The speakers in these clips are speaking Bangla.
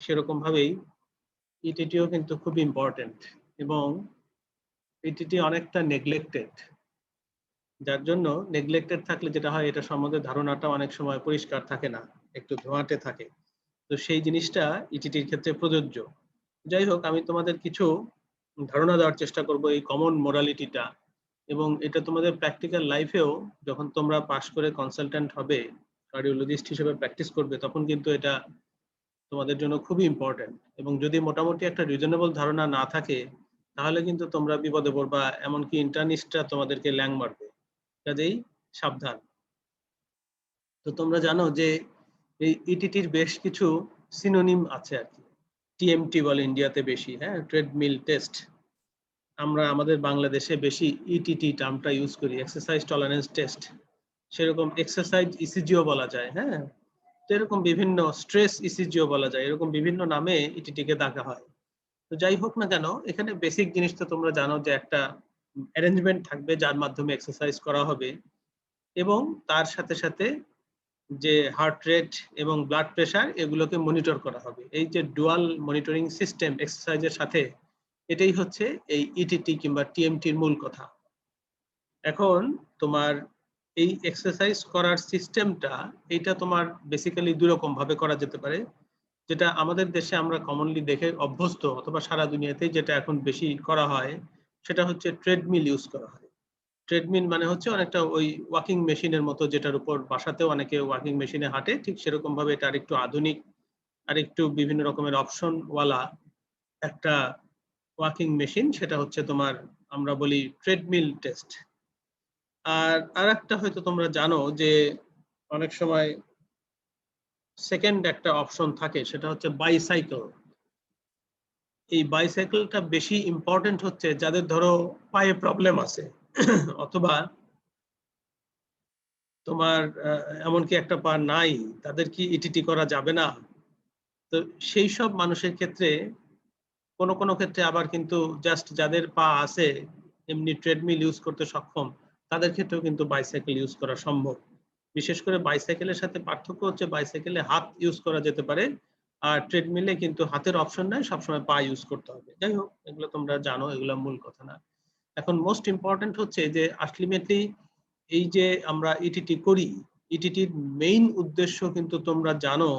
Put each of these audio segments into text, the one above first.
সেরকম ভাবেই ইটিটিও কিন্তু খুব ইম্পর্টেন্ট এবং ইটিটি অনেকটা নেগলেক্টেড। যার জন্য নেগলেক্টেড থাকলে যেটা হয় এটা সম্বন্ধে ধারণাটা অনেক সময় পরিষ্কার থাকে না, একটু ধোঁয়াটে থাকে। তো সেই জিনিসটা ইটিটির ক্ষেত্রে প্রযোজ্য। যাই হোক, আমি তোমাদের কিছু ধারণা দেওয়ার চেষ্টা করব এই কমন মোরালিটিটা, এবং এটা তোমাদের প্র্যাকটিক্যাল লাইফেও যখন তোমরা পাশ করে কনসালট্যান্ট হবে, কার্ডিওলজিস্ট হিসেবে প্র্যাকটিস করবে, তখন কিন্তু এটা তোমাদের জন্য খুবই ইম্পর্টেন্ট। এবং যদি মোটামুটি একটা রিজনেবল ধারণা না থাকে, তাহলে কিন্তু তোমরা বিপদে পড়বা, এমনকি ইন্টার্নিস্টরা তোমাদেরকে ল্যাং মারবে। কাজেই সাবধান। তো তোমরা জানো যে এই ইটিটির বেশ কিছু সিনোনিম আছে আর কি। টিএমটি বলে ইন্ডিয়াতে বেশি, হ্যাঁ, ট্রেডমিল টেস্ট। আমরা আমাদের বাংলাদেশে বেশি ইটিটি টার্মটা ইউজ করি, এক্সারসাইজ টলারেন্স টেস্ট। সেরকম এক্সারসাইজ ইসিজিও বলা যায়, হ্যাঁ। তো এরকম বিভিন্ন স্ট্রেস ইসিজিও বলা যায়, এরকম বিভিন্ন নামে ইটিটিকে ডাকা হয়। তো যাই হোক না কেন, এখানে বেসিক জিনিস তো তোমরা জানো যে একটা অ্যারেঞ্জমেন্ট থাকবে যার মাধ্যমে এক্সারসাইজ করা হবে, এবং তার সাথে সাথে যে হার্ট রেট এবং ব্লাড প্রেশার এগুলোকে মনিটর করা হবে। এই যে ডুয়াল মনিটরিং সিস্টেম এক্সারসাইজের সাথে, এটাই হচ্ছে এই ইটিটি কিংবা টিএমটির মূল কথা। এখন তোমার এই এক্সারসাইজ করার সিস্টেমটা, এটা তোমার বেসিক্যালি দুই রকম ভাবে করা যেতে পারে। যেটা আমাদের দেশে আমরা কমনলি দেখে অভ্যস্ত, অথবা সারা দুনিয়াতে যেটা এখন বেশি করা হয়, সেটা হচ্ছে ট্রেডমিল ইউজ করা হয়। ট্রেডমিল মানে হচ্ছে অনেকটা ওই ওয়াকিং মেশিনের মতো, যেটার উপর বাসাতেও অনেকে ওয়াকিং মেশিনে হাঁটে, ঠিক সেরকম ভাবে এটা আরেকটু আধুনিক, আরেকটু বিভিন্ন রকমের অপশন ওয়ালা একটা ওয়াকিং মেশিন। সেটা হচ্ছে তোমার, আমরা বলি ট্রেডমিল টেস্ট। আর আরেকটা হয়তো তোমরা জানো যে অনেক সময় সেকেন্ড একটা অপশন থাকে, সেটা হচ্ছে বাইসাইকেল। এই বাইসাইকেলটা বেশি ইম্পর্টেন্ট হচ্ছে যাদের ধরো পায়ে প্রবলেম আছে অথবা তোমার এমনকি একটা পা নাই, তাদের কি ইটিটি করা যাবে না? তো সেই সব মানুষের ক্ষেত্রে, কোনো কোনো ক্ষেত্রে আবার কিন্তু জাস্ট যাদের পা আছে, এমনি ট্রেডমিল ইউজ করতে সক্ষম, তাদের ক্ষেত্রেও কিন্তু বাইসাইকেল ইউজ করা সম্ভব। বিশেষ করে বাইসাইকেলের সাথে পার্থক্য হচ্ছে বাইসাইকেলে হাত ইউজ করা যেতে পারে, আর ট্রেডমিলে কিন্তু হাতের অপশন নাই, সবসময় পা ইউজ করতে হবে। যাই হোক, এগুলো তোমরা জানো, এগুলো মূল কথা না। এখন মোস্ট ইম্পর্টেন্ট হচ্ছে যে আলটিমেটলি এই যে আমরা ইটিটি করি, ইটিটির মেইন উদ্দেশ্য কিন্তু তোমরা জানো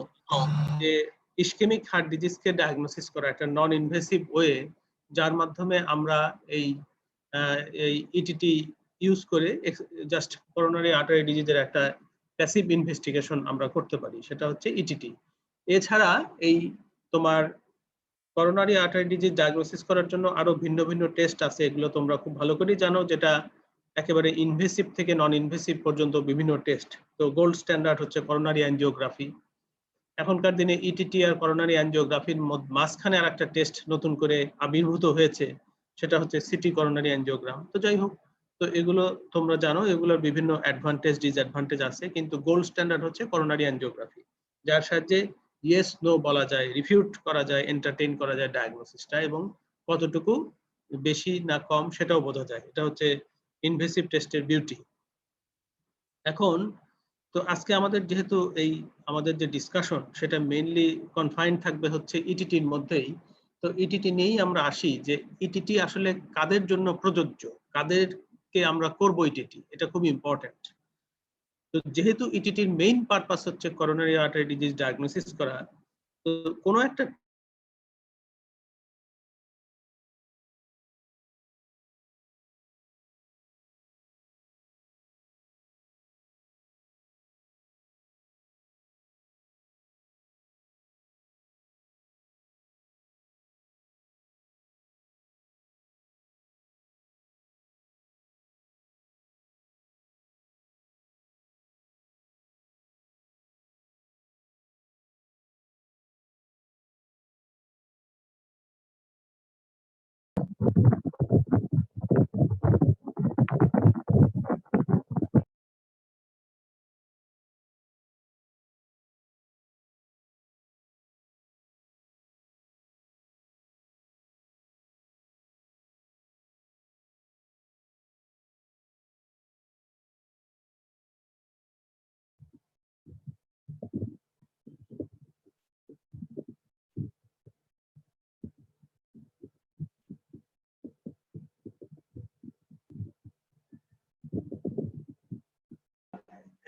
যে ইসকেমিক হার্ট ডিজিজকে ডায়াগনোসিস করা, একটা নন ইনভেসিভ ওয়ে, যার মাধ্যমে আমরা এই এই ইটিটি ইউজ করে জাস্ট করোনারি আর্টারি ডিজিজের একটা প্যাসিভ ইনভেস্টিগেশন আমরা করতে পারি, সেটা হচ্ছে ইটিটি। এছাড়া এই তোমার করোনারি আর্টারি ডিজিজ ডায়াগনোসিস করার জন্য আরো ভিন্ন ভিন্ন টেস্ট আছে, এগুলো তোমরা খুব ভালো করেই জানো, যেটা একেবারে ইনভেসিভ থেকে নন ইনভেসিভ পর্যন্ত বিভিন্ন টেস্ট। তো গোল্ড স্ট্যান্ডার্ড হচ্ছে করোনারি অ্যাঞ্জিওগ্রাফি। এখনকার দিনে ইটিটি আর করোনারি অ্যাঞ্জিওগ্রাফির মাঝখানে আর একটা টেস্ট নতুন করে আবির্ভূত হয়েছে, সেটা হচ্ছে সিটি করোনারি অ্যাঞ্জিওগ্রাম। তো যাই হোক, তো এগুলো তোমরা জানো, এগুলোর বিভিন্ন অ্যাডভান্টেজ ডিসঅ্যাডভান্টেজ আছে, কিন্তু গোল্ড স্ট্যান্ডার্ড হচ্ছে করোনারি অ্যাঞ্জিওগ্রাফি, যার সাহায্যে ইয়েস নো বলা যায়, রিফিউট করা যায়, এন্টারটেইন করা যায় ডায়াগনোসিসটা, এবং কতটুকু বেশি না কম সেটাও বোঝা যায়। এটা হচ্ছে ইনভেসিভ টেস্টের বিউটি। এখন তো আজকে আমাদের যেহেতু এই আমাদের যে ডিসকাশন, সেটা মেইনলি কনফাইন্ড থাকবে হচ্ছে ইটিটির মধ্যেই। তো ইটিটি নিয়েই আমরা আসি যে ইটিটি আসলে কাদের জন্য প্রযোজ্য, কাদেরকে আমরা করব ইটিটি, এটা খুব ইম্পর্টেন্ট। তো যেহেতু ইটিটির মেইন পারপাস হচ্ছে করোনারি আর্টারি ডিজিজ ডায়াগনোসিস করা, তো কোনো একটা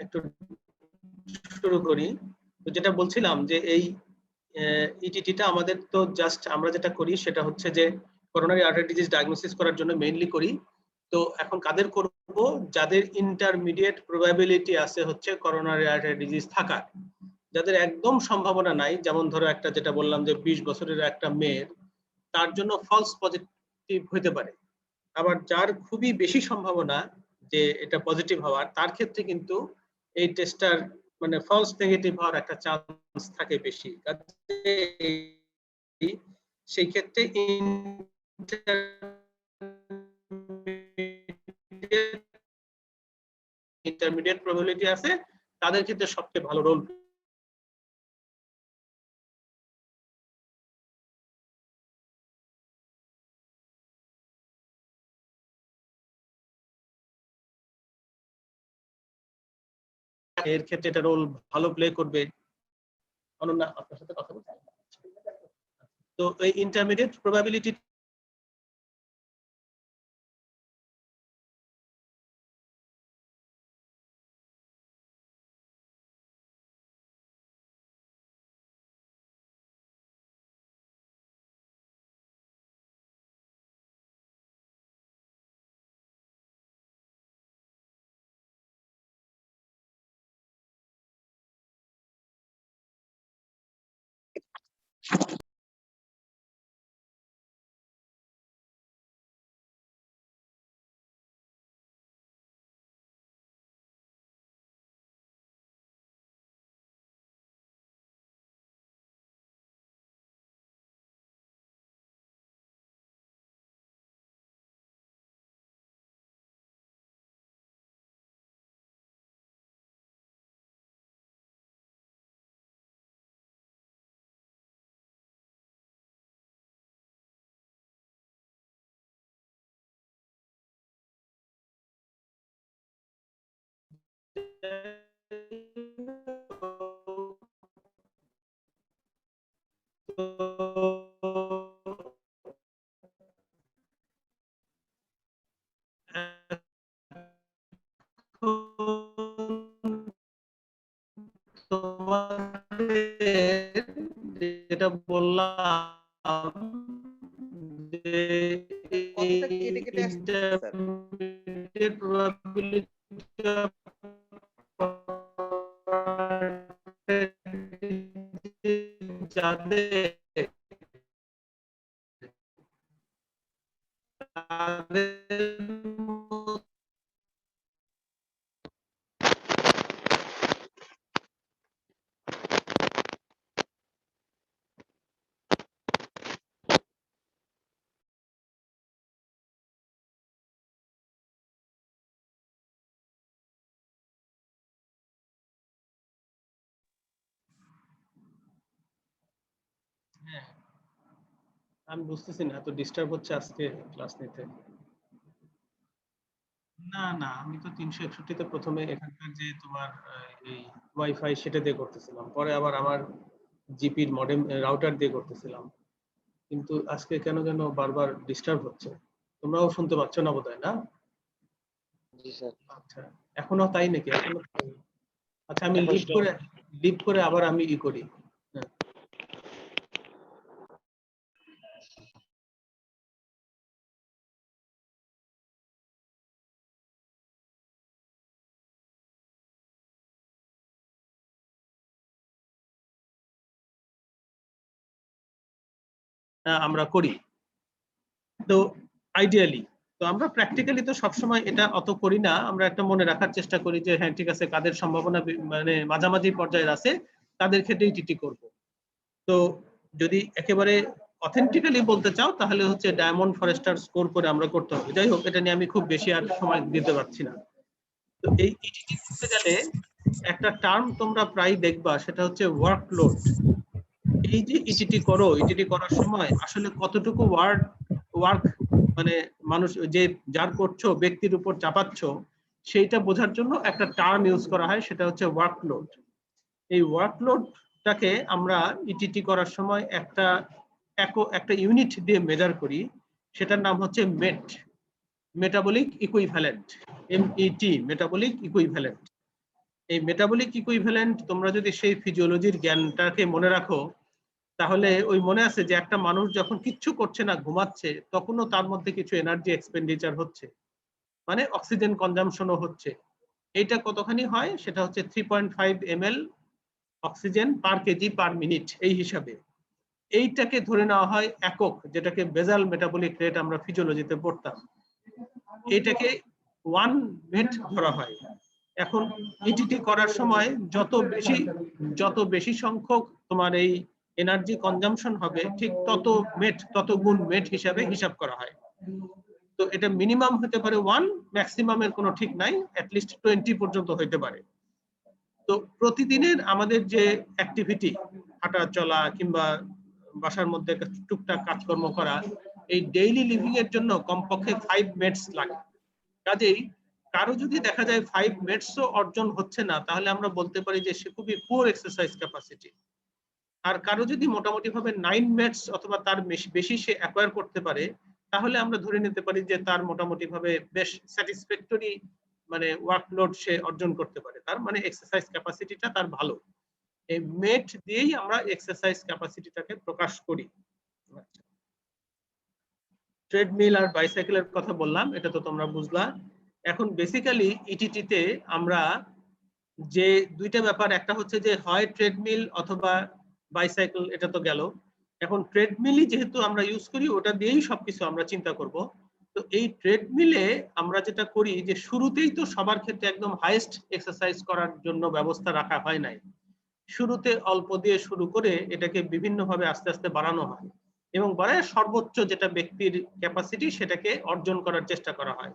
একটু শুরু করি। তো যেটা বলছিলাম যে এই ইটিটিটা আমাদের তো জাস্ট আমরা যেটা করি সেটা হচ্ছে যে করোনারি আর্টারি ডিজিজ ডায়াগনোসিস করার জন্য মেইনলি করি। তো এখন কাদের করব? যাদের ইন্টারমিডিয়েট প্রবাবিলিটি আছে হচ্ছে করোনারি আর্টারি ডিজিজ থাকার। যাদের একদম সম্ভাবনা নাই, যেমন ধরো একটা যেটা বললাম যে 20 বছরের একটা মেয়ের, তার জন্য ফলস পজিটিভ হতে পারে। আবার যার খুবই বেশি সম্ভাবনা যে এটা পজিটিভ হওয়ার, তার ক্ষেত্রে কিন্তু এই টেস্টটার মানে ফলস নেগেটিভ হওয়ার একটা চান্স থাকে বেশি। সেই ক্ষেত্রে ইন্টারমিডিয়েট প্রবাবিলিটি আছে, তাদের ক্ষেত্রে সবচেয়ে ভালো রোল এর ক্ষেত্রে এটা রোল ভালো প্লে করবে। অনন্যা আপনার সাথে কথা বলছি। তো এই ইন্টারমিডিয়েট প্রবাবিলিটি যেটা বললাম যে ইন্টারমিডিয়েট প্রবাবিলিটি যাদের হ্যাঁ, আমি বুঝতেছি না, এত ডিস্টার্ব হচ্ছে আজকে ক্লাস নিতে। না না, আমি তো 361 তে প্রথমে এখানকার যে তোমার এই ওয়াইফাই সেটা দিয়ে করতেছিলাম, পরে আবার আমার জিপির মডেম রাউটার দিয়ে করতেছিলাম, কিন্তু আজকে কেন যেন বারবার ডিস্টার্ব হচ্ছে। তোমরাও শুনতে পাচ্ছ না বোধহয়, না? জি স্যার। আচ্ছা, এখনো তাই নাকি? এখনো তাই? আচ্ছা, আমি এখন লিভ করে আবার আমি ই করি। হ্যাঁ। আমরা করি তো আইডিয়ালি। তো আমরা প্র্যাকটিক্যালি তো সবসময় এটা অত করি না, আমরা একটা মনে রাখার চেষ্টা করি যে হ্যাঁ ঠিক আছে, কাদের সম্ভাবনা মানে মাঝামাঝি পর্যায়ে আছে তাদের ক্ষেত্রেই টিটি করব। তো যদি একেবারে অথেন্টিক্যালি বলতে চাও তাহলে হচ্ছে ডায়মন্ড ফরেস্টার স্কোর করে আমরা করতে হবে। যাই হোক, এটা নিয়ে আমি খুব বেশি আর সময় দিতে পারছি না। তো এই ইটিটি করতে গেলে একটা টার্ম তোমরা প্রায় দেখবা, সেটা হচ্ছে ওয়ার্কলোড। এই যে ইটিটি করো, ইটিটি করার সময় আসলে কতটুকু ওয়ার্ক মানে মানুষ যে যার করছো ব্যক্তির উপর চাপাচ্ছ, সেইটা বোঝার জন্য একটা টার্ম ইউজ করা হয়, সেটা হচ্ছে ওয়ার্কলোড। এই ওয়ার্কলোডটাকে আমরা ইটিটি করার সময় একটা ইউনিট দিয়ে মেজার করি, সেটার নাম হচ্ছে met, metabolic equivalent, MET, metabolic equivalent. এই মেটাবলিক ইকুইভ্যালেন্ট তোমরা যদি সেই ফিজিওলজির জ্ঞানটাকে মনে রাখো, তাহলে ওই মনে আছে যে একটা মানুষ যখন কিচ্ছু করছে না, ঘুমাচ্ছে, তখনও তার মধ্যে কিছু এনার্জি এক্সপেন্ডিচার হচ্ছে, মানে অক্সিজেন কনজাম্পশনও হচ্ছে। এইটা কতখানি হয়, সেটা হচ্ছে 3.5 ml অক্সিজেন পার কেজি পার মিনিট এই হিসাবে। এইটাকে ধরে নেওয়া হয় একক, যেটাকে বেজাল মেটাবলিক রেট আমরা ফিজিওলজিতে পড়তাম। এটাকে 1 ভেট ধরা হয়। এখন ইটিটি করার সময় যত বেশি সংখ্যক তোমার এই এনার্জি কনজাম্পশন হবে, ঠিক তত গুণ মেট হিসাবে হিসাব করা হয়। তো এটা মিনিমাম হতে পারে 1, ম্যাক্সিমামের কোনো ঠিক নাই, অ্যাটলিস্ট 20 পর্যন্ত হইতে পারে। তো প্রতিদিনের আমাদের যে অ্যাক্টিভিটি, হাঁটা চলা কিংবা বাসার মধ্যে টুকটাক কাজকর্ম করা, এই ডেইলি লিভিং এর জন্য কমপক্ষে 5 মিনিটস লাগে। কাজেই কারো যদি দেখা যায় 5 মিনিটসও অর্জন হচ্ছে না, তাহলে আমরা বলতে পারি যে সে খুবই পুয়ার এক্সারসাইজ ক্যাপাসিটি। আর কারো যদি মোটামুটি ভাবে 9 মিনিটস অথবা তার বেশি সে অ্যাকোয়ার করতে পারে, তাহলে আমরা ধরে নিতে পারি যে তার মোটামুটি ভাবে বেশ স্যাটিসফ্যাক্টরি মানে ওয়ার্কলোড সে অর্জন করতে পারে, তার মানে এক্সারসাইজ ক্যাপাসিটিটা তার ভালো। এই মেট দিয়েই আমরা এক্সারসাইজ ক্যাপাসিটিটাকে প্রকাশ করি। ট্রেডমিল আর বাইসাইকেলের কথা বললাম, এটা তো তোমরা বুঝলা। এখন বেসিক্যালি ইটিটিতে আমরা যে দুইটা ব্যাপার, একটা হচ্ছে যে হয় ট্রেডমিল অথবা বাইসাইকেল, এটা তো গেল। এখন ট্রেডমিলই যেহেতু আমরা ইউজ করি, ওটা দিয়েই সবকিছু আমরা চিন্তা করব। তো এই ট্রেডমিলে আমরা যেটা করি যে শুরুতেই তো সবার ক্ষেত্রে একদম হাইয়েস্ট এক্সারসাইজ করার জন্য ব্যবস্থা রাখা হয় নাই। শুরুতে অল্প দিয়ে শুরু করে এটাকে বিভিন্নভাবে আস্তে আস্তে বাড়ানো হয়, এবং বাড়ায় সর্বোচ্চ যেটা ব্যক্তির ক্যাপাসিটি সেটাকে অর্জন করার চেষ্টা করা হয়।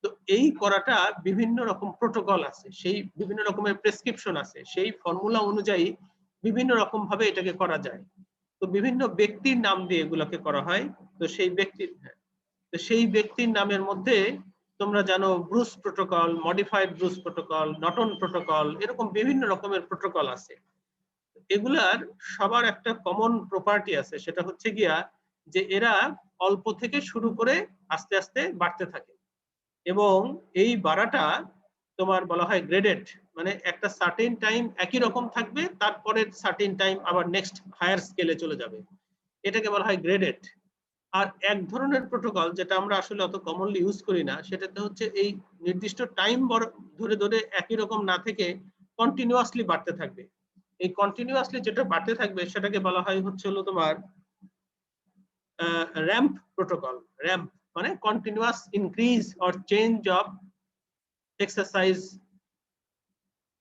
তো এই করাটা বিভিন্ন রকম প্রোটোকল আছে, সেই বিভিন্ন রকমের প্রেসক্রিপশন আছে, সেই ফর্মুলা অনুযায়ী বিভিন্ন রকম ভাবে এটাকে করা যায়। তো বিভিন্ন ব্যক্তির নাম দিয়ে এগুলোকে করা হয়। তো সেই ব্যক্তির নামের মধ্যে তোমরা জানো Bruce protocol, modified Bruce protocol, Norton protocol, এরকম বিভিন্ন রকমের প্রোটোকল আছে। এগুলার সবার একটা কমন প্রপার্টি আছে, সেটা হচ্ছে গিয়া যে এরা অল্প থেকে শুরু করে আস্তে আস্তে বাড়তে থাকে, এবং এই বাড়াটা তোমার বলা হয় গ্রেডেড, মানে একটা সার্টেন টাইম একই রকম থাকবে, তারপরে সার্টেন টাইম আবার নেক্সট হায়ার স্কেলে চলে যাবে, এটাকে বলা হয় গ্রেডেড। আর এক ধরনের প্রোটোকল যেটা আমরা আসলে অত কমনলি ইউজ করি না, সেটাতে হচ্ছে এই নির্দিষ্ট টাইম ধরে ধরে একই রকম না থেকে কন্টিনিউয়াসলি বাড়তে থাকবে। এই কন্টিনিউয়াসলি যেটা বাড়তে থাকবে সেটাকে বলা হয় হচ্ছে হলো তোমার র্যাম্প প্রোটোকল। র্যাম্প মানে continuous increase or change of exercise,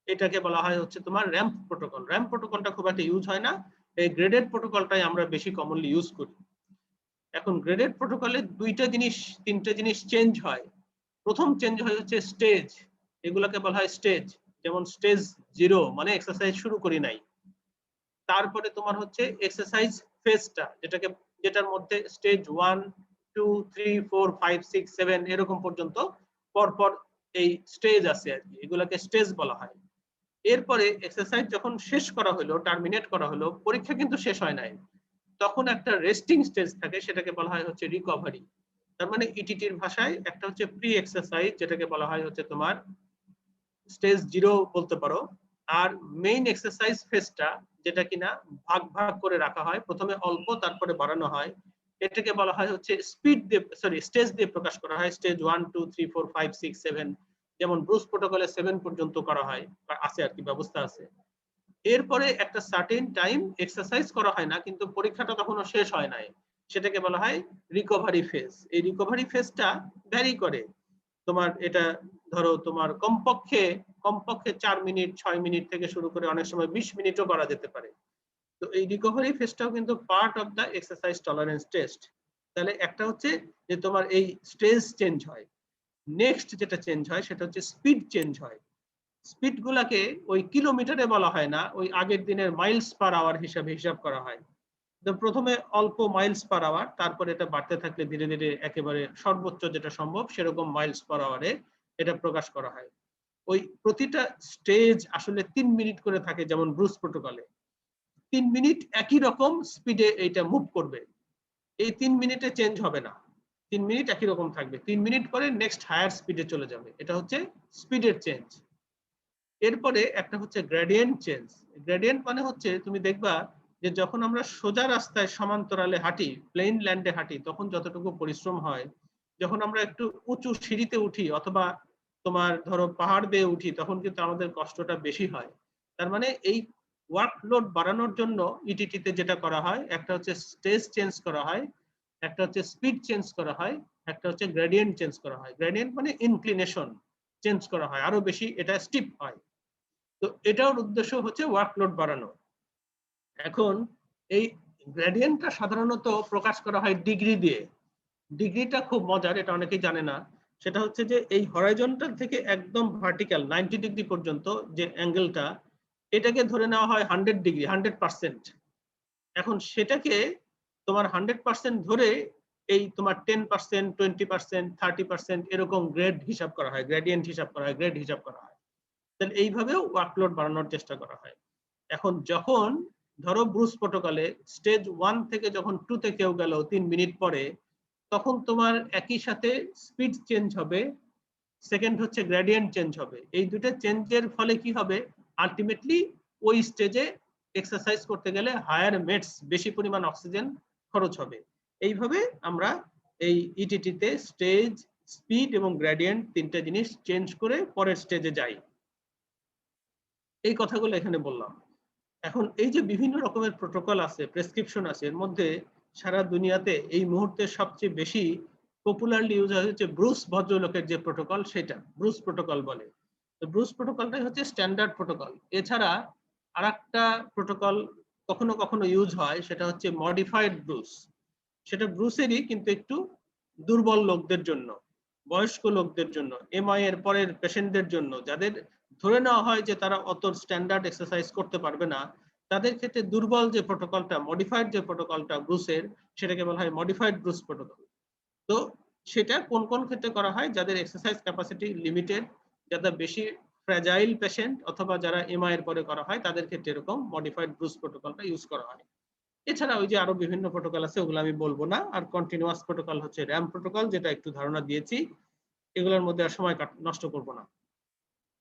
এটাকে বলা হয় হচ্ছে তোমার র্যাম্প প্রোটোকল। র্যাম্প প্রোটোকলটা খুব একটা ইউজ হয় না, এই গ্রেডেড প্রোটোকলটাই আমরা বেশি কমনলি ইউজ করি। এখন গ্রেডেড প্রোটোকলে তিনটা জিনিস চেঞ্জ হয়। প্রথম চেঞ্জ হয় হচ্ছে স্টেজ, এগুলোকে বলা হয় স্টেজ। যেমন স্টেজ 0 মানে এক্সারসাইজ শুরু করি নাই। তারপরে তোমার হচ্ছে এক্সারসাইজ ফেজটা, যেটার মধ্যে স্টেজ 1, 2, 3, 4, 5, 6, 7 এরকম পর্যন্ত পরপর এই স্টেজ আছে আর কি, এগুলোকে স্টেজ বলা হয়। এরপরে এক্সারসাইজ যখন শেষ করা হলো, টার্মিনেট করা হলো, পরীক্ষা কিন্তু শেষ হয় নাই, তখন একটা রেস্টিং স্টেজ থাকে, সেটাকে বলা হয় হচ্ছে রিকভারি। তার মানে ইটিটির ভাষায় একটা হচ্ছে প্রি এক্সারসাইজ, যেটাকে বলা হয় হচ্ছে তোমার স্টেজ 0 বলতে পারো। আর মেইন এক্সারসাইজ ফেজটা, যেটা কিনা ভাগ ভাগ করে রাখা হয়, প্রথমে অল্প তারপরে বাড়ানো হয়, এটাকে বলা হয় হচ্ছে স্টেজ দিয়ে প্রকাশ করা হয়। স্টেজ 1, 2, 3, 4, 5, 6, 7, যেমন ব্রুস প্রোটোকলে 7 পর্যন্ত করা হয়, আছে আর কি, ব্যবস্থা আছে। এরপরে একটা সার্টেন টাইম এক্সারসাইজ করা হয় না, কিন্তু পরীক্ষাটা তখনও শেষ হয় নাই, সেটাকে বলা হয় রিকভারি ফেজ। এই রিকভারি ফেজটা ভ্যারি করে। তোমার এটা ধরো তোমার কমপক্ষে 4 মিনিট, 6 মিনিট থেকে শুরু করে অনেক সময় 20 মিনিটও করা যেতে পারে। তো এই রিকভারি ফেজটাও কিন্তু part of the exercise tolerance test. তাহলে একটা হচ্ছে যে তোমার এই স্টেজ চেঞ্জ হয়। নেক্সট যেটা চেঞ্জ হয় সেটা হচ্ছে স্পিড চেঞ্জ হয়। স্পিড গুলাকে ওই কিলোমিটারে বলা হয় না, ওই আগের দিনের মাইলস পার আওয়ার হিসাব করা হয়। তো প্রথমে অল্প মাইলস পার আওয়ার, তারপরে এটা বাড়তে থাকলে ধীরে ধীরে একেবারে সর্বোচ্চ যেটা সম্ভব সেরকম মাইলস পার আওয়ারে এটা প্রকাশ করা হয়। ওই প্রতিটা স্টেজ আসলে 3 মিনিট করে থাকে, যেমন ব্রুস প্রোটোকলে 3 মিনিট একই রকম স্পিডে এইটা মুভ করবে, এই 3 মিনিটে চেঞ্জ হবে না, 3 মিনিট একই রকম থাকবে, 3 মিনিট পরে নেক্সট হায়ার স্পিডে চলে যাবে, এটা হচ্ছে স্পিডের চেঞ্জ। এরপরে একটা হচ্ছে গ্রেডিয়েন্ট চেঞ্জ। গ্রেডিয়েন্ট মানে হচ্ছে তুমি দেখবা যে যখন আমরা সোজা রাস্তায় সমান্তরালে হাঁটি, প্লেন ল্যান্ডে হাঁটি, তখন যতটুকু পরিশ্রম হয়, যখন আমরা একটু উঁচু সিঁড়িতে উঠি অথবা তোমার ধরো পাহাড় বেয়ে উঠি, তখন কিন্তু আমাদের কষ্টটা বেশি হয়। তার মানে এই ওয়ার্কলোড বাড়ানোর জন্য ইটিটিতে যেটা করা হয়, একটা হচ্ছে স্টেজ চেঞ্জ করা হয়, একটা হচ্ছে স্পিড চেঞ্জ করা হয়, একটা হচ্ছে গ্রেডিয়েন্ট চেঞ্জ করা হয়। গ্রেডিয়েন্ট মানে ইনক্লিনেশন চেঞ্জ করা হয়, আরো বেশি এটা স্টিপ হয়। তো এটার উদ্দেশ্য হচ্ছে ওয়ার্কলোড বাড়ানো। এখন এই গ্রেডিয়েন্টটা সাধারণত প্রকাশ করা হয় ডিগ্রি দিয়ে। ডিগ্রিটা খুব মজার, এটা অনেকেই জানে না। সেটা হচ্ছে যে এই হরাইজন্টাল থেকে একদম ভার্টিক্যাল 90 ডিগ্রি পর্যন্ত যে অ্যাঙ্গেলটা, এটাকে ধরে নেওয়া হয় 100 ডিগ্রি, 100%। এখন সেটাকে তোমার 100% ধরে এই তোমার 10%, 20%, 30% এরকম গ্রেড হিসাব করা হয়, গ্রেডিয়েন্ট হিসাব করা হয়, গ্রেড হিসাব করা হয়। তাহলে এইভাবেও ওয়ার্কলোড বাড়ানোর চেষ্টা করা হয়। এখন যখন ধরো ব্রুস প্রোটোকলে স্টেজ 1 থেকে যখন 2 তে কেউ গেল 3 মিনিট পরে, তখন তোমার একই সাথে স্পিড চেঞ্জ হবে, সেকেন্ড হচ্ছে গ্রেডিয়েন্ট চেঞ্জ হবে। এই দুটো চেঞ্জের ফলে কি হবে, আলটিমেটলি ওই স্টেজে এক্সারসাইজ করতে গেলে হায়ার মেটস, বেশি পরিমাণ অক্সিজেন খরচ হবে। এইভাবে আমরা এই ইটিটিতে স্টেজ, স্পিড এবং গ্রেডিয়েন্ট তিনটা জিনিস চেঞ্জ করে পরের স্টেজে যাই। এই কথাগুলো এখানে বললাম। এখন এই যে বিভিন্ন রকমের প্রোটোকল আছে, প্রেসক্রিপশন আছে, এর মধ্যে সারা দুনিয়াতে এই মুহূর্তে সবচেয়ে বেশি পপুলারলি ইউজ হচ্ছে ব্রুস ভদ্রলোকের যে প্রোটোকল, সেটা ব্রুস প্রোটোকল বলে। তো ব্রুস প্রোটোকলটাই হচ্ছে স্ট্যান্ডার্ড প্রোটোকল। এছাড়া আরেকটা প্রোটোকল কখনো কখনো ইউজ হয়, সেটা হচ্ছে মডিফাইড ব্রুস। সেটা ব্রুসেরই, কিন্তু একটু দুর্বল লোকদের জন্য, বয়স্ক লোকদের জন্য, এমআই এর পরের পেশেন্টদের জন্য, যাদের ধরে নেওয়া হয় যে তারা অত স্ট্যান্ডার্ড এক্সারসাইজ করতে পারবে না, তাদের ক্ষেত্রে দুর্বল যে প্রোটোকলটা, মডিফাইড যে প্রোটোকলটা ব্রুসের, সেটাকে বলা হয় মডিফাইড ব্রুস প্রোটোকল। তো সেটা কোন কোন ক্ষেত্রে করা হয়, যাদের এক্সারসাইজ ক্যাপাসিটি লিমিটেড, যারা বেশি ফ্র্যাজাইল পেশেন্ট, অথবা যারা এমআই এর পরে করা হয়, তাদের ক্ষেত্রে এরকম মডিফাইড ব্রুস প্রোটোকলটা ইউজ করা হয়। এছাড়া ওই যে আরো বিভিন্ন প্রোটোকল আছে, ওগুলো আমি বলবো না। আর কন্টিনিউয়াস প্রোটোকল হচ্ছে র্যাম প্রোটোকল, যেটা একটু ধারণা দিয়েছি, এগুলোর মধ্যে আর সময় নষ্ট করব না।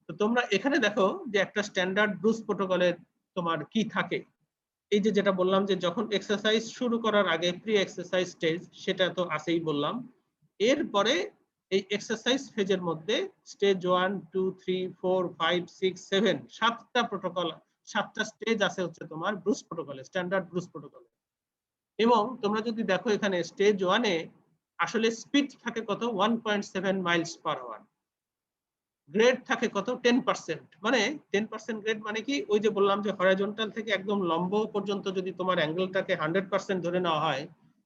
তো তোমরা এখানে দেখো যে একটা স্ট্যান্ডার্ড ব্রুস প্রোটোকলের তোমার কি থাকে। এই যে যেটা বললাম যে যখন এক্সারসাইজ শুরু করার আগে প্রি এক্সারসাইজ স্টেজ, সেটা তো আছেই বললাম। এরপরে এই এক্সারসাইজ ফেজের মধ্যে স্টেজ 1, 2, 3, 4, 5, 6, 7, 7টা প্রোটোকল, 7টা স্টেজ আছে হচ্ছে তোমার ব্রুস প্রোটোকলে, স্ট্যান্ডার্ড ব্রুস প্রোটোকলে। এবং তোমরা যদি দেখো এখানে স্টেজ 1-এ আসলে স্পিড থাকে কত, 1.7 মাইলস পার আওয়ার। গ্রেড থাকে কত, 10%। মানে 10% গ্রেড মানে কি, ওই যে বললাম যে হরাইজন্টাল থেকে একদম লম্ব পর্যন্ত যদি তোমার অ্যাঙ্গেলটাকে 100% ধরে নেওয়া হয়,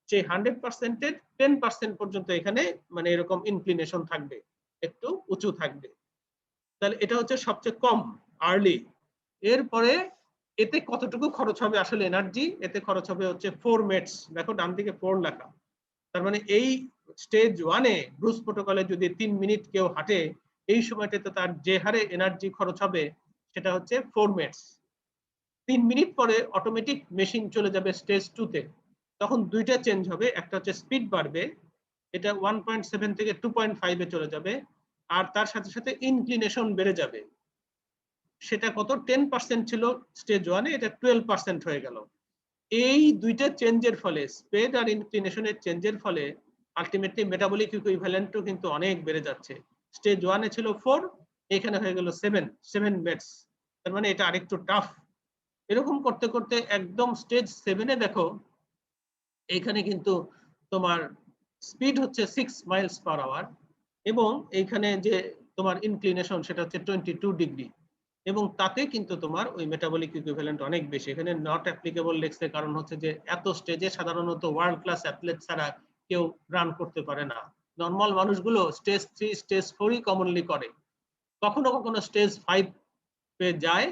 সেই 100%-এর 10% পর্যন্ত এখানে মানে এরকম ইনক্লিনেশন থাকবে, একটু উঁচু থাকবে। তাহলে এটা হচ্ছে সবচেয়ে কম, আর্লি। এরপরে এতে কতটুকু খরচ হবে আসলে এনার্জি, এতে খরচ হবে হচ্ছে 4 মেটস। দেখো ডান দিকে 4 লেখা। তার মানে এই স্টেজ 1-এ ব্রুস প্রোটোকলে যদি 3 মিনিট কেউ হাঁটে, এই সময়টাতে তার যে হারে এনার্জি খরচ হবে, সেটা হচ্ছে 4 মিনিটস। 3 মিনিট পরে অটোমেটিক মেশিন চলে যাবে স্টেজ 2-তে। তখন দুইটা চেঞ্জ হবে, একটা হচ্ছে স্পিড বাড়বে, এটা 1.7 থেকে 2.5-এ চলে যাবে, আর তার সাথে সাথে ইনক্লিনেশন বেড়ে যাবে। সেটা কত, 10% ছিল স্টেজ 1-এ, এটা 12% হয়ে গেল। এই দুইটা চেঞ্জের ফলে, স্পিড আর ইনক্লিনেশনের চেঞ্জের ফলে আলটিমেটলি মেটাবলিক ইকুইভ্যালেন্টও কিন্তু অনেক বেড়ে যাচ্ছে। স্টেজ 1-এ ছিল 4, এখানে হয়ে গেল 7 মেটস। তার মানে এটা আরেকটু টাফ। এরকম করতে করতে একদম স্টেজ 7-এ দেখো এইখানে কিন্তু তোমার স্পিড হচ্ছে 6 মাইলস পার আওয়ার, এবং এইখানে যে তোমার ইনক্লিনেশন সেটা হচ্ছে 22 ডিগ্রি, এবং তাতে কিন্তু তোমার ওই মেটাবলিক ইকুইভ্যালেন্ট অনেক বেশি। এখানে নট অ্যাপ্লিকেবল লেখছে, কারণ হচ্ছে যে এত স্টেজে সাধারণত ওয়ার্ল্ড ক্লাস অ্যাথলেট ছাড়া কেউ রান করতে পারে না। নর্মাল মানুষগুলো স্টেজ 3, স্টেজ 4-ই কমনলি করে, কখনো কখনো স্টেজ 5 পে যায়।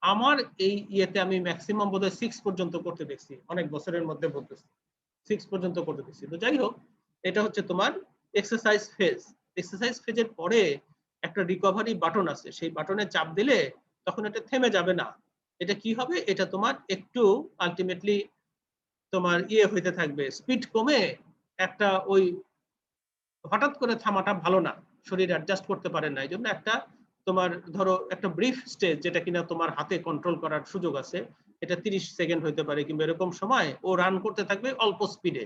আমার এই ইয়েতে আমি ম্যাক্সিমাম বোধহয় 6 পর্যন্ত করতে দেখছি, অনেক বছরের মধ্যে বলতেছি 6 পর্যন্ত করতে দেখছি। তো যাই হোক, এটা হচ্ছে তোমার এক্সারসাইজ ফেজ। এক্সারসাইজ ফেজের পরে একটা রিকভারি বাটন আছে, সেই বাটনে চাপ দিলে তখন এটা থেমে যাবে না। এটা কি হবে, এটা তোমার একটু আলটিমেটলি তোমার ইয়ে হইতে থাকবে, স্পিড কমে একটা ওই হঠাৎ করে থামাটা ভালো না, শরীর অ্যাডজাস্ট করতে পারে না, এই জন্য একটা তোমার ধরো একটা ব্রিফ স্টেজ যেটা কিনা তোমার হাতে কন্ট্রোল করার সুযোগ আছে, এটা 30 সেকেন্ড হতে পারে কিংবা এরকম সময় ও রান করতে থাকবে অল্প স্পিডে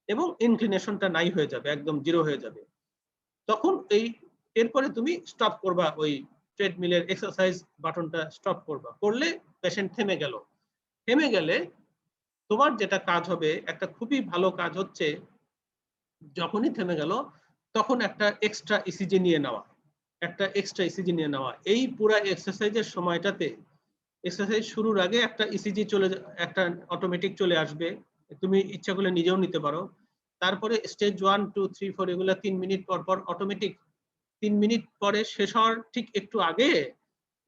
এবং ইনক্লিনেশনটা নাই হয়ে যাবে, একদম জিরো হয়ে যাবে। তখন এরপরে তুমি স্টপ করবা, ওই ট্রেডমিলের এক্সারসাইজ বাটনটা স্টপ করবা, করলে পেশেন্ট থেমে গেল। থেমে গেলে তোমার যেটা কাজ হবে, একটা খুবই ভালো কাজ হচ্ছে যখনই থেমে গেল তখন একটা এক্সট্রা ইসিজি নিয়ে নেওয়া, এই পুরো এক্সারসাইজের সময়টাতে এক্সারসাইজ শুরুর আগে একটা ইসিজি একটা অটোমেটিক চলে আসবে, তুমি ইচ্ছা করলে নিজেও নিতে পারো। তারপরে স্টেজ 1, 2, 3, 4 এগুলা 3 মিনিট পর পর অটোমেটিক, 3 মিনিট পরে শেষ হওয়ার ঠিক একটু আগে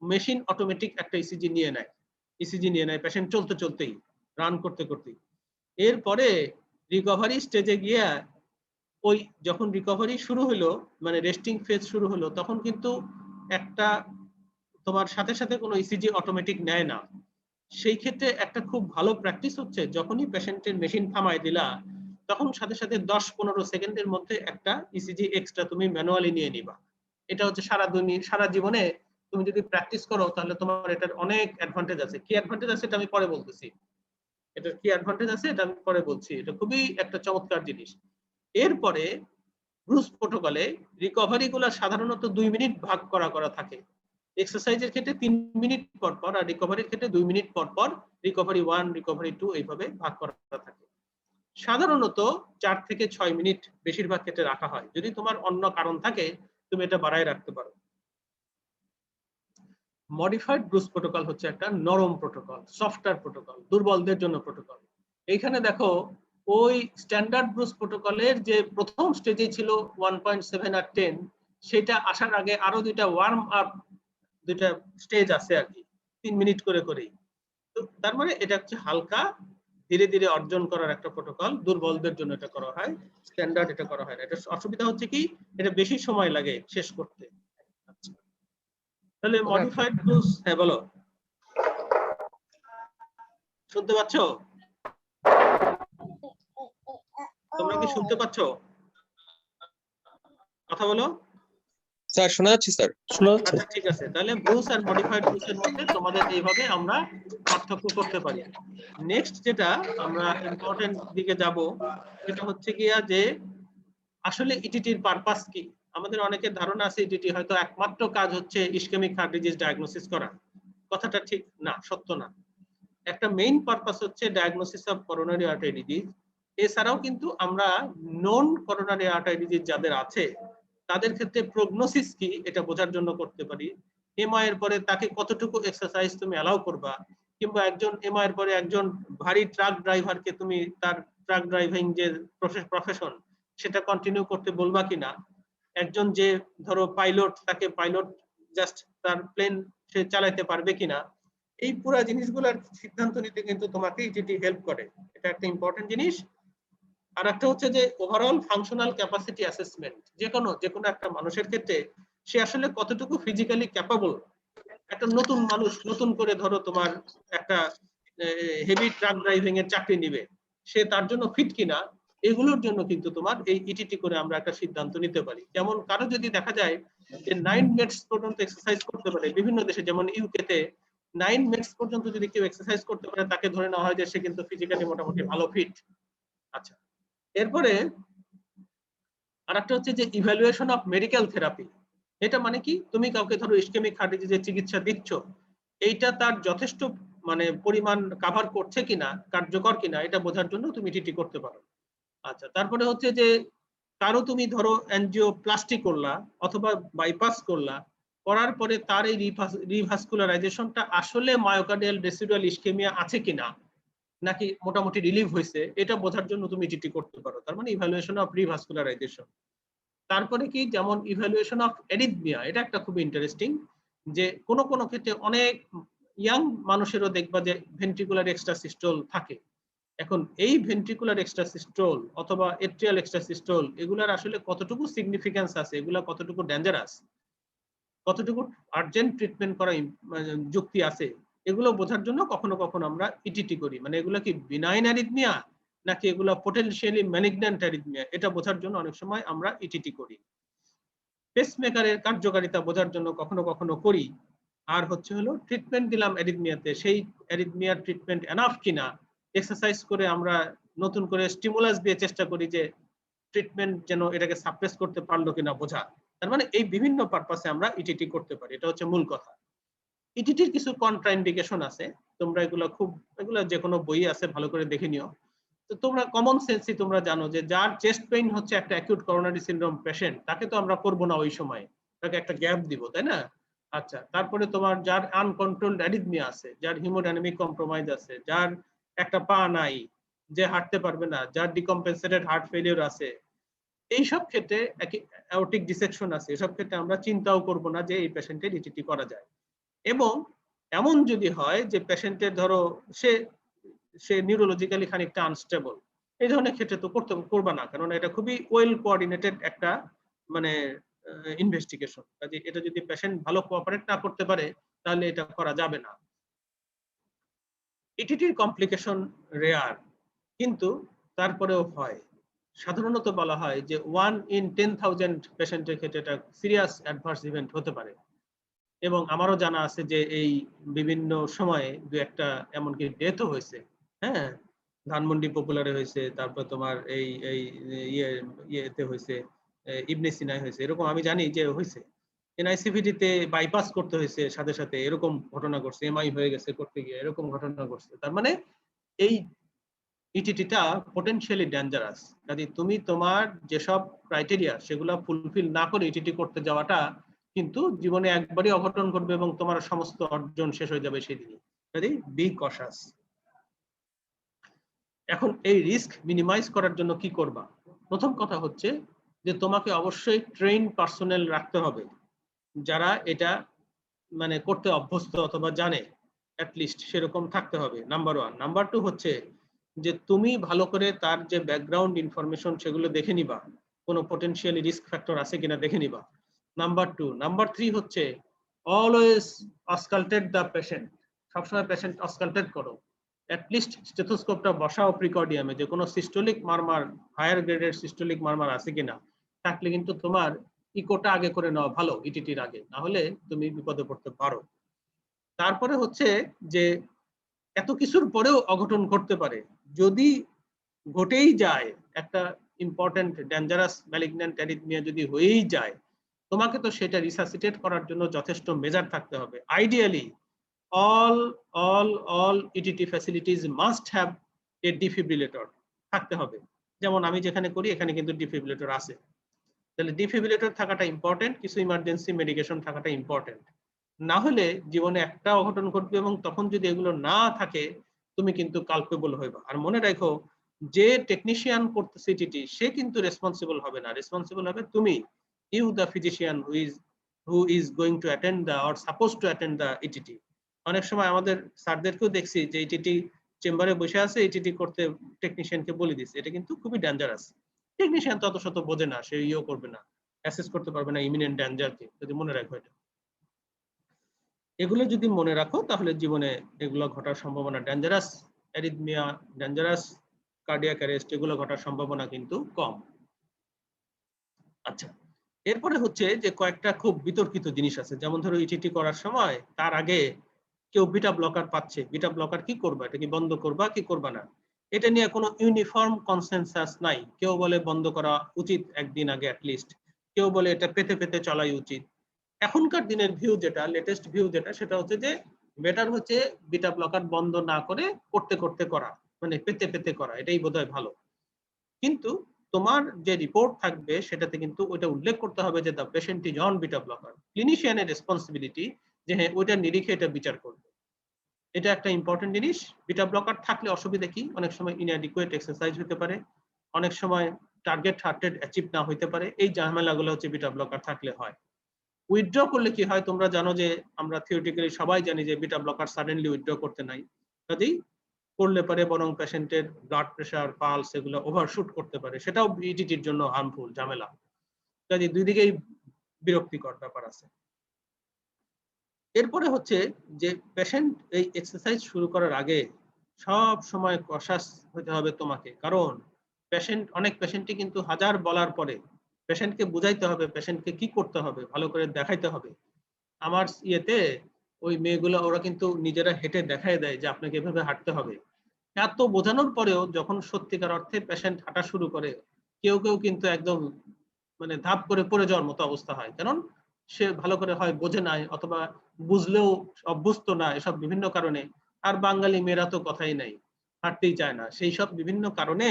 মেশিন অটোমেটিক একটা ইসিজি নিয়ে নেয় পেশেন্ট চলতে চলতেই, রান করতে করতেই। এরপরে রিকভারি স্টেজে গিয়া ওই যখন রিকভারি শুরু হলো, মানে রেস্টিং ফেজ শুরু হলো, তখন কিন্তু একটা তোমার সাথে সাথে কোনো ইসিজি অটোমেটিক নেয় না। সেই ক্ষেত্রে একটা খুব ভালো প্র্যাকটিস হচ্ছে যখনই পেশেন্টের মেশিন থামায় দিলা তখন সাথে সাথে 10-15 সেকেন্ডের মধ্যে একটা ইসিজি এক্সট্রা তুমি ম্যানুয়ালি নিয়ে নিবা। এটা হচ্ছে সারা জীবনে তুমি যদি প্র্যাকটিস করো তাহলে তোমার এটার অনেক অ্যাডভান্টেজ আছে। কি অ্যাডভান্টেজ আছে এটা আমি পরে বলতেছি, এটা খুবই একটা চমৎকার জিনিস। এরপরে ব্রুস প্রোটোকলে রিকভারি গুলা সাধারণত 2 মিনিট ভাগ করা থাকে। এক্সারসাইজের ক্ষেত্রে 3 মিনিট পর পর, আর রিকভারির ক্ষেত্রে 2 মিনিট পর পর রিকভারি 1, রিকভারি 2 এইভাবে ভাগ করা থাকে। সাধারণত 4 থেকে 6 মিনিট বেশিরভাগ ক্ষেত্রে রাখা হয়। যদি তোমার অন্য কারণ থাকে তুমি এটা বাড়ায় রাখতে পারো। মডিফাইড ব্রুস প্রোটোকল হচ্ছে একটা নরম প্রোটোকল, সফটওয়্যার প্রোটোকল, দুর্বলদের জন্য প্রোটোকল। এইখানে দেখো ওই স্ট্যান্ডার্ড ব্রুস প্রোটোকলের যে প্রথম স্টেজে ছিল 1.7 আর 10, সেটা আসার আগে আরো দুইটা ওয়ার্ম আপ, দুইটা স্টেজ আছে আর কি, 3 মিনিট করে করেই। তো তার মানে এটা হচ্ছে হালকা ধীরে ধীরে অর্জন করার একটা প্রোটোকল, দুর্বলদের জন্য এটা করা হয়, স্ট্যান্ডার্ড এটা করা হয় না। এটা অসুবিধা হচ্ছে কি, এটা বেশি সময় লাগে শেষ করতে। আচ্ছা, তাহলে মডিফাইড ব্রুস, হ্যাঁ বলো, শুনতে পাচ্ছ? তোমরা কি শুনতে পাচ্ছ? কথা বলো। স্যার শোনা যাচ্ছে, স্যার শোনা যাচ্ছে। আচ্ছা ঠিক আছে, তাহলে ব্রুস আর মডিফাইড ব্রুসের মধ্যে তোমাদের এইভাবে আমরা পার্থক্য করতে পারি। নেক্সট যেটা আমরা ইম্পর্টেন্ট দিকে যাব, সেটা হচ্ছে গিয়া যে আসলে ইটিটির পারপাস কি। আমাদের অনেকের ধারণা আছে ইটিটি হয়তো একমাত্র কাজ হচ্ছে ইসকেমিক হার্ট ডিজিজ ডায়াগনোসিস করা। কথাটা ঠিক না, সত্য না। একটা মেইন পারপাস হচ্ছে diagnosis of coronary artery disease. এছাড়াও কিন্তু আমরা নন করোনারি আর্টারি ডিজিজ যাদের আছে তাদের ক্ষেত্রে প্রগনোসিস কি এটা বোঝার জন্য করতে পারি। এমআই এর পরে তাকে কতটুকু এক্সারসাইজ তুমি অ্যালাউ করবা, কিংবা একজন এমআই এর পরে একজন ভারী ট্রাক ড্রাইভারকে তুমি তার ট্রাক ড্রাইভিং যে প্রফেশন সেটা কন্টিনিউ করতে বলবা কিনা। একজন যে ধরো পাইলট, তাকে পাইলট জাস্ট তার প্লেন সে চালাতে পারবে কিনা, এই পুরো জিনিসগুলোর সিদ্ধান্ত নিতে কিন্তু তোমাকে ইটিটি হেল্প করে। এটা একটা ইম্পর্টেন্ট জিনিস। আর একটা হচ্ছে যে ওভারঅল ফাংশনাল ক্যাপাসিটি অ্যাসেসমেন্ট, যে কোনো একটা মানুষের ক্ষেত্রে সে আসলে কতটুকু ফিজিক্যালি ক্যাপাবল। একটা নতুন মানুষ নতুন করে ধরো তোমার একটা হেভি ট্রাক ড্রাইভিং এর চাকরি নিবে, সে তার জন্য ফিট কিনা, এগুলোর জন্য কিন্তু তোমার এই ইটিটি করে আমরা একটা সিদ্ধান্ত নিতে পারি। যেমন কারো যদি দেখা যায় যে 9 মিনিটস পর্যন্ত এক্সারসাইজ করতে পারে, বিভিন্ন দেশে যেমন ইউকেতে 9 মিনিটস পর্যন্ত যদি কেউ এক্সারসাইজ করতে পারে তাকে ধরে নেওয়া হয় যে সে কিন্তু ফিজিক্যালি মোটামুটি ভালো ফিট। আচ্ছা, এরপরে আরেকটা হচ্ছে যে ইভ্যালুয়েশন অফ মেডিকেল থেরাপি। এটা মানে কি, তুমি কাউকে ধরো ইসকেমিক হার্ট ডিজিজের চিকিৎসা দিচ্ছ, এইটা তার যথেষ্ট মানে পরিমাণ কভার করছে কিনা, কার্যকর কিনা, এটা বোঝার জন্য তুমি টিটি করতে পারো। আচ্ছা, তারপরে হচ্ছে যে কারো তুমি ধরো অ্যানজিওপ্লাস্টি করলা অথবা বাইপাস করলা, করার পরে তার এই রিভাস্কুলারাইজেশনটা আসলে মায়োকার্ডিয়াল রেসিডুয়াল ইসকেমিয়া আছে কিনা নাকি মোটামুটি রিলিভ হয়েছে, এটা বোঝার জন্য তুমি টিটি করতে পারো। তার মানে ইভ্যালুয়েশন অফ রিভাস্কুলারাইজেশন। তারপরে কি, যেমন ইভ্যালুয়েশন অফ এরিথমিয়া, এটা একটা খুব ইন্টারেস্টিং, যে কোন কোন ক্ষেত্রে অনেক ইয়াং মানুষেরও দেখবা যে ভেন্ট্রিকুলার এক্সট্রাসিস্টল থাকে। এখন এই ভেন্ট্রিকুলার এক্সট্রাসিস্টল অথবা এট্রিয়াল এক্সট্রাসিস্টল এগুলার আসলে কতটুকু সিগনিফিকেন্স আছে, এগুলা কতটুকু ডেঞ্জারাস, কতটুকু আর্জেন্ট ট্রিটমেন্ট করা যুক্তি আছে, এগুলো বোঝার জন্য কখনো কখনো আমরা ইটিটি করি। মানে এগুলো কি বিনাইন অ্যারিথমিয়া নাকি এগুলো পটেনশিয়ালি ম্যালিগন্যান্ট অ্যারিথমিয়া, এটা বোঝার জন্য অনেক সময় আমরা ইটিটি করি। পেসমেকারের কার্যকারিতা বোঝার জন্য কখনো কখনো করি। আর হচ্ছে হলো ট্রিটমেন্ট দিলাম অ্যারিথমিয়াতে, সেই অ্যারিথমিয়ার ট্রিটমেন্ট এনাফ কিনা এক্সারসাইজ করে আমরা নতুন করে স্টিমুলাস দিয়ে চেষ্টা করি যে ট্রিটমেন্ট যেন এটাকে সাপ্রেস করতে পারলো কিনা বোঝা। তার মানে এই বিভিন্ন পারপাসে আমরা ইটিটি করতে পারি, এটা হচ্ছে মূল কথা। ইটিটির কিছু কন্ট্রাইন্ডিকেশন আছে, তোমরা এগুলো যে কোনো বই আছে, ভালো করে দেখে নিও। তো তোমরা কমন সেন্সই তোমরা জানো যে যার চেস্ট পেইন হচ্ছে একটা অ্যাকিউট করোনারি সিনড্রোম পেশেন্ট, তাকে তো আমরা করব না ওই সময়, তাকে একটা গ্যাপ দিব, তাই না? আচ্ছা, তারপরে তোমার যার আনকন্ট্রোলড অ্যারিথমিয়া আছে, যার হিমোডাইনামিক কম্প্রোমাইজ আছে, যার একটা পা নাই, যে হাঁটতে পারবে না, যার ডিকম্পেনসেটেড হার্ট ফেলিওর আছে, এইসব ক্ষেত্রে অ্যাওর্টিক ডিসেকশন আছে, এসব ক্ষেত্রে আমরা চিন্তাও করব না যে এই পেশেন্টের ইটিটি করা যায়। এবং এমন যদি হয় যে পেশেন্টের ধরো সে নিউরোলজিক্যালি খানিকটা আনস্টেবল, এই ধরনের ক্ষেত্রে তো করবা না, কারণ এটা খুবই ওয়েল কোঅর্ডিনেটেড একটা মানে ইনভেস্টিগেশন। কাজে এটা যদি পেশেন্ট ভালো কোঅপারেট না করতে পারে তাহলে এটা করা যাবে না। ইটিটির কমপ্লিকেশন রেয়ার, কিন্তু তারপরেও হয়। সাধারণত বলা হয় যে 1 in 10,000 পেশেন্টের ক্ষেত্রে এটা সিরিয়াস অ্যাডভার্স ইভেন্ট হতে পারে। এবং আমারও জানা আছে যে এই বিভিন্ন সময়ে দু একটা এমনকি ডেথও হয়েছে। হ্যাঁ, ধানমন্ডি পপুলারে হয়েছে, তারপর তোমার এই এই ইয়েতে হয়েছে, ইবনে সিনায় হয়েছে, এরকম আমি জানি যে হয়েছে। এনআইসিভিডিতে বাইপাস করতে হয়েছে, সাথে সাথে এরকম ঘটনা ঘটছে, এমআই হয়ে গেছে করতে গিয়ে এরকম ঘটনা ঘটছে। তার মানে এই ইটিটিটা পটেনশিয়ালি ডেঞ্জারাস। কাজে তুমি তোমার যেসব ক্রাইটেরিয়া সেগুলো ফুলফিল না করে ইটিটি করতে যাওয়াটা কিন্তু জীবনে একবারই অঘটন করবে এবং তোমার সমস্ত অর্জন শেষ হয়ে যাবে সেদিনই। কাজে বি কশাস। এখন এই রিস্ক মিনিমাইজ করার জন্য কি করবা? প্রথম কথা হচ্ছে যে তোমাকে অবশ্যই ট্রেন পার্সোনেল রাখতে হবে যারা এটা মানে করতে অভ্যস্ত অথবা জানে, অ্যাটলিস্ট সেরকম থাকতে হবে, নাম্বার 1। নাম্বার 2 হচ্ছে যে তুমি ভালো করে তার যে ব্যাকগ্রাউন্ড ইনফরমেশন সেগুলো দেখে নিবা, কোনো পটেনশিয়ালি রিস্ক ফ্যাক্টর আছে কিনা দেখে নিবা, নাম্বার 2। নাম্বার 3 হচ্ছে অলওয়েজ অসকালটেট দ্য পেশেন্ট, সবসময় পেশেন্ট অসকালটেট করো, অ্যাটলিস্ট স্টেথোস্কোপটা বসাও প্রিকর্ডিয়ামে যে কোনো সিস্টোলিক মারমার, হায়ার গ্রেডের সিস্টোলিক মারমার আছে কিনা, থাকলে কিন্তু তোমার ইকোটা আগে করে নেওয়া ভালো ইটিটির আগে, না হলে তুমি বিপদে পড়তে পারো। তারপরে হচ্ছে যে এত কিছুর পরেও অঘটন ঘটতে পারে, যদি ঘটেই যায় একটা ইম্পর্টেন্ট ডেঞ্জারাস ম্যালিগন্যান্ট অ্যারিথমিয়া যদি হয়েই যায়, তোমাকে তো সেটা রিসাসিটেট করার জন্য যথেষ্ট মেজার থাকতে হবে। Ideally all ETT facilities must have a defibrillator থাকতে হবে। যেমন আমি যেখানে করি এখানে কিন্তু ডিফিব্রিলেটর আছে। তাহলে ডিফিব্রিলেটর থাকাটা ইম্পর্টেন্ট, কিছু ইমার্জেন্সি মেডিকেশন থাকাটা ইম্পর্টেন্ট। না হলে জীবনে একটা অঘটন ঘটবে এবং তখন যদি এগুলো না থাকে তুমি কিন্তু কালপেবল হইবা। আর মনে রাখো, যে টেকনিশিয়ান করতেছে ইটিটি সে কিন্তু রেসপন্সিবল হবে না, রেসপন্সিবল হবে তুমি, you the physician who is going to attend the or supposed to attend the ETT। অনেক সময় আমাদের স্যারদেরকেও দেখছি যে ইটিটি চেম্বারে বসে আছে, ইটিটি করতে টেকনিশিয়ানকে বলে দিচ্ছে, এটা কিন্তু খুবই ডেঞ্জারাস। টেকনিশিয়ান তত শত বোঝে না, সে ইও করবে না, অ্যাসেস করতে পারবে না ইমিনেন্ট ডেঞ্জারকে। যদি মনে রাখো এটা, এগুলো যদি মনে রাখো তাহলে জীবনে এগুলো ঘটার সম্ভাবনা, dangerous arrhythmia, dangerous cardiac arrest, এগুলো ঘটার সম্ভাবনা কিন্তু কম। আচ্ছা, এরপরে হচ্ছে যে কয়েকটা খুব বিতর্কিত জিনিস আছে, যেমন ধরো ইটিটি করার সময় তার আগে কেউ বিটা ব্লকার পাচ্ছে, বিটা ব্লকার কি করবা, এটা কি বন্ধ করবা কি করবা না, এটা নিয়ে কোনো ইউনিফর্ম কনসেনসাস নাই। কেউ বলে বন্ধ করা উচিত একদিন আগে অ্যাটলিস্ট, কেউ বলে এটা পেতে পেতে চলাই উচিত। এখনকার দিনের ভিউ যেটা, লেটেস্ট ভিউ যেটা, সেটা হচ্ছে যে বেটার হচ্ছে বিটা ব্লকার বন্ধ না করে করতে করতে করা, মানে পেতে পেতে করা, এটাই বোধহয় ভালো। কিন্তু তোমার যে রিপোর্ট থাকবে সেটাতে কিন্তু ওইটা উল্লেখ করতে হবে যে the patient is on beta blocker. ক্লিনিশিয়ানের রেসপন্সিবিলিটি যে হ্যাঁ ওইটার নিরিখে এটা বিচার করবে, এটা একটা ইম্পর্টেন্ট জিনিস। বিটা ব্লকার থাকলে অসুবিধা কি, অনেক সময় ইনঅ্যাডিকুয়েট এক্সারসাইজ হতে পারে, অনেক সময় টার্গেট হার্ট রেট অ্যাচিভ না হতে পারে, এই ঝামেলাগুলো হচ্ছে বিটা ব্লকার থাকলে হয়। উইথড্র করলে কি হয় তোমরা জানো যে আমরা থিওরিটিক্যালি সবাই জানি যে বিটা ব্লকার সাডেনলি উইথড্র করতে নাই, কাজেই করলে পারে বরং পেশেন্টের ব্লাড প্রেশার, পালস এগুলো ওভারশুট করতে পারে, সেটাও ইটিটির জন্য হার্মফুল ঝামেলা। কাজে দুই দিকেই বিরক্তিকর ব্যাপার আছে। এরপরে হচ্ছে যে পেশেন্ট এই এক্সারসাইজ শুরু করার আগে সব সময় কশাস হতে হবে তোমাকে, কারণ পেশেন্ট, অনেক পেশেন্টই কিন্তু হাজার বলার পরে পেশেন্টকে বুঝাইতে হবে, পেশেন্টকে কি করতে হবে ভালো করে দেখাইতে হবে। আমার ইয়েতে ওই মেয়েগুলো ওরা কিন্তু নিজেরা হেঁটে দেখায় দেয় যে আপনাকে এভাবে হাঁটতে হবে। এত বোঝানোর পরেও যখন সত্যিকার অর্থে পেশেন্ট হাঁটা শুরু করে, কেউ কেউ কিন্তু একদম মানে ধাপ করে পড়ে যাওয়ার মতো অবস্থা হয়, কারণ সে ভালো করে হয় বোঝে নাই অথবা বুঝলেও অভ্যস্ত না, এসব বিভিন্ন কারণে। আর বাঙালি মেয়েরা তো কথাই নাই, হাঁটতেই চায় না। সেই সব বিভিন্ন কারণে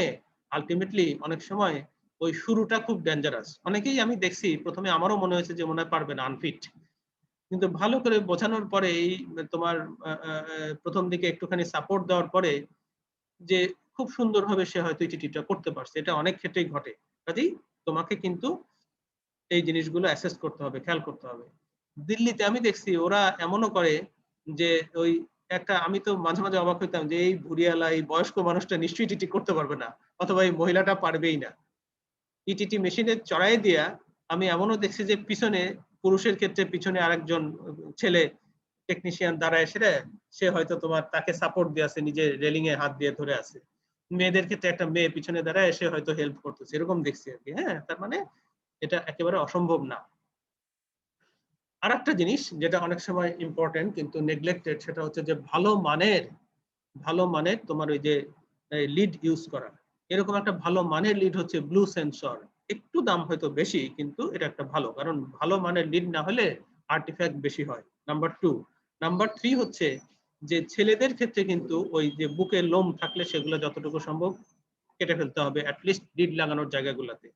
আলটিমেটলি অনেক সময় ওই শুরুটা খুব ডেঞ্জারাস। অনেকেই আমি দেখছি প্রথমে আমারও মনে হয়েছে যে মনে হয় পারবে না, আনফিট, কিন্তু ভালো করে বোঝানোর পরে এই তোমার প্রথম দিকে একটুখানি সাপোর্ট দেওয়ার পরে যে খুব সুন্দরভাবে সে হয়তো ইটিটিটা করতে পারছে। এটা অনেক ক্ষেত্রেই ঘটে। কাজেই তোমাকে কিন্তু এই জিনিসগুলো অ্যাসেস করতে হবে, খেয়াল করতে হবে। দিল্লিতে আমি দেখছি ওরা এমনও করে যে ওই একটা, আমি তো মাঝে মাঝে অবাক হইতাম যে এই ভুরিয়ালা এই বয়স্ক মানুষটা নিশ্চয়ই ইটিটি করতে পারবে না, অথবা এই মহিলাটা পারবেই না। ইটিটি মেশিনে চড়াই দিয়া আমি এমনও দেখছি যে পিছনে, পুরুষের ক্ষেত্রে পিছনে আরেকজন ছেলে টেকনিশিয়ান দাঁড়ায়, সেটা সে হয়তো তোমার তাকে সাপোর্ট দিয়ে আছে, নিজে রেলিং এ হাত দিয়ে ধরে আছে। মেয়েদের ক্ষেত্রে একটা মেয়ে পিছনে দাঁড়ায়, সে হয়তো হেল্প করতেছে, এরকম দেখছি আর কি। হ্যাঁ, তার মানে এটা একেবারে অসম্ভব না। আর একটা জিনিস যেটা অনেক সময় ইম্পর্টেন্ট কিন্তু নেগলেক্টেড, সেটা হচ্ছে যে ভালো মানের তোমার ওই যে লিড ইউজ করা। এরকম একটা ভালো মানের লিড হচ্ছে ব্লু সেন্সর। একটু দাম হয়তো বেশি, কিন্তু এটা একটা ভালো, কারণ ভালো মানের লিড না হলে আর্টিফ্যাক্ট বেশি হয়। নাম্বার 2। নাম্বার 3 হচ্ছে যে ছেলেদের ক্ষেত্রে কিন্তু ওই যে বুকে লোম থাকলে সেগুলো যতটুকু সম্ভব কেটে ফেলতে হবে, অ্যাটলিস্ট লিড লাগানোর জায়গাগুলোতে,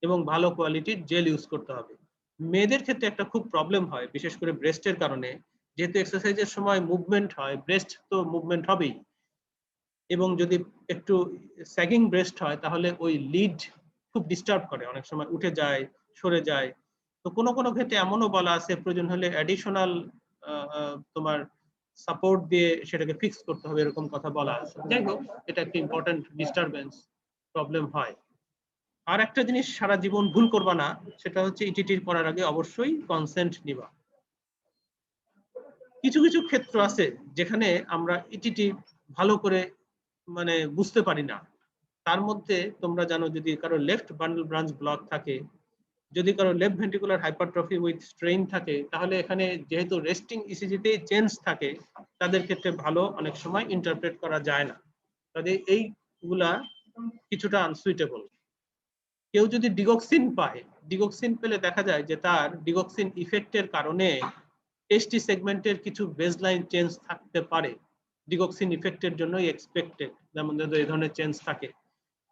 এবং ভালো কোয়ালিটির জেল ইউজ করতে হবে। মেয়েদের ক্ষেত্রে একটা খুব প্রবলেম হয়, বিশেষ করে ব্রেস্টের কারণে, যেহেতু এক্সারসাইজের সময় মুভমেন্ট হয়, ব্রেস্ট তো মুভমেন্ট হবেই, এবং যদি একটু স্যাগিং ব্রেস্ট হয় তাহলে ওই লিড খুব ডিস্টার্ব করে, অনেক সময় উঠে যায়, সরে যায়। তো কোনো কোনো ক্ষেত্রে এমনও বলা আছে প্রয়োজন হলে অ্যাডিশনাল তোমার সাপোর্ট দিয়ে সেটাকে ফিক্স করতে হবে, এরকম কথা বলা আছে। যাই হোক, এটা একটা ইম্পর্টেন্ট ডিস্টারবেন্স, প্রবলেম হয়। আর একটা জিনিস সারা জীবন ভুল করবা না, সেটা হচ্ছে ইটিটির করার আগে অবশ্যই কনসেন্ট নিবা। কিছু কিছু ক্ষেত্র আছে যেখানে আমরা ইটিটি ভালো করে মানে বুঝতে পারি না। তার মধ্যে তোমরা জানো, যদি কারো লেফট বান্ডল ব্রাঞ্চ ব্লক থাকে, যদি কারো left ventricular hypertrophy with strain থাকে, তাহলে এখানে যেহেতু রেস্টিং ইসিজিতেই চেঞ্জ থাকে, তাদের ক্ষেত্রে ভালো অনেক সময় ইন্টারপ্রেট করা যায় না। কাজে এইগুলা কিছুটা আনসুইটেবল। কেউ যদি ডিগক্সিন পায়, ডিগক্সিন পেলে দেখা যায় যে তার ডিগক্সিন ইফেক্টের কারণে এসটি সেগমেন্টের কিছু বেসলাইন চেঞ্জ থাকতে পারে, ডিগক্সিন ইফেক্টের জন্যই এক্সপেক্টেড, যেমন এই ধরনের চেঞ্জ থাকে।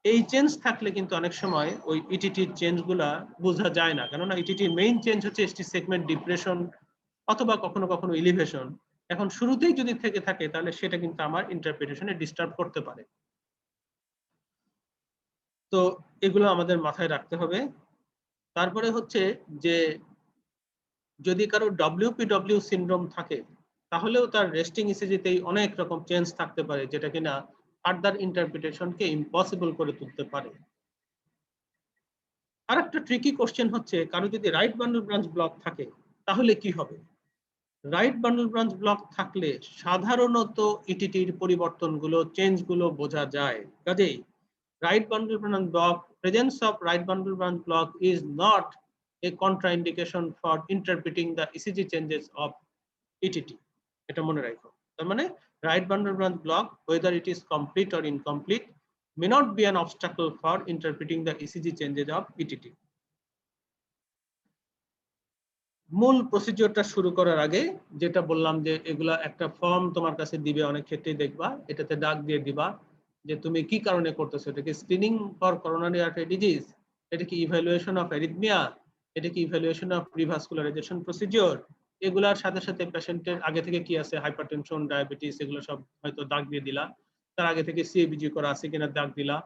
এই চেঞ্জ থাকলে কিন্তু অনেক সময় ওই ইটিটির চেঞ্জগুলা বোঝা যায় না, কেননা ইটিটির মেইন চেঞ্জ হচ্ছে এসটি সেগমেন্ট ডিপ্রেশন অথবা কখনো কখনো ইলিভেশন। এখন শুরুতেই যদি থেকে থাকে তাহলে সেটা কিন্তু আমার ইন্টারপ্রিটেশনে ডিস্টার্ব করতে পারে। তো এগুলো আমাদের মাথায় রাখতে হবে। তারপরে হচ্ছে যে যদি কারো WPW সিনড্রোম থাকে, তাহলেও তার রেস্টিং ইসিজিতেই অনেক রকম চেঞ্জ থাকতে পারে, যেটা কিনা ফার্দার ইন্টারপ্রিটেশনকে ইম্পসিবল করে তুলতে পারে। আর একটা ট্রিকি কোশ্চেন হচ্ছে, কারো যদি রাইট বান্ডল ব্রাঞ্চ ব্লক থাকে তাহলে কি হবে। রাইট বান্ডল ব্রাঞ্চ ব্লক থাকলে সাধারণত ইটিটির পরিবর্তনগুলো, চেঞ্জগুলো বোঝা যায়। কাজেই right bundle branch block, presence of right bundle branch block is not a contraindication for interpreting the ECG changes of ETT. এটা মনে রাখো। তার মানে right bundle branch block, whether it is complete or incomplete, may not be an obstacle for interpreting the ECG changes of ETT. মূল প্রসিডিওরটা শুরু করার আগে যেটা বললাম যে এগুলা একটা ফর্ম তোমার কাছে দিবে, অনেক ক্ষেত্রেই দেখবা এটাতে দাগ দিয়ে দিবা যে তুমি কি কারণে করতেছো। এটা কি screening for coronary artery disease, এটা কি ইভ্যালুয়েশন অফ অ্যারিথমিয়া, এটা কি ইভ্যালুয়েশন অফ রিভাস্কুলারাইজেশন প্রসিডিওর। এগুলার সাথে সাথে পেশেন্টের আগে থেকে কি আছে, হাইপারটেনশন, ডায়াবেটিস, এগুলো সব হয়তো দাগ দিয়ে দিলা। তার আগে থেকে সিএবিজি করা আছে কিনা দাগ দিলা।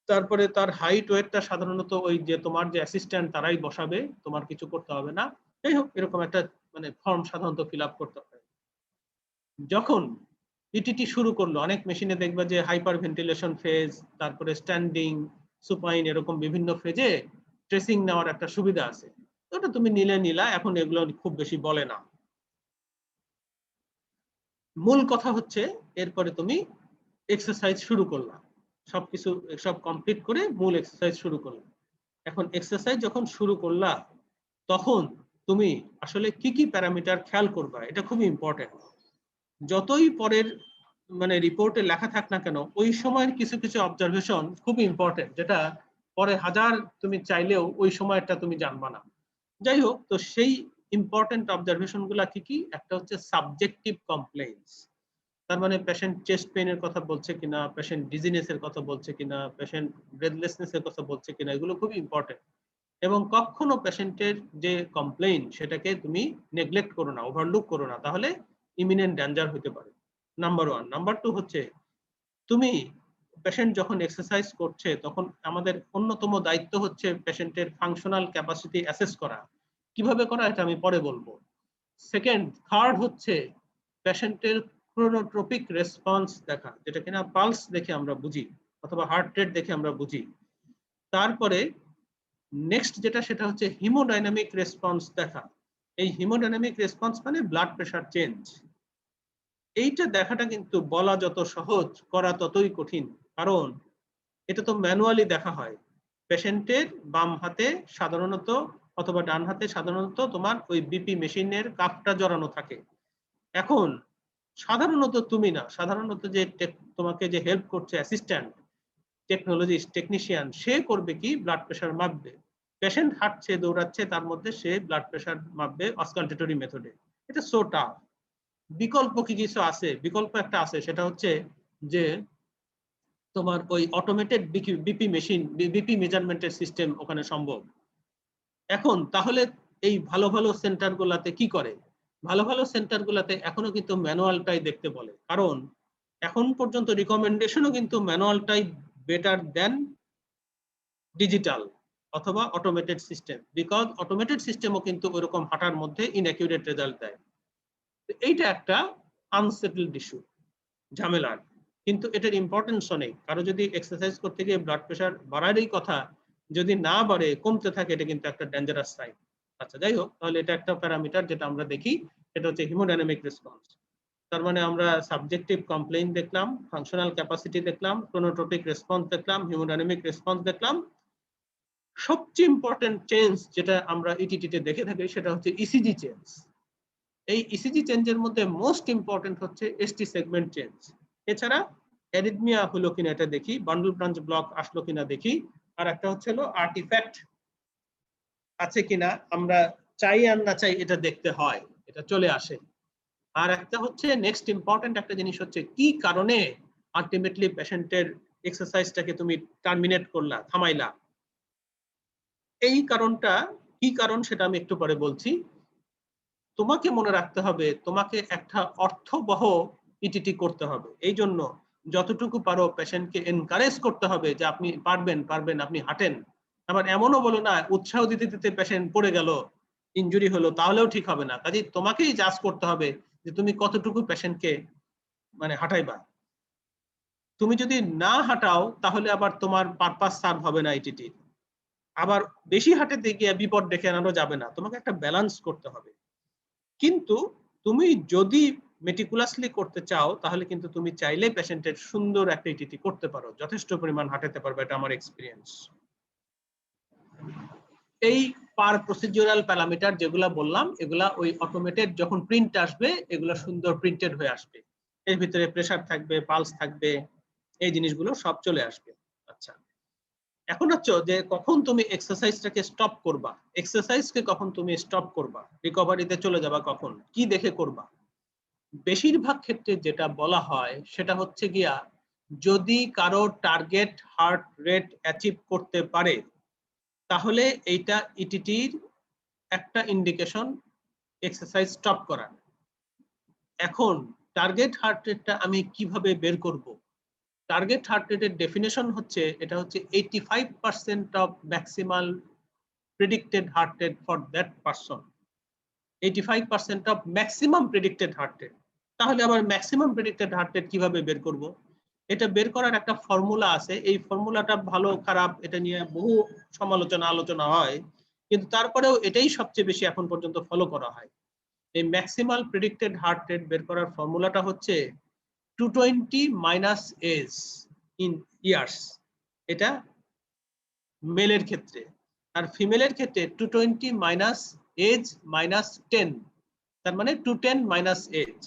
তারপরে তার হাইট ওয়েটটা সাধারণত ওই যে তোমার যে অ্যাসিস্ট্যান্ট তারাই বসাবে, তোমার কিছু করতে হবে না। যাই হোক, এরকম একটা মানে ফর্ম সাধারণত ফিল আপ করতে হয়। যখন ইটিটি শুরু করলো, অনেক মেশিনে দেখবা যে হাইপার ভেন্টিলেশন ফেজ, তারপরে স্ট্যান্ডিং, সুপাইন, এরকম বিভিন্ন ফেজে ট্রেসিং নেওয়ার একটা সুবিধা আছে। ওটা তুমি নিলা, এখন এগুলো খুব বেশি বলে না। মূল কথা হচ্ছে এরপরে তুমি এক্সারসাইজ শুরু করলা, সবকিছু সব কমপ্লিট করে মূল এক্সারসাইজ শুরু করলা। এখন এক্সারসাইজ যখন শুরু করলা তখন তুমি আসলে কি কি প্যারামিটার খেয়াল করবা, এটা খুবই ইম্পর্টেন্ট। যতই পরের মানে রিপোর্টে লেখা থাক না কেন, ওই সময়ের কিছু কিছু অবজারভেশন খুবই ইম্পর্টেন্ট, যেটা পরে হাজার তুমি চাইলেও ওই সময়টা তুমি জানবা না। যাই হোক, তো সেই ইম্পর্টেন্ট অবজারভেশন গুলা কি কি? একটা হচ্ছে সাবজেক্টিভ কমপ্লেইনস, তার মানে পেশেন্ট চেস্ট পেইনের কথা বলছে কিনা, পেশেন্ট ডিজিনেস এর কথা বলছে কিনা, পেশেন্ট ব্রেথলেসনেস এর কথা বলছে কিনা, এগুলো খুবই ইম্পর্টেন্ট। এবং কখনো পেশেন্টের যে কমপ্লেইন সেটাকে তুমি নেগলেক্ট করো না, ওভারলুক করো না, তাহলে ইমিনেন্ট ডেঞ্জার হতে পারে। নাম্বার 1। নাম্বার 2 হচ্ছে তুমি পেশেন্ট যখন এক্সারসাইজ করছে তখন আমাদের অন্যতম দায়িত্ব হচ্ছে পেশেন্টের ফাংশনাল ক্যাপাসিটি অ্যাসেস করা। কিভাবে করা এটা আমি পরে বলবো। সেকেন্ড, থার্ড হচ্ছে পেশেন্টের ক্রোনোট্রপিক রেসপন্স দেখা, যেটা কিনা পালস দেখে আমরা বুঝি অথবা হার্ট রেট দেখে আমরা বুঝি। তারপরে নেক্সট যেটা, সেটা হচ্ছে হিমোডাইনামিক রেসপন্স দেখা। এই হিমোডাইনামিক রেসপন্স মানে ব্লাড প্রেশার চেঞ্জ। এইটা দেখাটা কিন্তু বলা যত সহজ, করা ততই কঠিন, কারণ এটা তো ম্যানুয়ালি দেখা হয়। পেশেন্টের বাম হাতে সাধারণত অথবা ডান হাতে সাধারণত তোমার ওই বিপি মেশিনের কাপটা জড়ানো থাকে। এখন সাধারণত তুমি না, সাধারণত যে তোমাকে যে হেল্প করছে অ্যাসিস্ট্যান্ট টেকনোলজিস্ট টেকনিশিয়ান, সে করবে কি? Blood pressure মাপবে। পেশেন্ট হাঁটছে দৌড়াচ্ছে, তার মধ্যে সে ব্লাড প্রেশার মাপবে অসকালটেটরি মেথডে। এটা সো টাফ। বিকল্প কি কিছু আছে? বিকল্প একটা আছে, সেটা হচ্ছে যে তোমার ওই অটোমেটেড বিপি মেশিন, বিপি মেজারমেন্টের সিস্টেম ওখানে সম্ভব। এখন তাহলে এই ভালো ভালো সেন্টার গুলাতে কি করে? ভালো ভালো সেন্টার গুলাতে এখনো কিন্তু ম্যানুয়ালটাই দেখতে বলে, কারণ এখন পর্যন্ত রিকমেন্ডেশনও কিন্তু ম্যানুয়ালটাই বেটার দেন ডিজিটাল অথবা অটোমেটেড সিস্টেম, বিকজ অটোমেটেড সিস্টেমও কিন্তু ওইরকম হাঁটার মধ্যে ইনঅ্যাকিউরেট রেজাল্ট দেয়। এইটা একটা আনসেটেলড ইস্যু, ঝামেলার, কিন্তু এটার ইম্পর্টেন্সও নেই। কারো যদি এক্সারসাইজ করতে গিয়ে ব্লাড প্রেশার বাড়ারই কথা, যদি না বাড়ে কমতে থাকে, এটা কিন্তু একটা ডেঞ্জারাস সাইন। আচ্ছা, যাই হোক, তাহলে এটা একটা প্যারামিটার যেটা আমরা দেখি, এটা হচ্ছে হিমোডাইনামিক রেসপন্স। তার মানে আমরা সাবজেক্টিভ কমপ্লেইন দেখলাম, ফাংশনাল ক্যাপাসিটি দেখলাম, ক্রোনোট্রপিক রেসপন্স দেখলাম, হিমোডাইনামিক রেসপন্স দেখলাম। সবচেয়ে ইম্পর্টেন্ট চেঞ্জ যেটা আমরা ইটিটিতে দেখে থাকি, সেটা হচ্ছে ইসিজি চেঞ্জ। এই ইসিজি চেঞ্জের মধ্যে মোস্ট ইম্পর্টেন্ট হচ্ছে এসটি সেগমেন্ট চেঞ্জ। এছাড়া অ্যারিথমিয়া হলো কিনা এটা দেখি, বান্ডল ব্রাঞ্চ ব্লক আসলো কিনা দেখি, আর একটা হচ্ছে হলো আর্টিফ্যাক্ট আছে কিনা, আমরা চাই আর না চাই এটা দেখতে হয়, এটা চলে আসে। আর একটা হচ্ছে নেক্সট ইম্পর্টেন্ট একটা জিনিস হচ্ছে কি কারণে আলটিমেটলি পেশেন্টের এক্সারসাইজটাকে তুমি টার্মিনেট করলা, থামাইলা। এই কারণটা কি কারণ সেটা আমি একটু পরে বলছি। তোমাকে মনে রাখতে হবে, তোমাকে একটা অর্থবহ ইটিটি করতে হবে। এই জন্য যতটুকু পারো পেশেন্টকে এনকারেজ করতে হবে যে আপনি পারবেন পারবেন, আপনি হাঁটেন। আবার এমনও বলো না, উৎসাহ দিতে দিতে পেশেন্ট পড়ে গেল, ইনজুরি হলো, তাহলেও ঠিক হবে না। কাজেই তোমাকেই জাজ করতে হবে যে তুমি কতটুকু পেশেন্টকে মানে হাঁটাইবা। তুমি যদি না হাঁটাও তাহলে আবার তোমার পারপাস সার্ভ হবে না ইটিটি। আবার বেশি হাঁটাতে গিয়ে বিপদ ডেকে আনানো যাবে না, তোমাকে একটা ব্যালেন্স করতে হবে। কিন্তু তুমি যদি মেটিকুলাসলি করতে চাও, তাহলে কিন্তু তুমি চাইলে পেশেন্টের সুন্দর একটা ইটিটি করতে পারো, যথেষ্ট পরিমাণ হাঁটাতে পারবে, এটা আমার এক্সপিরিয়েন্স। এই পার প্রসিডিউরাল প্যারামিটার যেগুলা বললাম, এগুলা ওই অটোমেটেড যখন প্রিন্ট আসবে, এগুলা সুন্দর প্রিন্টেড হয়ে আসবে। এর ভিতরে প্রেসার থাকবে, পালস থাকবে, এই জিনিসগুলো সব চলে আসবে। আচ্ছা, এখন হচ্ছে যে কখন তুমি এক্সারসাইজটাকে স্টপ করবা, এক্সারসাইজকে কখন তুমি স্টপ করবা, রিকভারিতে চলে যাবা কখন, কি দেখে করবা। বেশিরভাগ ক্ষেত্রে যেটা বলা হয় সেটা হচ্ছে গিয়া, যদি কারো টার্গেট হার্ট রেট অ্যাচিভ করতে পারে, তাহলে এইটা ইটিটির একটা ইন্ডিকেশন এক্সারসাইজ স্টপ করার। এখন টার্গেট হার্ট রেটটা আমি কিভাবে বের করব? টার্গেট হার্ট রেটের ডেফিনেশন হচ্ছে, এটা হচ্ছে 85% of maximal predicted heart rate for that person. 85% of maximum predicted heart rate. তাহলে আবার ম্যাক্সিমাম প্রেডিক্টেড হার্ট রেট কিভাবে বের করব? এটা বের করার একটা ফর্মুলা আছে। এই ফর্মুলাটা ভালো খারাপ এটা নিয়ে বহু আলোচনা হয়, কিন্তু তারপরেও এটাই সবচেয়ে বেশি এখন পর্যন্ত ফলো করা হয়। এই ম্যাক্সিমাল প্রেডিক্টেড হার্ট রেট বের করার ফর্মুলাটা হচ্ছে 220 মাইনাস এজ ইন ইয়ার্স। এটা মেলের ক্ষেত্রে, আর ফিমেলের ক্ষেত্রে 220 মাইনাস এজ মাইনাস 10, তার মানে 210 মাইনাস এজ।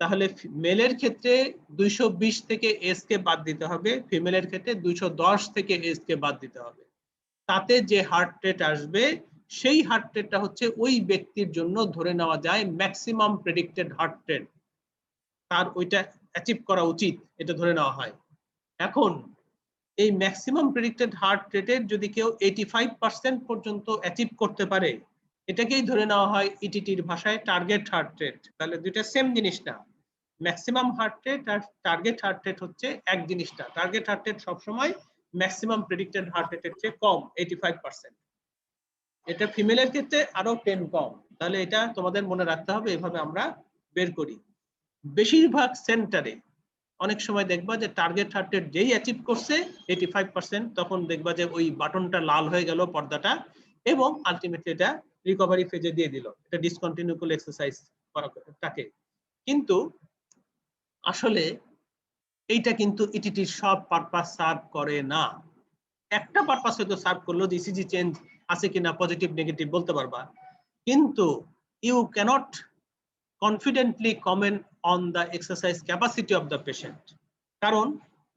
তাহলে মেলের ক্ষেত্রে 220 থেকে এজ কে বাদ দিতে হবে, ফিমেলের ক্ষেত্রে 210 থেকে এজ কে বাদ দিতে হবে। তাতে যে হার্ট রেট আসবে সেই হার্ট রেটটা হচ্ছে ওই ব্যক্তির জন্য ধরে নেওয়া যায় ম্যাক্সিমাম প্রেডিক্টেড হার্ট রেট, তার ওইটা অ্যাচিভ করা উচিত, এটা ধরে নেওয়া হয়। এখন এই ম্যাক্সিমাম প্রেডিক্টেড হার্ট রেটের যদি কেউ 85% পর্যন্ত অ্যাচিভ করতে পারে, এটাকেই ধরে নেওয়া হয় ইটিটির ভাষায় টার্গেট হার্ট রেট। তাহলে দুইটা সেম জিনিস না, ম্যাক্সিমাম হার্ট রেট আর টার্গেট হার্ট রেট হচ্ছে এক জিনিসটা। টার্গেট হার্ট রেট সবসময় ম্যাক্সিমাম প্রেডিক্টেড হার্ট রেটের চেয়ে কম, 85%। এটা ফিমেলের ক্ষেত্রে আরো 10 কম। তাহলে এটা তোমাদের মনে রাখতে হবে, এভাবে আমরা বের করি। বেশিরভাগ সেন্টারে অনেক সময় দেখবা যে টার্গেট হার্ট রেট যেই অ্যাচিভ করছে 85%, তখন দেখবা যে ওই বাটনটা লাল হয়ে গেল পর্দাটা, এবং আলটিমেটলি এটা রিকভারি ফেজে দিয়ে দিল, এটা ডিসকন্টিনিউ করলে এক্সারসাইজ করাটাকে। কিন্তু আসলে এইটা কিন্তু ইটিটির সব পারপাস সার্ভ করে না। একটা পারপাস হয়তো সার্ভ করলো, যে ইসিজি চেঞ্জ আছে কিনা, পজিটিভ নেগেটিভ বলতে পারবা, কিন্তু you can't confidently comment on the exercise capacity of the patient. কারণ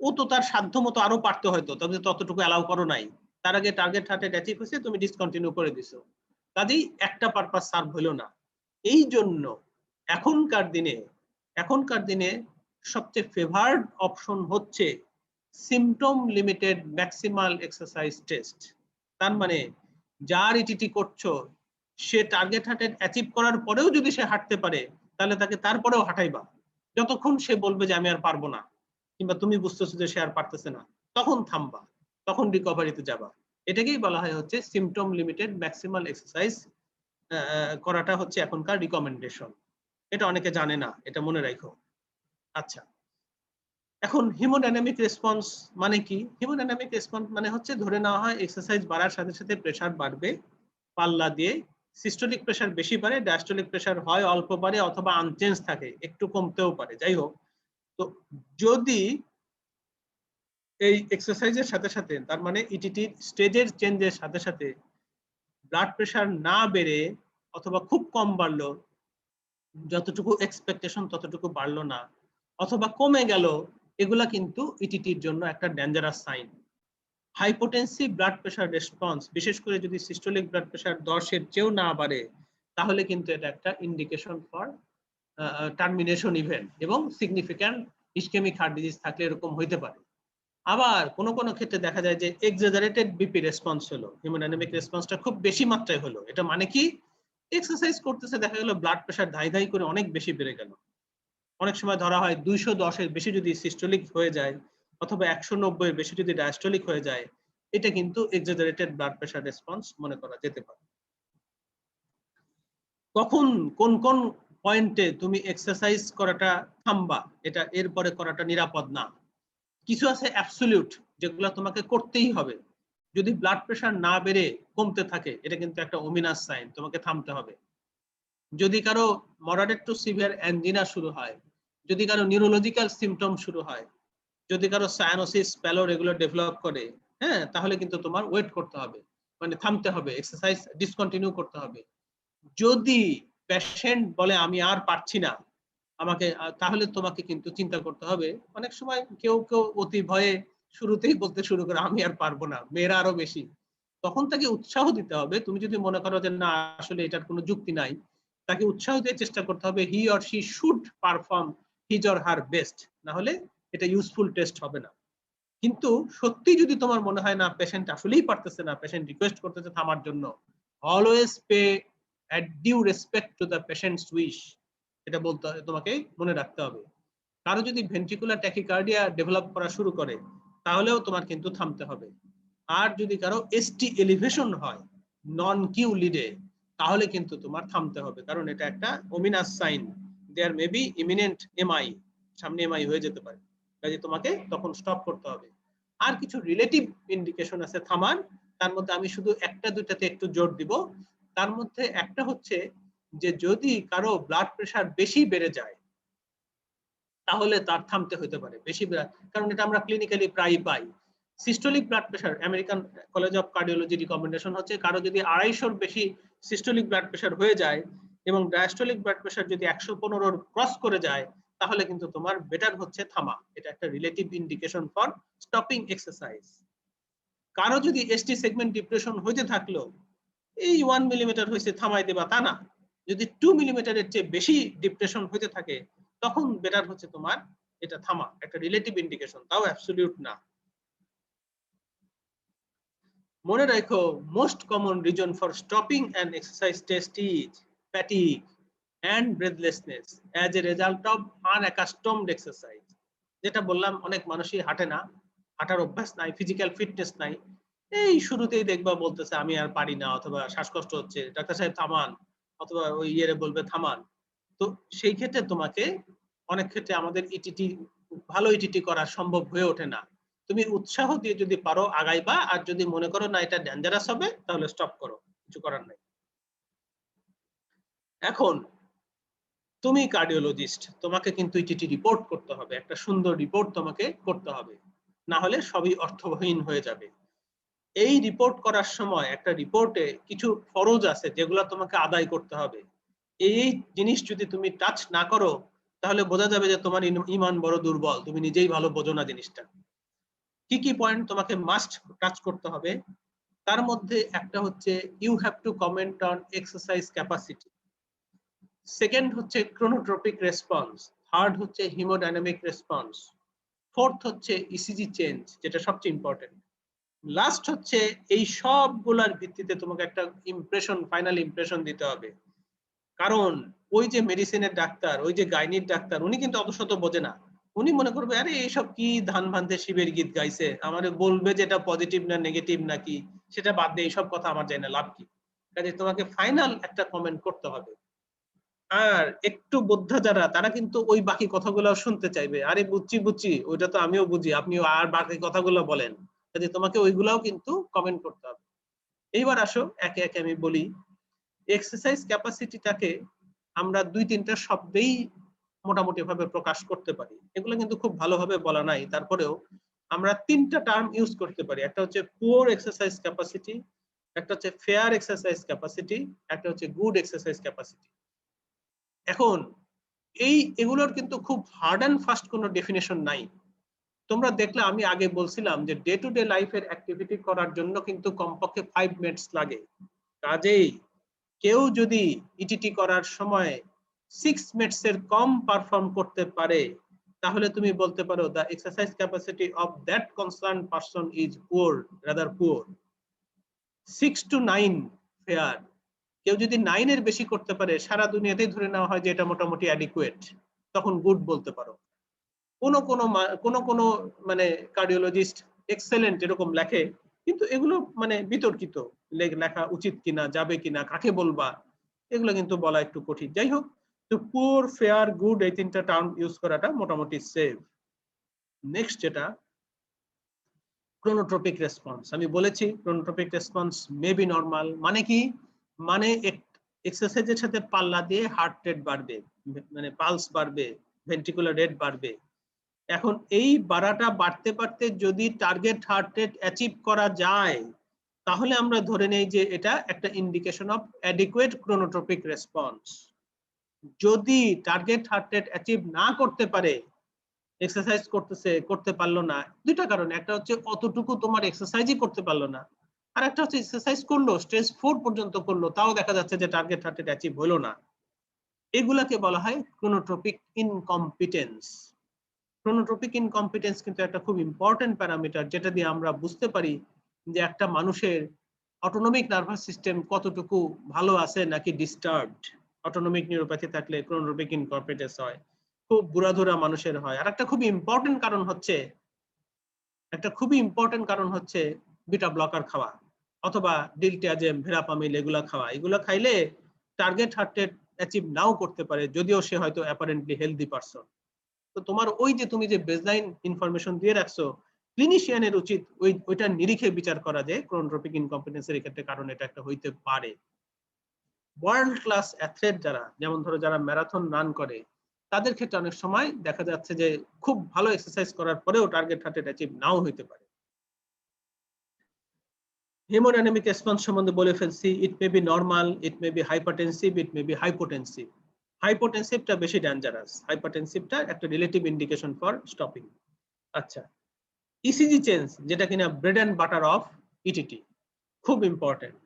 ও তো তার সাধ্য মতো আরো পারতে হয়তো, তবে ততটুকু অ্যালাউ করো নাই, তার আগে টার্গেট হার্ট রেট অ্যাচিভ হয়েছে, তুমি ডিসকন্টিনিউ করে দিছো, কাজেই একটা পারপাস সার্ভ হলো না। এই জন্য এখনকার দিনে সবচেয়ে ফেভার্ড অপশন হচ্ছে symptom limited maximal exercise test. তার মানে যার ইটিটি করছো সে টার্গেট হার্ট রেট অ্যাচিভ করার পরেও যদি সে হাঁটতে পারে, তাহলে তাকে তারপরেও হাঁটাইবা, যতক্ষণ সে বলবে যে আমি আর পারবো না, কিংবা তুমি বুঝতেছো যে সে আর পারতেছে না, তখন থামবা, তখন রিকভারিতে যাবা। এটাকেই বলা হয় হচ্ছে সিম্পটম লিমিটেড ম্যাক্সিমাল এক্সারসাইজ করাটা হচ্ছে এখনকার রিকমেন্ডেশন। এটা অনেকে জানে না, এটা মনে রাখো। আচ্ছা, এখন হিমোডাইনামিক রেসপন্স মানে কি? হিমোডাইনামিক রেসপন্স মানে হচ্ছে ধরে নেওয়া হয় এক্সারসাইজ বাড়ার সাথে সাথে প্রেসার বাড়বে পাল্লা দিয়ে, সিস্টোলিক প্রেসার বেশি বাড়ে, ডায়াস্টোলিক প্রেসার হয় অল্প বাড়ে অথবা আনচেঞ্জ থাকে, একটু কমতেও পারে, যাই হোক। তো যদি এই এক্সারসাইজের সাথে সাথে, তার মানে ইটিটি স্টেজের চেঞ্জের সাথে সাথে ব্লাড প্রেসার না বেড়ে অথবা খুব কম বাড়লো, যতটুকু এক্সপেকটেশন ততটুকু বাড়লো না, অথবা কমে গেল, এগুলা কিন্তু ইটিটির জন্য একটা dangerous sign. Hypotensive blood pressure response, বিশেষ করে যদি সিস্টোলিক ব্লাড প্রেসার 10-এর চেয়েও না বাড়ে, তাহলে কিন্তু এটা একটা ইন্ডিকেশন ফর টার্মিনেশন ইভেন্ট, এবং সিগনিফিক্যান্ট ইসকেমিক হার্ট ডিজিজ থাকলে এরকম হইতে পারে। আবার কোন কোন ক্ষেত্রে দেখা যায় যে এক্সাজারেটেড বিপি রেসপন্স হলো, হিমোডাইনামিক রেসপন্সটা খুব বেশি মাত্রায় হলো। এটা মানে কি? এক্সারসাইজ করতেছে, দেখা গেল ব্লাড প্রেসার ধাই ধাই করে অনেক বেশি বেড়ে গেল। অনেক সময় ধরা হয় 210-এর বেশি যদি সিস্টোলিক হয়ে যায়, অথবা 190-এর বেশি যদি ডায়াস্টোলিক হয়ে যায়, এটা কিন্তু এক্সাজারেটেড ব্লাড প্রেসার রেসপন্স মনে করা যেতে পারে। কখন কোন কোন পয়েন্টে তুমি এক্সারসাইজ করাটা থামবা, এটা এরপরে করাটা নিরাপদ না। কিছু আছে অ্যাবসলিউট, যেগুলো তোমাকে করতেই হবে। যদি ব্লাড প্রেসার না বেড়ে কমতে থাকে, এটা কিন্তু একটা ওমিনাস সাইন, তোমাকে থামতে হবে। যদি কারো মডারেট টু সিভিয়ার অ্যাঞ্জিনা শুরু হয়, যদি কারো নিউরোলজিক্যাল সিমটম শুরু হয়, যদি কারো সায়ানোসিস প্যালো রেগুলার ডেভেলপ করে, হ্যাঁ, তাহলে কিন্তু তোমার ওয়েট করতে হবে, মানে থামতে হবে, এক্সারসাইজ ডিসকন্টিনিউ করতে হবে। যদি পেশেন্ট বলে আমি আর পারছি না আমাকে, তাহলে তোমাকে কিন্তু চিন্তা করতে হবে। অনেক সময় কেউ কেউ অতি ভয়ে শুরুতেই বলতে শুরু করে আমি আর পারবো না, মেয়েরা আরো বেশি, তখন তাকে উৎসাহ দিতে হবে। তুমি যদি মনে করো যে না আসলে এটার কোনো যুক্তি নাই, তাকে উৎসাহ দিয়ে চেষ্টা করতে হবে, he or she should perform his or her best, না হলে এটা ইউজফুল টেস্ট হবে না। কিন্তু সত্যি যদি তোমার মনে হয় না পেশেন্ট আসলেই পারতেছে না, পেশেন্ট রিকোয়েস্ট করতেছে থামার জন্য, always pay at due respect to the patient's wish, এটা বলতে হবে, তোমাকে মনে রাখতে হবে। কারো যদি ভেন্ট্রিকুলার ট্যাকিকার্ডিয়া ডেভেলপ করা শুরু করে, তাহলেও তোমার কিন্তু থামতে হবে। আর যদি কারো এসটি এলিভেশন হয় নন কিউ লিডে, তাহলে কিন্তু তোমার থামতে হবে, কারণ এটা একটা ominous sign, there may be imminent MI, সামনে এমআই হয়ে যেতে পারে, কাজে তোমাকে তখন স্টপ করতে হবে। আর কিছু রিলেটিভ ইন্ডিকেশন আছে থামার, তার মধ্যে আমি শুধু একটা দুইটাতে একটু জোর দিব। তার মধ্যে একটা হচ্ছে যে যদি কারো ব্লাড প্রেসার বেশি বেড়ে যায়, তাহলে তার থামতে হতে পারে বেশি, কারণ এটা আমরা ক্লিনিক্যালি প্রায়ই পাই। Systolic blood pressure, American College of Cardiology recommendation হচ্ছে কারো যদি 250-র বেশি সিস্টোলিক ব্লাড প্রেশার হয়ে যায় এবং ডায়াস্টোলিক ব্লাড প্রেশার যদি 115-র ক্রস করে যায়, তাহলে কিন্তু তোমার বেটার হচ্ছে থামা। এটা একটা relative indication for stopping exercise. কারো যদি এসটি সেগমেন্ট ডিপ্রেশন হইতে থাকলো, এই 1 মিলিমিটার হয়েছে থামাই দেবা তা না, যদি 2 মিলিমিটারের চেয়ে বেশি ডিপ্রেশন হইতে থাকে তখন বেটার হচ্ছে তোমার এটা থামা, একটা রিলেটিভ ইন্ডিকেশন, তাও অ্যাবসলিউট না। মনে রাখো, most common reason for stopping an exercise test is fatigue and breathlessness as a result of unaccustomed exercise. যেটা বললাম, অনেক মানুষই হাঁটে না, হাঁটার অভ্যাস নাই, ফিজিক্যাল ফিটনেস নাই, এই শুরুতেই দেখবা বলতেছে আমি আর পারি না, অথবা শ্বাসকষ্ট হচ্ছে, ডাক্তার সাহেব থামান, অথবা ওই ইয়েরে বলবে থামান। তো সেই ক্ষেত্রে তোমাকে অনেক ক্ষেত্রে আমাদের ইটিটি, ভালো ইটিটি করা সম্ভব হয়ে ওঠে না। তুমি উৎসাহ দিয়ে যদি পারো আগাইবা, আর যদি মনে করো না এটা ডেঞ্জারাস হবে তাহলে স্টপ করো, কিছু করার নাই। এখন তুমি কার্ডিওলজিস্ট, তোমাকে কিন্তু ইটিটি রিপোর্ট করতে হবে, একটা সুন্দর রিপোর্ট তোমাকে করতে হবে, না হলে সবই অর্থহীন হয়ে যাবে। এই রিপোর্ট করার সময় একটা রিপোর্টে কিছু ফরজ আছে যেগুলো তোমাকে আদায় করতে হবে। এই জিনিস যদি তুমি টাচ না করো তাহলে বোঝা যাবে যে তোমার ইমান বড় দুর্বল, তুমি নিজেই ভালো বোঝো না জিনিসটা। কি কি পয়েন্ট তোমাকে মাস্ট টাচ করতে হবে, তার মধ্যে একটা হচ্ছে you have to comment on exercise capacity, second হচ্ছে ক্রোনোট্রপিক রেসপন্স, থার্ড হচ্ছে হিমোডাইনামিক রেসপন্স, ফোর্থ হচ্ছে ইসিজি চেঞ্জ, যেটা সবচেয়ে ইম্পর্টেন্ট, লাস্ট হচ্ছে এই সবগুলার ভিত্তিতে তোমাকে একটা ইমপ্রেশন, ফাইনাল ইমপ্রেশন দিতে হবে। কারণ ওই যে মেডিসিনের ডাক্তার, ওই যে গাইনির ডাক্তার, উনি কিন্তু অত শত বোঝে না, উনি মনে করবে আরে এইসব কি ধান ভান্তে শিবের গীত গাইছে, আমারে বলবে যে এটা পজিটিভ না নেগেটিভ নাকি, সেটা বাদ দিয়ে এইসব কথা আমার জানি না, লাভ কি। কাজে তোমাকে ফাইনাল একটা কমেন্ট করতে হবে। আর একটু বোদ্ধা যারা, তারা কিন্তু ওই বাকি কথাগুলো শুনতে চাইবে, আরে বুঝছি বুঝছি, ওইটা তো আমিও বুঝি, আপনিও আর বাকি কথাগুলো বলেন। কাজে তোমাকে ওইগুলাও কিন্তু কমেন্ট করতে হবে। এইবার আসো একে একে আমি বলি। এক্সারসাইজ ক্যাপাসিটিটাকে আমরা 2-3টা শব্দেই মোটামুটি ভাবে প্রকাশ করতে পারি, এগুলো কিন্তু খুব ভালোভাবে বলা নাই, তারপরেও আমরা 3টা টার্ম ইউজ করতে পারি। একটা হচ্ছে পুয়ার এক্সারসাইজ ক্যাপাসিটি, একটা হচ্ছে ফেয়ার এক্সারসাইজ ক্যাপাসিটি, একটা হচ্ছে গুড এক্সারসাইজ ক্যাপাসিটি। এখন এগুলোর কিন্তু খুব হার্ড অ্যান্ড ফাস্ট কোনো ডেফিনেশন নাই। তোমরা দেখলে আমি আগে বলছিলাম যে ডে টু ডে লাইফের অ্যাক্টিভিটি করার জন্য কিন্তু কমপক্ষে 5 মিনিটস লাগে। কাজেই কেউ যদি ইটিটি করার সময় 6 মিনিটস এর কম পারফর্ম করতে পারে, তাহলে তুমি বলতে পারো the exercise capacity of that concerned person is poor, rather poor. 6 to 9 fair, কেউ যদি 9 এর বেশি করতে পারে, সারা দুনিয়াতেই ধরে নেওয়া হয় যে এটা মোটামুটি অ্যাডিকুয়েট, তখন গুড বলতে পারো। কোন কোন মানে কার্ডিওলজিস্ট এক্সেলেন্ট এরকম লেখে, কিন্তু এগুলো মানে বিতর্কিত, লেখা উচিত কিনা, যাবে কিনা, কাকে বলবা, এগুলো কিন্তু বলা একটু কঠিন। যাই হোক, তো পুয়ার, ফেয়ার, গুড, এই 3টা টার্ম ইউজ করাটা মোটামুটি সেফ। নেক্সট যেটা ক্রোনোট্রপিক রেসপন্স, আমি বলেছি chronotropic response May be normal, মানে কি, মানে এক্সারসাইজের সাথে পাল্লা দিয়ে হার্ট রেট বাড়বে, মানে পালস বাড়বে, ভেন্ট্রিকুলার রেট বাড়বে। এখন এই বাড়াটা বাড়তে বাড়তে যদি টার্গেট হার্ট রেট অ্যাচিভ করা যায়, তাহলে আমরা ধরে নেই যে এটা একটা indication of adequate chronotropic response. যদি টার্গেট হার্ট রেট অ্যাচিভ না করতে পারে, এক্সারসাইজ করতে পারলো না, দুইটা কারণে, একটা হচ্ছে অতটুকু তোমার এক্সারসাইজই করতে পারলো না, আর একটা হচ্ছে এক্সারসাইজ করলো, স্টেজ 4 পর্যন্ত করলো, তাও দেখা যাচ্ছে যে টার্গেট হার্ট রেট অ্যাচিভ হলো না। এগুলাকে বলা হয় ক্রোনোট্রপিক ইনকম্পিটেন্স। ক্রোনোট্রপিক ইনকম্পিটেন্স কিন্তু একটা খুব ইম্পর্টেন্ট প্যারামিটার, যেটা দিয়ে আমরা বুঝতে পারি যে একটা মানুষের অটোনমিক নার্ভাস সিস্টেম কতটুকু ভালো আছে নাকি ডিস্টার্বড। অটোনমিক নিউরোপ্যাথি থাকলে ক্রোনোট্রপিক ইনকম্পিটেন্স হয়, খুব বুড়াধুরা মানুষের হয়। আর একটা খুবই ইম্পর্টেন্ট কারণ হচ্ছে বিটা ব্লকার খাওয়া, অথবা ডিলটিয়াজেম, ভেরাপামিল, এগুলা খাওয়া। এগুলা খাইলে টার্গেট হার্ট রেট অ্যাচিভ নাও করতে পারে, যদিও সে হয়তো অ্যাপারেন্টলি হেলদি পারসন। তো তোমার ওই যে তুমি যে বেসলাইন ইনফরমেশন দিয়ে রাখছো, ক্লিনিশিয়ানের উচিত ওইটার নিরিখে বিচার করা যে ক্রোনোট্রপিক ইনকম্পিটেন্সের ক্ষেত্রে কারণ এটা একটা হইতে পারে। ওয়ার্ল্ড ক্লাস অ্যাথলেট যারা, যেমন ধরো যারা ম্যারাথন রান করে, তাদের ক্ষেত্রে অনেক সময় দেখা যাচ্ছে যে খুব ভালো এক্সারসাইজ করার পরেও টার্গেট হার্ট রেট অ্যাচিভ নাও হইতে পারে। হেমোডাইনামিক রেসপন্স সম্বন্ধে বলে ফেলছি, it may be normal, it may be hypertensive, it may be hypotensive. হাইপোটেনসিভটা বেশি ডেঞ্জারাস, হাইপারটেনসিভটা একটা রিলেটিভ ইন্ডিকেশন ফর স্টপিং। আচ্ছা, ইসিজি চেঞ্জ যেটা কিনা bread and butter of ETT, খুব ইম্পর্টেন্ট।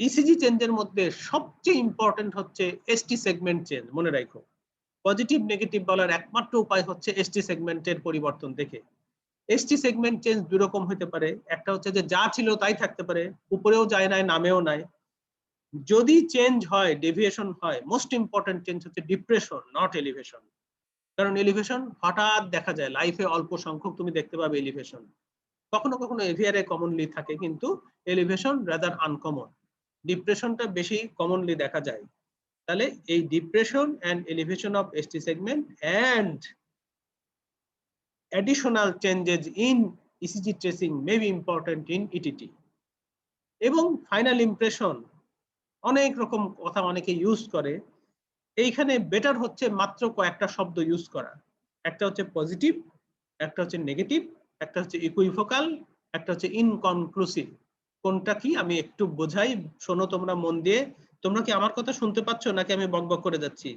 ইসিজি চেঞ্জের মধ্যে সবচেয়ে ইম্পর্টেন্ট হচ্ছে এসটি সেগমেন্ট চেঞ্জ। মনে রাখো, পজিটিভ নেগেটিভ বলার একমাত্র উপায় হচ্ছে এসটি সেগমেন্টের পরিবর্তন দেখে। এসটি সেগমেন্ট চেঞ্জ দুই রকম হতে পারে, একটা হচ্ছে যে যা ছিল তাই থাকতে পারে, উপরেও যায় নাই নামেও নাই। যদি চেঞ্জ হয়, ডেভিয়েশন হয়, মোস্ট ইম্পর্টেন্ট চেঞ্জ হচ্ছে ডিপ্রেশন, নট এলিভেশন। কারণ এলিভেশন হঠাৎ দেখা যায়, লাইফে অল্প সংখ্যক তুমি দেখতে পাবে এলিভেশন। কখনো কখনো এভিআরে কমনলি থাকে, কিন্তু এলিভেশন রাদার আনকমন। ডিপ্রেশনটা বেশি কমনলি দেখা যায়। তাহলে এই depression and elevation of ST segment and additional changes in ECG tracing may be important in ETT. এবং ফাইনাল ইমপ্রেশন অনেক রকম কথা অনেকে ইউজ করে, এইখানে বেটার হচ্ছে মাত্র কয়েকটা শব্দ ইউজ করা। একটা হচ্ছে পজিটিভ, একটা হচ্ছে নেগেটিভ, একটা হচ্ছে ইকুইভোকাল, একটা হচ্ছে ইনকনক্লুসিভ। কোনটা কি আমি একটু বোঝাই, শোনো তোমরা মন দিয়ে। তোমরা কি আমার কথা শুনতে পাচ্ছ নাকি আমি বকবক করে যাচ্ছি?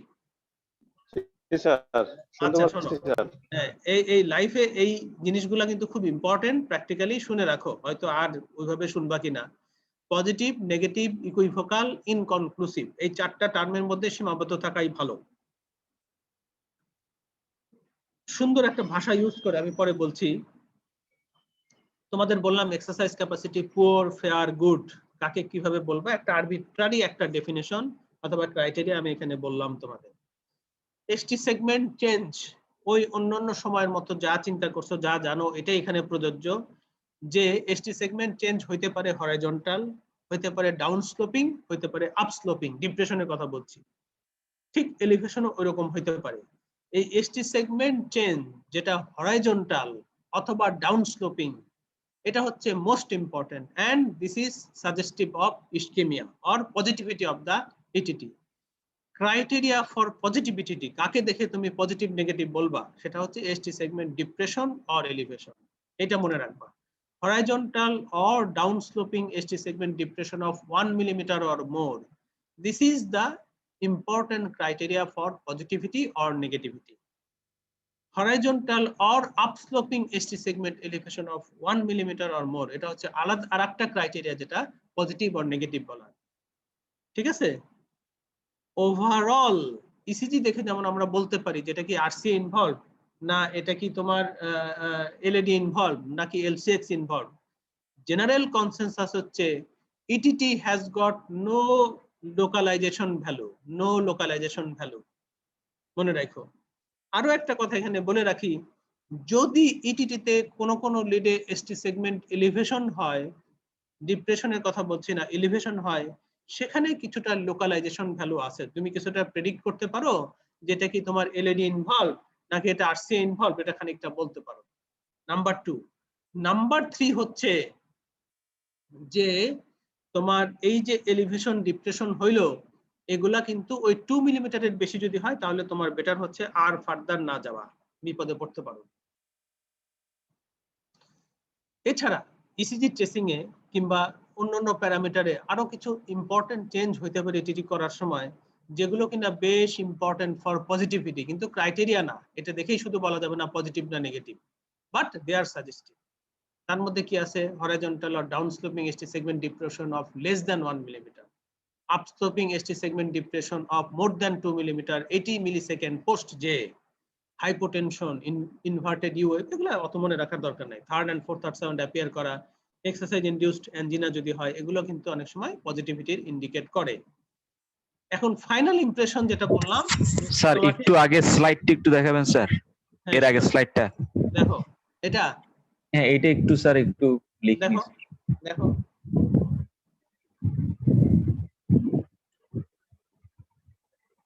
আচ্ছা শোনো, এই লাইফে এই জিনিসগুলা কিন্তু খুব ইম্পর্টেন্ট, প্র্যাকটিক্যালি শুনে রাখো, হয়তো আর ওইভাবে শুনবা কিনা। পজিটিভ, নেগেটিভ, ইকুইভোকাল, ইনকনক্লুসিভ, এই চারটা টার্মের মধ্যে সীমাবদ্ধ থাকাই ভালো। সুন্দর একটা ভাষা ইউজ করে আমি পরে বলছি। তোমাদের বললাম exercise capacity poor, fair, good কাকে কিভাবে বলবো, একটা আরবিট্রারি একটা ডেফিনেশন অথবা ক্রাইটেরিয়া আমি এখানে বললাম তোমাদের। এসটি সেগমেন্ট চেঞ্জ ওই অন্যান্য সময়ের মতো যা চিন্তা করছো, যা জানো, এটাই এখানে প্রযোজ্য। যে এসটি সেগমেন্ট চেঞ্জ হইতে পারে হরাইজন্টাল, হইতে পারে ডাউন স্লোপিং, হইতে পারে আপ স্লোপিং, ডিপ্রেশনের কথা বলছি। ঠিক এলিভেশনও ওইরকম হইতে পারে। এই এসটি সেগমেন্ট চেঞ্জ যেটা হরাইজন্টাল অথবা ডাউন স্লোপিং, এটা হচ্ছে most important, and this is suggestive of ischaemia or positivity of the ETT. Criteria for positivity, কাকে দেখে তুমি পজিটিভ নেগেটিভ বলবা, সেটা হচ্ছে ST segment depression or elevation. এটা মনে রাখবা। Horizontal or down sloping ST segment depression of 1 millimeter or more, this is the important criteria for positivity or negativity. Horizontal or upsloping ST segment elevation of 1 millimeter or more, এটা হচ্ছে আলাদা আরেকটা ক্রাইটেরিয়া যেটা পজিটিভ অর নেগেটিভ বলা। ঠিক আছে? ওভারঅল ইসিজি দেখে যেমন আমরা বলতে পারি যেটা কি আরসি ইনভলভ, না এটা কি তোমার এলএডি ইনভলভ, নাকি এলসিএক্স ইনভলভ। জেনারেল কনসেনসাস হচ্ছে ETT has got no localisation value, no localisation value. মনে রাখো। আরো একটা কথা এখানে বলে রাখি, যদি ইটিটিতে কোন লিডে এসটি সেগমেন্ট এলিভেশন হয়, ডিপ্রেশনের কথা বলছি না, এলিভেশন হয়, সেখানে কিছুটা লোকালাইজেশন ভ্যালু আছে। তুমি কিছুটা প্রেডিক্ট করতে পারো যেটা কি তোমার এলএডি ইনভলভ নাকি এটা আরসি ইনভলভ, এটা খানিকটা বলতে পারো। নাম্বার 2। নাম্বার 3 হচ্ছে যে তোমার এই যে এলিভেশন ডিপ্রেশন হইলো, এগুলা কিন্তু ওই 2 মিলিমিটারের বেশি যদি হয় তাহলে তোমার বেটার হচ্ছে আর ফার্দার না যাওয়া, বিপদে পড়তে পারো। এছাড়া ইসিজি ট্রেসিং এ কিংবা অন্যান্য প্যারামিটারে আরো কিছু ইম্পর্টেন্ট চেঞ্জ হইতে পারে টিটি করার সময়, যেগুলো কিনা বেশ ইম্পর্টেন্ট ফর পজিটিভিটি, কিন্তু ক্রাইটেরিয়া না, এটা দেখেই শুধু বলা যাবে না পজিটিভ না negative, but they are suggestive. তার মধ্যে কি আছে? Horizontal or down sloping ST segment depression of less than 1 millimetre, up sloping ST segment depression of more than 2 millimetre 80 millisecond post J, hypotension, inverted U, এগুলো অত মনে রাখার দরকার নাই। Third and fourth heart sound appear করা, এক্সারসাইজ ইনডিউসড অ্যাঞ্জিনা যদি হয়, এগুলো কিন্তু অনেক সময় পজিটিভিটির ইন্ডিকেট করে। এখন ফাইনাল ইমপ্রেশন যেটা বললাম, স্যার একটু আগে স্লাইডটা একটু দেখাবেন স্যার, এর আগে স্লাইডটা দেখো। এটা হ্যাঁ, এটা একটু স্যার একটু লিখে দেখো, দেখো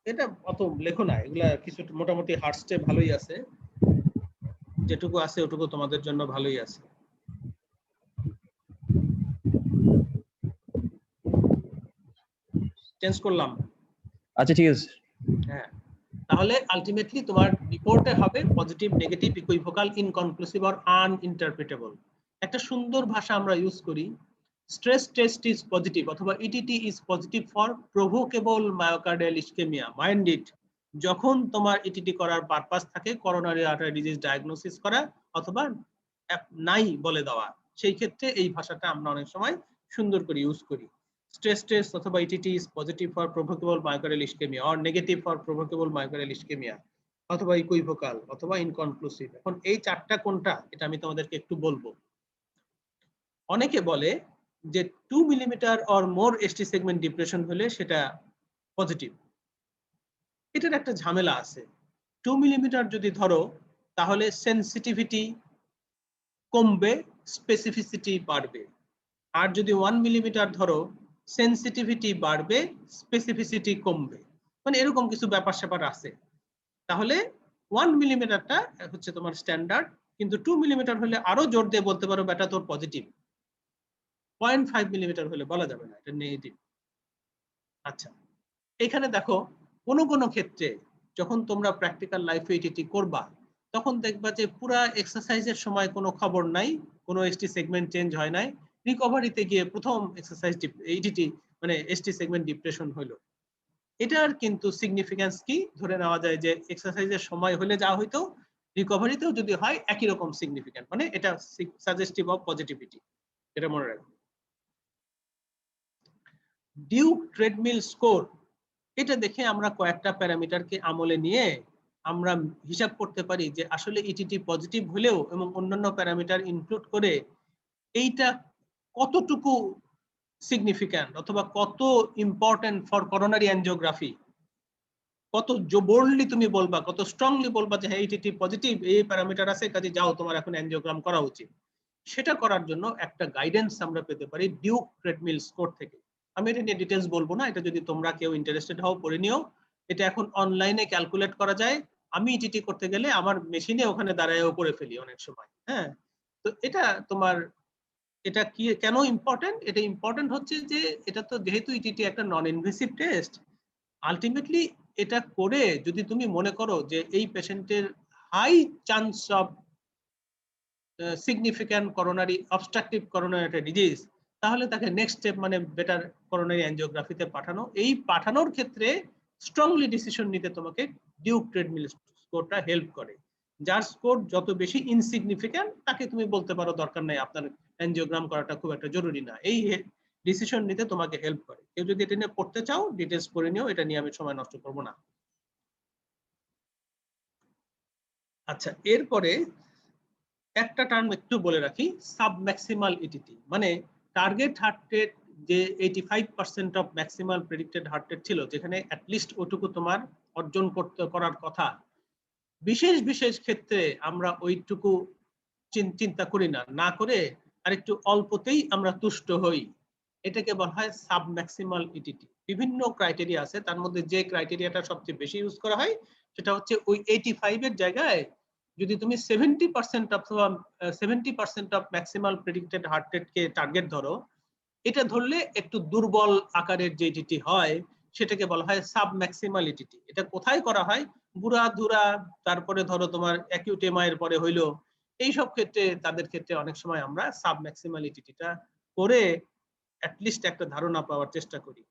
এটা অত লেখো না, এগুলা কিছু মোটামুটি হার্টস্টে ভালোই আছে, যেটুকু আছে ওটুকু তোমাদের জন্য ভালোই আছে। চেঞ্জ করলাম। আচ্ছা ঠিক আছে। হ্যাঁ, তাহলে আলটিমেটলি তোমার রিপোর্টে হবে পজিটিভ, নেগেটিভ, ইকুইভোকাল, ইনকনক্লুসিভ আর আনইন্টারপ্রিটেবল। একটা সুন্দর ভাষা আমরা ইউজ করি, স্ট্রেস টেস্ট ইজ পজিটিভ অথবা ETT is positive for provocable myocardial ischaemia, mind it, যখন তোমার ইটিটি করার পারপাস থাকে করোনারি আর্টারি ডিজিজ ডায়াগনোসিস করা অথবা নাই বলে দেওয়া, সেই ক্ষেত্রে এই ভাষাটা আমরা অনেক সময় সুন্দর করে ইউজ করি। স্ট্রেস টেস্ট অথবা ETT is positive for provocable myocardial ischaemia or negative for provocable myocardial ischaemia অথবা ইকুইভোকাল অথবা ইনকনক্লুসিভ। এখন এই চারটা কোনটা এটা আমি তোমাদেরকে একটু বলবো। অনেকে বলে যে 2 millimetre or more ST segment depression হলে সেটা পজিটিভ। এটার একটা ঝামেলা আছে। 2 মিলিমিটার যদি ধরো তাহলে সেনসিটিভিটি কমবে, স্পেসিফিসিটি বাড়বে। আর যদি 1 মিলিমিটার ধরো সেনসিটিভিটি বাড়বে, স্পেসিফিসিটি কমবে, মানে এরকম কিছু ব্যাপার স্যাপার আছে। তাহলে 1 মিলিমিটারটা হচ্ছে তোমার স্ট্যান্ডার্ড, কিন্তু 2 মিলিমিটার হলে আরো জোর দিয়ে বলতে পারো বেটা তোর পজিটিভ। 0.5 মিলিমিটার হলে বলা যাবে না, এটা নেগেটিভ। আচ্ছা, এখানে দেখো কোন কোন ক্ষেত্রে যখন তোমরা প্র্যাকটিক্যাল লাইফে ইটিটি করবা তখন দেখবা যে পুরা এক্সারসাইজের সময় কোনো খবর নাই, কোনো এসটি সেগমেন্ট চেঞ্জ হয় নাই, রিকভারিতে গিয়ে প্রথম এক্সারসাইজ ইটিটি মানে এসটি সেগমেন্ট ডিপ্রেশন হলো। এটার কিন্তু সিগনিফিকেন্স কি, ধরে নেওয়া যায় যে এক্সারসাইজের সময় হলে যা হইতো রিকভারিতেও যদি হয় একই রকম সিগনিফিকেন্ট, মানে এটা সাজেস্টিভ অফ পজিটিভিটি, এটা মনে রাখবে। ডিউক ট্রেডমিল স্কোর, এটা দেখে আমরা কয়েকটা প্যারামিটারকে আমলে নিয়ে আমরা হিসাব করতে পারি যে আসলে ইটিটি পজিটিভ হলেও এবং অন্যান্য প্যারামিটার ইনক্লুড করে এইটা কতটুকু সিগনিফিক্যান্ট অথবা কত ইম্পর্টেন্ট ফর করোনারি অ্যানজিওগ্রাফি, কত বোল্ডলি তুমি বলবা, কত স্ট্রংলি বলবা যে হ্যাঁ ইটিটি পজিটিভ, এই প্যারামিটার আছে, কাজে যাও তোমার এখন অ্যানজিওগ্রাম করা উচিত। সেটা করার জন্য একটা গাইডেন্স আমরা পেতে পারি ডিউক ট্রেডমিল স্কোর থেকে। আমি এটা নিয়ে ডিটেলস বলবো না, এটা যদি তোমরা কেউ ইন্টারেস্টেড হও পড়ে নিও। এটা এখন অনলাইনে ক্যালকুলেট করা যায়। আমি ইটিটি করতে গেলে আমার মেশিনে ওখানে দাঁড়ায়ও করে ফেলি অনেক সময়। হ্যাঁ, তো এটা তোমার এটা কি কেন ইম্পর্টেন্ট? এটা ইম্পর্টেন্ট হচ্ছে যে এটা তো যেহেতু ইটিটি একটা নন ইনভেসিভ টেস্ট, আলটিমেটলি এটা করে যদি তুমি মনে করো যে এই পেশেন্টের high chance of significant coronary obstructive coronary disease, তাহলে তাকে নেক্সট স্টেপ মানে বেটার করোনারি অ্যানজিওগ্রাফিতে পাঠানো। এই পাঠানোর ক্ষেত্রে স্ট্রংলি ডিসিশন নিতে তোমাকে ডিউক ট্রেডমিল স্কোরটা হেল্প করে। যার স্কোর যত বেশি ইনসিগনিফিক্যান্ট তাকে তুমি বলতে পারো দরকার নাই, আপনার অ্যানজিওগ্রাম করাটা খুব একটা জরুরি না। এই ডিসিশন নিতে তোমাকে হেল্প করে। কেউ যদি এটা নিয়ে পড়তে চাও ডিটেলস পড়ে নিও, এটা নিয়ে আমি সময় নষ্ট করব না। আচ্ছা, এরপরে একটা টার্ম একটু বলে রাখি, সাব ম্যাক্সিমাল ইটিটি, মানে টার্গেট হার্ট রেট যে 85% of maximal predicted heart rate ছিল, যেখানে অ্যাটলিস্ট ওটুকু তোমার অর্জন করার কথা, বিশেষ বিশেষ ক্ষেত্রে আমরা ওইটুকু চিন্তা করি না, না করে আরেকটু অল্পতেই আমরা তুষ্ট হই। এটাকে বলা হয় সাব ম্যাক্সিমাল ইটিটি। বিভিন্ন ক্রাইটেরিয়া আছে, তার মধ্যে যে ক্রাইটেরিয়াটা সবচেয়ে বেশি ইউজ করা হয় সেটা হচ্ছে ওই 85 এর জায়গায় যদি তুমি 70% অথবা 70% অফ ম্যাক্সিমাল প্রেডিক্টেড হার্ট রেটকে টার্গেট ধরো, এটা ধরলে একটু দুর্বল আকারের যে ইটিটি হয় সেটাকে বলা হয় সাব ম্যাক্সিমাল ইটিটি। এটা কোথায় করা হয়? বুড়া ধুরা, তারপরে ধরো তোমার অ্যাকিউট এমআই এর পরে হইলো, এইসব ক্ষেত্রে তাদের ক্ষেত্রে অনেক সময় আমরা সাব ম্যাক্সিমাল ইটিটিটা করে অ্যাটলিস্ট একটা ধারণা পাওয়ার চেষ্টা করি।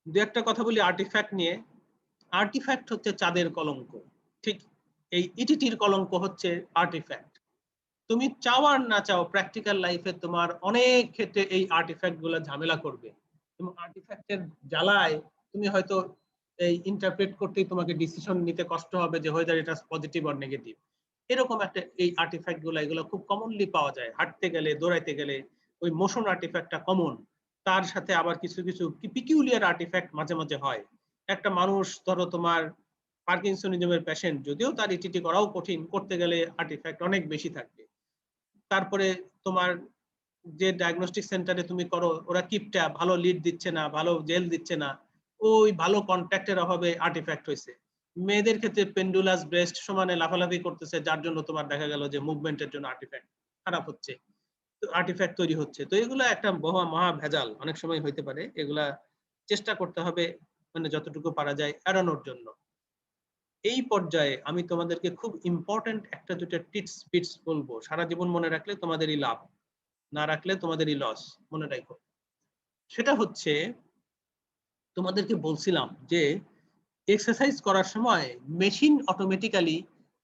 দু একটা কথা বলি আর্টিফ্যাক্ট নিয়ে। আর্টিফ্যাক্ট হচ্ছে চাঁদের কলঙ্ক, ঠিক এই ইটিটির কলঙ্ক হচ্ছে আর্টিফ্যাক্ট। তুমি চাও আর না চাও প্র্যাকটিক্যাল লাইফে তোমার অনেক ক্ষেত্রে এই আর্টিফ্যাক্ট গুলো ঝামেলা করবে, এবং আর্টিফ্যাক্টের জ্বালায় তুমি হয়তো এই ইন্টারপ্রেট করতেই তোমাকে ডিসিশন নিতে কষ্ট হবে যে হোয়েদার এটা পজিটিভ অর নেগেটিভ। এরকম একটা এই আর্টিফ্যাক্ট গুলো এগুলো খুব কমনলি পাওয়া যায়, হাঁটতে গেলে দৌড়াইতে গেলে ওই মোশন আর্টিফ্যাক্টটা কমন। তার সাথে আবার কিছু কিছু পিকিউলিয়ার আর্টিফ্যাক্ট মাঝে মাঝে হয়। একটা মানুষ ধরো তোমার পার্কিনসনিজমের পেশেন্ট, যদিও তার ইটিটি করাও কঠিন, করতে গেলে আর্টিফ্যাক্ট অনেক বেশি থাকবে। তারপরে তোমার যে ডায়াগনস্টিক সেন্টারে তুমি করো ওরা কিপটা ভালো লিড দিচ্ছে না, ভালো জেল দিচ্ছে না, ওই ভালো কন্ট্যাক্টের অভাবে আর্টিফ্যাক্ট হয়েছে। মেয়েদের ক্ষেত্রে পেন্ডুলাস ব্রেস্ট সমানে লাফালাফি করতেছে, যার জন্য তোমার দেখা গেল যে মুভমেন্টের জন্য আর্টিফ্যাক্ট খারাপ হচ্ছে, আর্টিফ্যাক্ট তৈরি হচ্ছে। তো এগুলো একটা মহা ভেজাল অনেক সময় হইতে পারে, এগুলা চেষ্টা করতে হবে মানে যতটুকু পারা যায় এড়ানোর জন্য। এই পর্যায়ে আমি তোমাদেরকে খুব ইম্পর্টেন্ট একটা দুটো টিপস বলবো, সারা জীবন মনে রাখলে তোমাদেরই লাভ। না রাখলে তোমাদেরই লস, মনে রাখো। সেটা হচ্ছে তোমাদেরকে বলছিলাম যে এক্সারসাইজ করার সময় মেশিন অটোমেটিক্যালি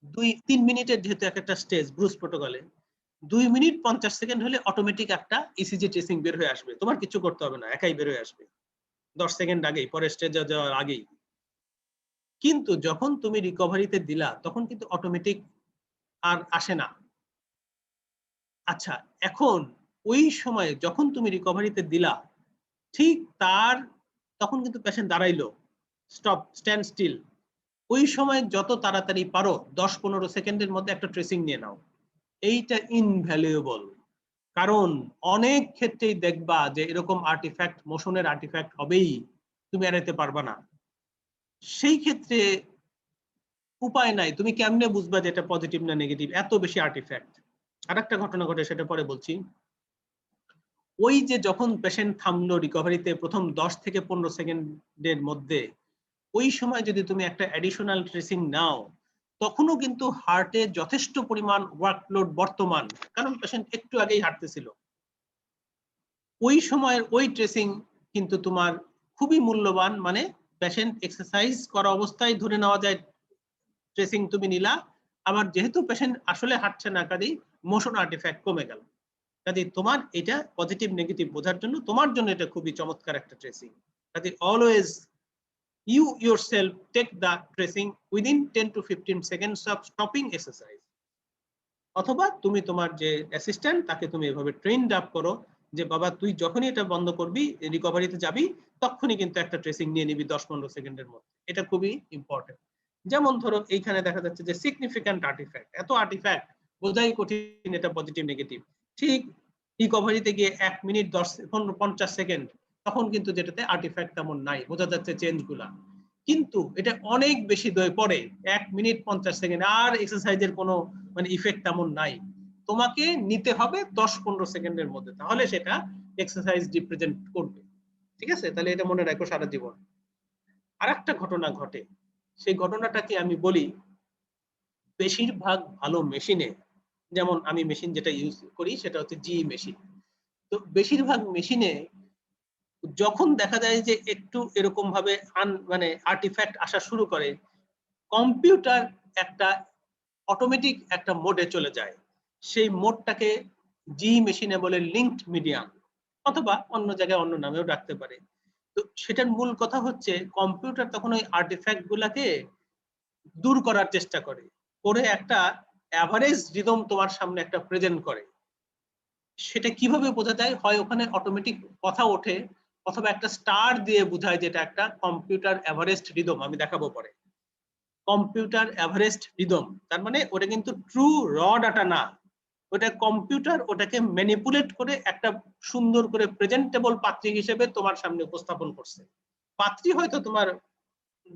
2-3 মিনিটের, যেহেতু একটা স্টেজ ব্রুস প্রোটোকলে 2 মিনিট 50 সেকেন্ড হলে অটোমেটিক একটা ইসিজি ট্রেসিং বের হয়ে আসবে, তোমার কিছু করতে হবে না, একাই বের হয়ে আসবে 10 সেকেন্ড আগেই, পরের স্টেজে যাওয়ার আগেই। কিন্তু যখন তুমি রিকভারিতে দিলা তখন কিন্তু অটোমেটিক আর আসে না। আচ্ছা, এখন ওই সময় যখন তুমি রিকভারিতে দিলা, ঠিক তখন কিন্তু পেশেন্ট দাঁড়াইলো, স্টপ, স্ট্যান্ড স্টিল। ওই সময় যত তাড়াতাড়ি পারো 10-15 সেকেন্ডের মধ্যে একটা ট্রেসিং নিয়ে নাও। এইটা ইনভ্যালুয়েবল, কারণ অনেক ক্ষেত্রেই দেখবা যে এরকম আর্টিফ্যাক্ট, মোশনের আর্টিফ্যাক্ট হবেই, তুমি এড়াতে পারবা না। সেই ক্ষেত্রে উপায় নাই, তুমি কেমনে বুঝবা যে এটা পজিটিভ না নেগেটিভ, এত বেশি আর্টিফ্যাক্ট। আরেকটা ঘটনা ঘটে, সেটা পরে বলছি। ওই যে যখন পেশেন্ট থামলো রিকভারিতে প্রথম 10 থেকে 15 সেকেন্ডের মধ্যে, ওই সময় যদি তুমি একটা অ্যাডিশনাল ট্রেসিং নাও, তখনও কিন্তু হার্টে যথেষ্ট পরিমাণ ওয়ার্কলোড বর্তমান, কারণ পেশেন্ট একটু আগেই হাঁটতেছিল। ওই সময়ের ওই ট্রেসিং কিন্তু তোমার খুবই মূল্যবান, মানে পেশেন্ট এক্সারসাইজ করা অবস্থায় ধরে নেওয়া যায় ট্রেসিং তুমি নিলা, আবার যেহেতু পেশেন্ট আসলে হাঁটছে না, কাজেই মোশন আর্টিফ্যাক্ট কমে গেল। কাজেই তোমার এটা পজিটিভ নেগেটিভ বোঝার জন্য তোমার জন্য এটা খুবই চমৎকার একটা ট্রেসিং। কাজেই always you yourself take the tracing within 10 to 15 seconds of stopping exercise, অথবা তুমি তোমার যে অ্যাসিস্ট্যান্ট তাকে তুমি এভাবে ট্রেনড আপ করো যে বাবা তুই যখনই এটা বন্ধ করবি, রিকভারিতে যাবি, তখনই কিন্তু একটা ট্রেসিং নিয়ে নিবি 10-15 সেকেন্ডের মধ্যে। এটা খুবই ইম্পর্টেন্ট। যেমন ধরো এইখানে দেখা যাচ্ছে যে সিগনিফিক্যান্ট আর্টিফ্যাক্ট, এত আর্টিফ্যাক্ট বোঝাই কঠিন এটা পজিটিভ নেগেটিভ। ঠিক রিকভারিতে গিয়ে 1 মিনিট 10-50 সেকেন্ড, তখন কিন্তু যেটাতে আর্টিফ্যাক্ট তেমন নাই, বোঝা যাচ্ছে চেঞ্জগুলা। কিন্তু এটা অনেক বেশি পরে 1 মিনিট 50 সেকেন্ড, আর এক্সারসাইজের কোনো মানে ইফেক্ট তেমন নাই। তোমাকে নিতে হবে 10-15 সেকেন্ডের মধ্যে, তাহলে সেটা এক্সারসাইজ রিপ্রেজেন্ট করবে। ঠিক আছে, তাহলে এটা মনে রাখো সারা জীবন। আর একটা ঘটনা ঘটে, সেই ঘটনাটা কি আমি বলি। বেশিরভাগ ভালো মেশিনে, যেমন আমি মেশিন যেটা ইউজ করি সেটা হচ্ছে জি মেশিন, তো বেশিরভাগ মেশিনে যখন দেখা যায় যে একটু এরকম ভাবে মানে আর্টিফ্যাক্ট আসা শুরু করে, কম্পিউটার একটা অটোমেটিক একটা মোডে চলে যায়। সেই মোডটাকে জি মেশিনে বলে লিঙ্কড মিডিয়াম, অথবা অন্য জায়গায় অন্য নামেও ডাকতে পারে। তো সেটার মূল কথা হচ্ছে কম্পিউটার তখন ওই আর্টিফ্যাক্ট গুলাকে দূর করার চেষ্টা করে, করে একটা অ্যাভারেজ রিদম তোমার সামনে একটা প্রেজেন্ট করে। সেটা কিভাবে বোঝা যায়? হয় ওখানে অটোমেটিক কথা ওঠে, অথবা একটা স্টার দিয়ে বোঝায় যেটা একটা কম্পিউটার এভারেজ রিদম। আমি দেখাবো পরে। কম্পিউটার এভারেজ রিদম তার মানে ওটা কিন্তু ট্রু র ডাটা না, ওটা কম্পিউটার ওটাকে ম্যানিপুলেট করে একটা সুন্দর করে প্রেজেন্টেবল পাত্রী হিসেবে তোমার সামনে উপস্থাপন করছে। পাত্রী হয়তো তোমার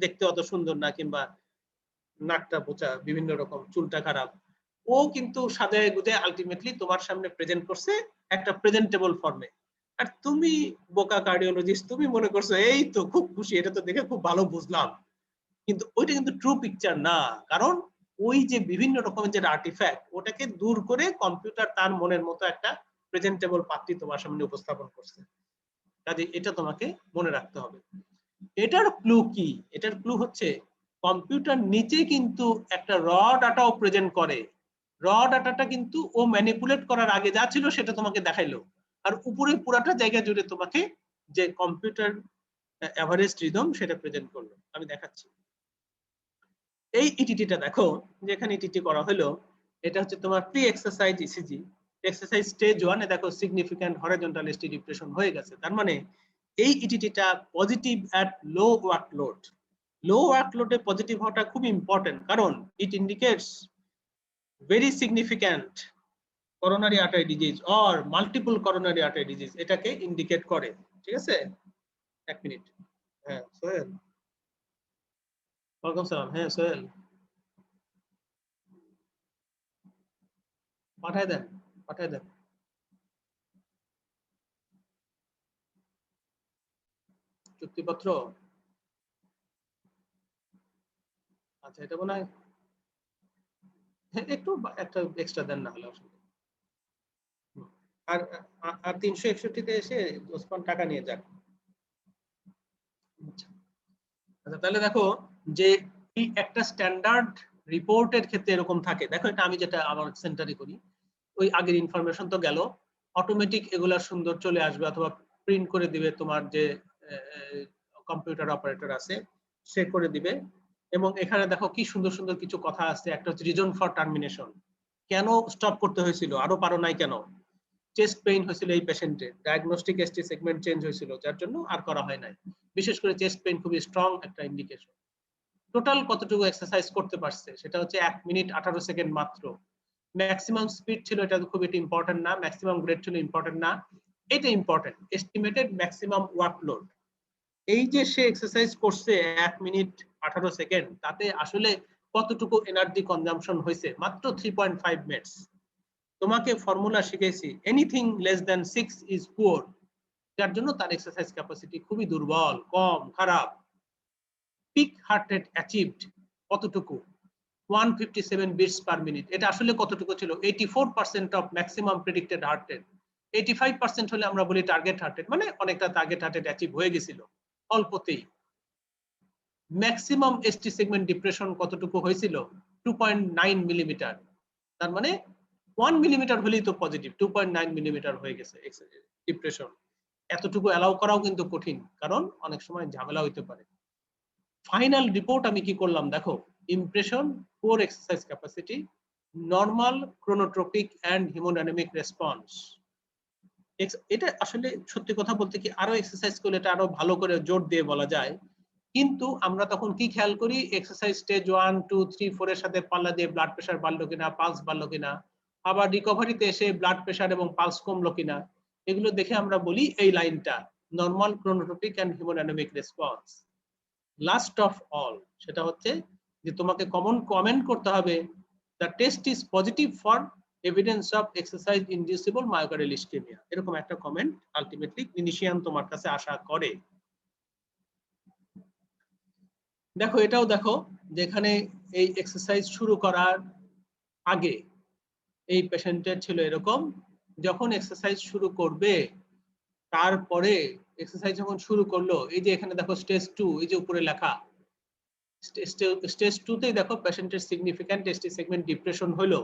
দেখতে অত সুন্দর না, কিংবা নাকটা বোচা, বিভিন্ন রকম চুলটা খারাপ, ও কিন্তু সাজায় গুজায় আলটিমেটলি তোমার সামনে প্রেজেন্ট করছে একটা প্রেজেন্টেবল ফর্মে। আর তুমি বোকা কার্ডিওলজিস্ট, তুমি মনে করছো এই তো খুব খুশি, এটা তো দেখে খুব ভালো বুঝলাম, কিন্তু ওইটা কিন্তু ট্রু পিকচার না। কারণ ওই যে বিভিন্ন রকমের যে আর্টিফ্যাক্ট, ওটাকে দূর করে কম্পিউটার তার মনের মতো একটা প্রেজেন্টেবল পাত্রী তোমার সামনে উপস্থাপন করছে। কাজে এটা তোমাকে মনে রাখতে হবে। এটার ক্লু কি? এটার ক্লু হচ্ছে কম্পিউটার নিচে কিন্তু একটা র ডাটাও প্রেজেন্ট করে। র ডাটাটা কিন্তু ও ম্যানিপুলেট করার আগে যা ছিল সেটা তোমাকে দেখাইলো, আর উপরে পুরাটা জায়গা জুড়ে তোমাকে যে কম্পিউটার এভারেজ রিদম সেটা প্রেজেন্ট করলো। আমি দেখাচ্ছি। এই ইটিটিটা দেখো, যেখানে ইটিটি করা হলো, এটা হচ্ছে তোমার pre exercise ECG. Exercise stage 1 এ দেখো সিগনিফিক্যান্ট হরাইজন্টাল এসটি ডিপ্রেশন হয়ে গেছে, তার মানে এই ইটিটিটা positive at low workload. Low ওয়ার্কলোডে পজিটিভ হওয়াটা খুব ইম্পর্টেন্ট, কারণ it indicates very significant coronary artery disease or multiple coronary artery disease, এটাকে ইন্ডিকেট করে। ঠিক আছে, 1 মিনিট। হ্যাঁ সোহেল, ওয়ালাইকুম সালাম। হ্যাঁ সোহেল, পাঠায় দেন, পাঠায় দেন চুক্তিপত্র। আচ্ছা, এটা মনে হয় একটু একটা এক্সট্রা দেন, না হলে অসুবিধা। আর আর 361 তে এসে ওসমান টাকা নিয়ে যাক। আচ্ছা, তাহলে দেখো যে এই একটা স্ট্যান্ডার্ড রিপোর্টের ক্ষেত্রে এরকম থাকে। দেখো এটা আমি যেটা আমার সেন্টারে করি, ওই আগের ইনফরমেশন তো গেল, অটোমেটিক এগুলা সুন্দর চলে আসবে অথবা প্রিন্ট করে দিবে তোমার যে কম্পিউটার অপারেটর আছে সে করে দিবে। এবং এখানে দেখো কি সুন্দর সুন্দর কিছু কথা আছে। একটা হচ্ছে রিজন ফর টার্মিনেশন, কেন স্টপ করতে হয়েছিল, আরো পারো নাই কেন, চেস্ট পেইন হয়েছিল এই পেশেন্টের, ডায়াগনস্টিক এসটি সেগমেন্ট চেঞ্জ হয়েছিল যার জন্য আর করা হয় নাই। বিশেষ করে চেস্ট পেইন খুবই স্ট্রং একটা ইন্ডিকেশন। টোটাল কতটুকু এক্সারসাইজ করতে পারছে সেটা হচ্ছে 1 মিনিট 18 সেকেন্ড মাত্র। ম্যাক্সিমাম স্পিড ছিল, এটা খুব এটা ইম্পর্টেন্ট না, ম্যাক্সিমাম গ্রেড ছিল ইম্পর্টেন্ট না, এটা ইম্পর্টেন্ট এস্টিমেটেড ম্যাক্সিমাম ওয়ার্কলোড। এই যে সে এক্সারসাইজ করছে 1 মিনিট 18 সেকেন্ড, তাতে আসলে কতটুকু এনার্জি কনজাম্পশন হয়েছে, মাত্র 3.5 মিনিটস। তোমাকে ফর্মুলা শিখেছি, anything less than 6 is poor, যার জন্য তার এক্সারসাইজ ক্যাপাসিটি খুবই দুর্বল, কম, খারাপ। পিক হার্ট রেট অ্যাচিভড কতটুকু, 157 বিটস পার মিনিট। এটা আসলে কতটুকু ছিল, 84% of maximum predicted heart rate. 85% হলে আমরা বলি টার্গেট হার্ট রেট, মানে অনেকটা টার্গেট হার্ট রেট অ্যাচিভ হয়ে গেছিল অল্পতেই। ম্যাক্সিমাম এসটি সেগমেন্ট ডিপ্রেশন কতটুকু হয়েছিল, 2.9 মিলিমিটার। তার মানে 1 মিলিমিটার হলেই তো পজিটিভ, 2.9 মিলিমিটার হয়ে গেছে ডিপ্রেশন। এতটুকু অ্যালাউ করাও কিন্তু কঠিন, কারণ অনেক সময় ঝামেলা হইতে পারে। ফাইনাল রিপোর্ট আমি কি করলাম দেখো, impression, poor exercise capacity, normal chronotropic and haemodynamic response. এটা আসলে সত্যি কথা বলতে কি আরো এক্সারসাইজ করলে এটা আরো ভালো করে জোর দিয়ে বলা যায়, কিন্তু আমরা তখন কি খেয়াল করি, এক্সারসাইজ স্টেজ 1, 2, 3, 4 এর সাথে পাল্লা দিয়ে ব্লাড প্রেশার বাড়লো কিনা, পালস বাড়লো কিনা, আবার রিকভারিতে এসে ব্লাড প্রেশার এবং পালস কমলো কিনা, এগুলো দেখে আমরা বলি এই লাইনটা normal chronotropic and haemodynamic response. Last of all সেটা হচ্ছে যে তোমাকে কমেন্ট করতে হবে, the test is positive for evidence of exercise inducible myocardial ischaemia, এরকম একটা কমেন্ট আলটিমেটলি ক্লিনিশিয়ান তোমার কাছে আশা করে। দেখো এটাও দেখো, যেখানে এই এক্সারসাইজ শুরু করার আগে এই পেশেন্টের ছিল এরকম, যখন এক্সারসাইজ শুরু করবে তারপরে এক্সারসাইজ যখন শুরু করলো, এই যে এখানে দেখো স্টেজ 2, এই যে উপরে লেখা স্টেজ 2 তেই দেখো পেশেন্টের সিগনিফিক্যান্ট এসটি সেগমেন্ট ডিপ্রেশন হলো,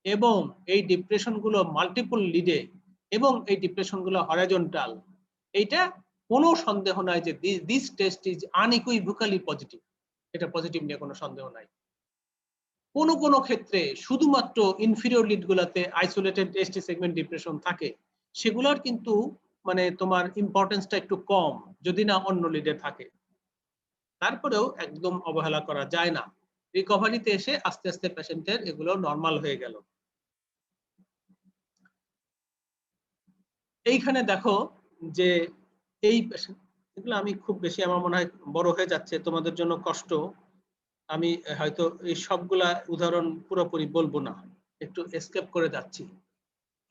এবং এই ডিপ্রেশন গুলো মাল্টিপল লিডে, এবং এই ডিপ্রেশন গুলো হরাইজন্টাল। এইটা কোনো সন্দেহ নাই যে দিস টেস্ট ইজ আনইকুইভোকালি পজিটিভ, এটা পজিটিভ নিয়ে কোনো সন্দেহ নাই। কোন কোন ক্ষেত্রে শুধুমাত্র ইনফিরিয়র লিড গুলাতে আইসোলেটেড এসটি সেগমেন্ট ডিপ্রেশন থাকে, সেগুলোর কিন্তু মানে তোমার ইম্পর্টেন্সটা একটু কম, যদি না অন্য লিডে থাকে। তারপরেও একদম অবহেলা করা যায় না, রিকভারিতে এসে আস্তে আস্তে পেশেন্টের এগুলো নরমাল হয়ে গেল। এইখানে দেখো যে এই এগুলো আমি খুব বেশি, আমার মনে হয় বড় হয়ে যাচ্ছে, তোমাদের জন্য কষ্ট, আমি হয়তো এই সবগুলা উদাহরণ পুরোপুরি বলবো না, একটু এসকেপ করে যাচ্ছি।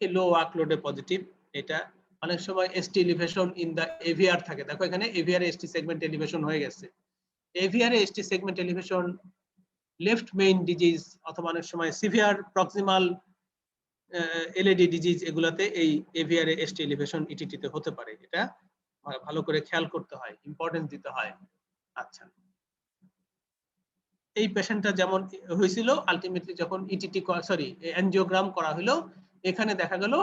এই লো ওয়ার্কলোডে পজিটিভ, এটা অনেক সময় ST elevation in the aVR থাকে, দেখো এখানে এভিআর এসটি সেগমেন্ট এলিভেশন হয়ে গেছে। AVR ST segment elevation left main disease, অথবা অনেক সময় সিভিয়ার প্রক্সিমাল এলএডি ডিজিজ, এগুলাতে এই এভিআর এসটি এলিভেশন ইটিটিতে হতে পারে। এটা ভালো করে খেয়াল করতে হয়, ইম্পর্টেন্স দিতে হয়। আচ্ছা, এই পেশেন্টটা যেমন হয়েছিল, আলটিমেটলি যখন ইটিটি সরি এনজিওগ্রাম করা হলো, এখানে দেখা গেল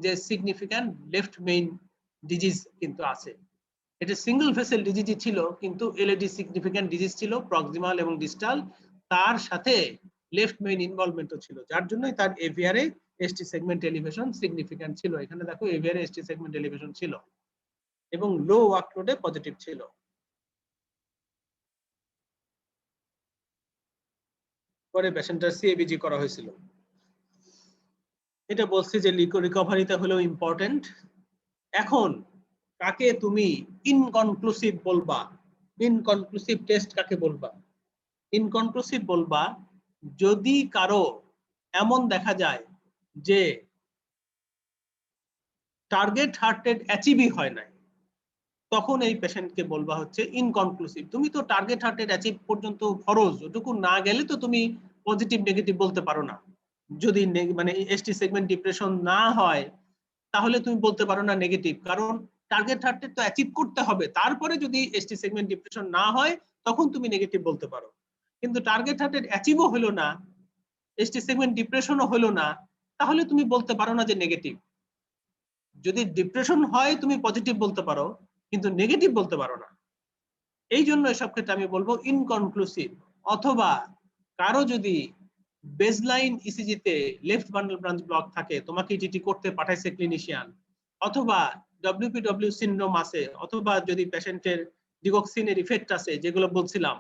যে সিগনিফিক্যান্ট লেফট মেইন ডিজিজ কিন্তু আছে। এটা সিঙ্গেল ভেসেল ডিজিজ ছিল, কিন্তু এলএডি সিগনিফিক্যান্ট ডিজিজ ছিল, প্রক্সিমাল এবং ডিস্টাল, তার সাথে লেফট মেইন ইনভলভমেন্টও ছিল, যার জন্যই তার AVR ST segment elevation significant ছিল। এখানে দেখো এভিআর এসটি সেগমেন্ট এলিভেশন ছিল এবং লো ওয়ার্কলোডে পজিটিভ ছিল। পরে পেশেন্টের সিএবিজি করা হয়েছিল। এটা বলছি যে রিকভারিতে হলেও ইম্পর্টেন্ট। এখন কাকে তুমি ইনকনক্লুসিভ বলবা, ইনকনক্লুসিভ টেস্ট কাকে বলবা? ইনকনক্লুসিভ বলবা যদি কারো এমন দেখা যায় যে টার্গেট হার্ট রেট অ্যাচিভই হয় নাই, তখন এই পেশেন্টকে বলবা হচ্ছে ইনকনক্লুসিভ। তুমি তো টার্গেট হার্ট রেট অ্যাচিভ পর্যন্ত ফরজ, ওটুকু না গেলে তো তুমি পজিটিভ নেগেটিভ বলতে পারো না। যদি মানে এসটি সেগমেন্ট ডিপ্রেশন না হয়, তাহলে তুমি বলতে পারো না নেগেটিভ, কারণ টার্গেট হার্ট রেট তো অ্যাচিভ করতে হবে, তারপরে যদি এসটি সেগমেন্ট ডিপ্রেশন না হয় তখন তুমি নেগেটিভ বলতে পারো। কিন্তু টার্গেট হার্ট রেট অ্যাচিভও হলো না, এসটি সেগমেন্ট ডিপ্রেশনও হলো না, তাহলে তুমি বলতে পারো না যে নেগেটিভ। যদি ডিপ্রেশন হয় তুমি পজিটিভ বলতে পারো, কিন্তু নেগেটিভ বলতে পারো না। এই জন্য এসব ক্ষেত্রে আমি বলবো ইনকনক্লুসিভ। অথবা কারো যদি বেসলাইন ইসিজিতে লেফট বান্ডল ব্রাঞ্চ ব্লক থাকে, তোমাকে ইটিটি করতে পাঠাইছে ক্লিনিশিয়ান, অথবা ডব্লিউপিডব্লিউ সিনড্রোম আছে, অথবা যদি পেশেন্টের ডিগক্সিনের ইফেক্ট আছে যেগুলো বলছিলাম,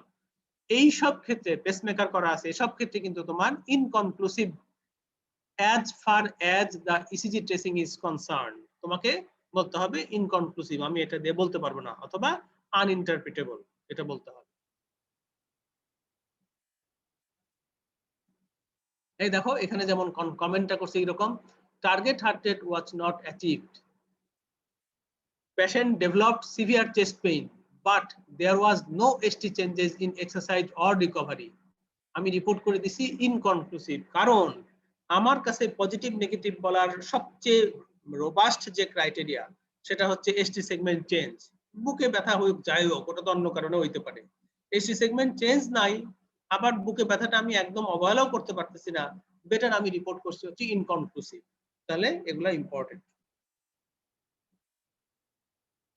এই সব ক্ষেত্রে পেসমেকার করা আছে, সব ক্ষেত্রে কিন্তু তোমার ইনকনক্লুসিভ as far as the ECG tracing is concerned, তোমাকে বলতে হবে ইনকনক্লুসিভ, আমি এটা দিয়ে বলতে পারবো না, অথবা আনইন্টারপ্রিটেবল এটা বলতে হবে। এই দেখো এখানে যেমন কমেন্টটা করছে এরকম, target heart rate was not achieved, patient developed severe chest pain but there was no ST changes in exercise or recovery। আমি রিপোর্ট করে দিছি ইনকনক্লুসিভ, কারণ আমার কাছে পজিটিভ নেগেটিভ বলার সবচেয়ে রোবাস্ট যে ক্রাইটেরিয়া সেটা হচ্ছে এসটি সেগমেন্ট চেঞ্জ। বুকে ব্যথা হোক যাই হোক, ওটা তো অন্য কারণে হইতে পারে, এসটি সেগমেন্ট চেঞ্জ নাই, আবার বুকে ব্যথাটা আমি একদম অবহেলাও করতে পারতেছি না, বেটার আমি রিপোর্ট করছি হচ্ছে ইনকনক্লুসিভ। তাহলে এগুলা ইম্পর্টেন্ট।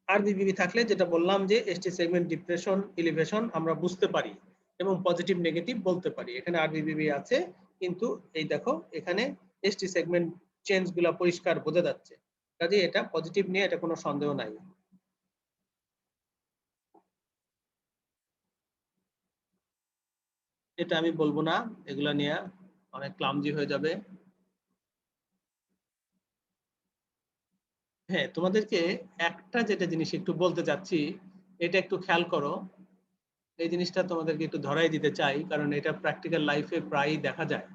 আরবিবিবি থাকলে যেটা বললাম যে এসটি সেগমেন্ট ডিপ্রেশন এলিভেশন আমরা বুঝতে পারি এবং পজিটিভ নেগেটিভ বলতে পারি, এখানে আরবিবিবি আছে, কিন্তু এই দেখো এখানে এসটি সেগমেন্ট চেঞ্জ গুলা পরিষ্কার বোঝা যাচ্ছে, কাজে এটা পজিটিভ নিয়ে এটা কোনো সন্দেহ নাই। এটা আমি বলবো না, এগুলা নিয়ে অনেক ক্লামজি হয়ে যাবে। হ্যাঁ, তোমাদেরকে একটা যেটা জিনিস একটু বলতে চাচ্ছি, এটা একটু খেয়াল করো, এই জিনিসটা তোমাদেরকে একটু ধরাই দিতে চাই, কারণ এটা প্র্যাকটিক্যাল লাইফে প্রায়ই দেখা যায়।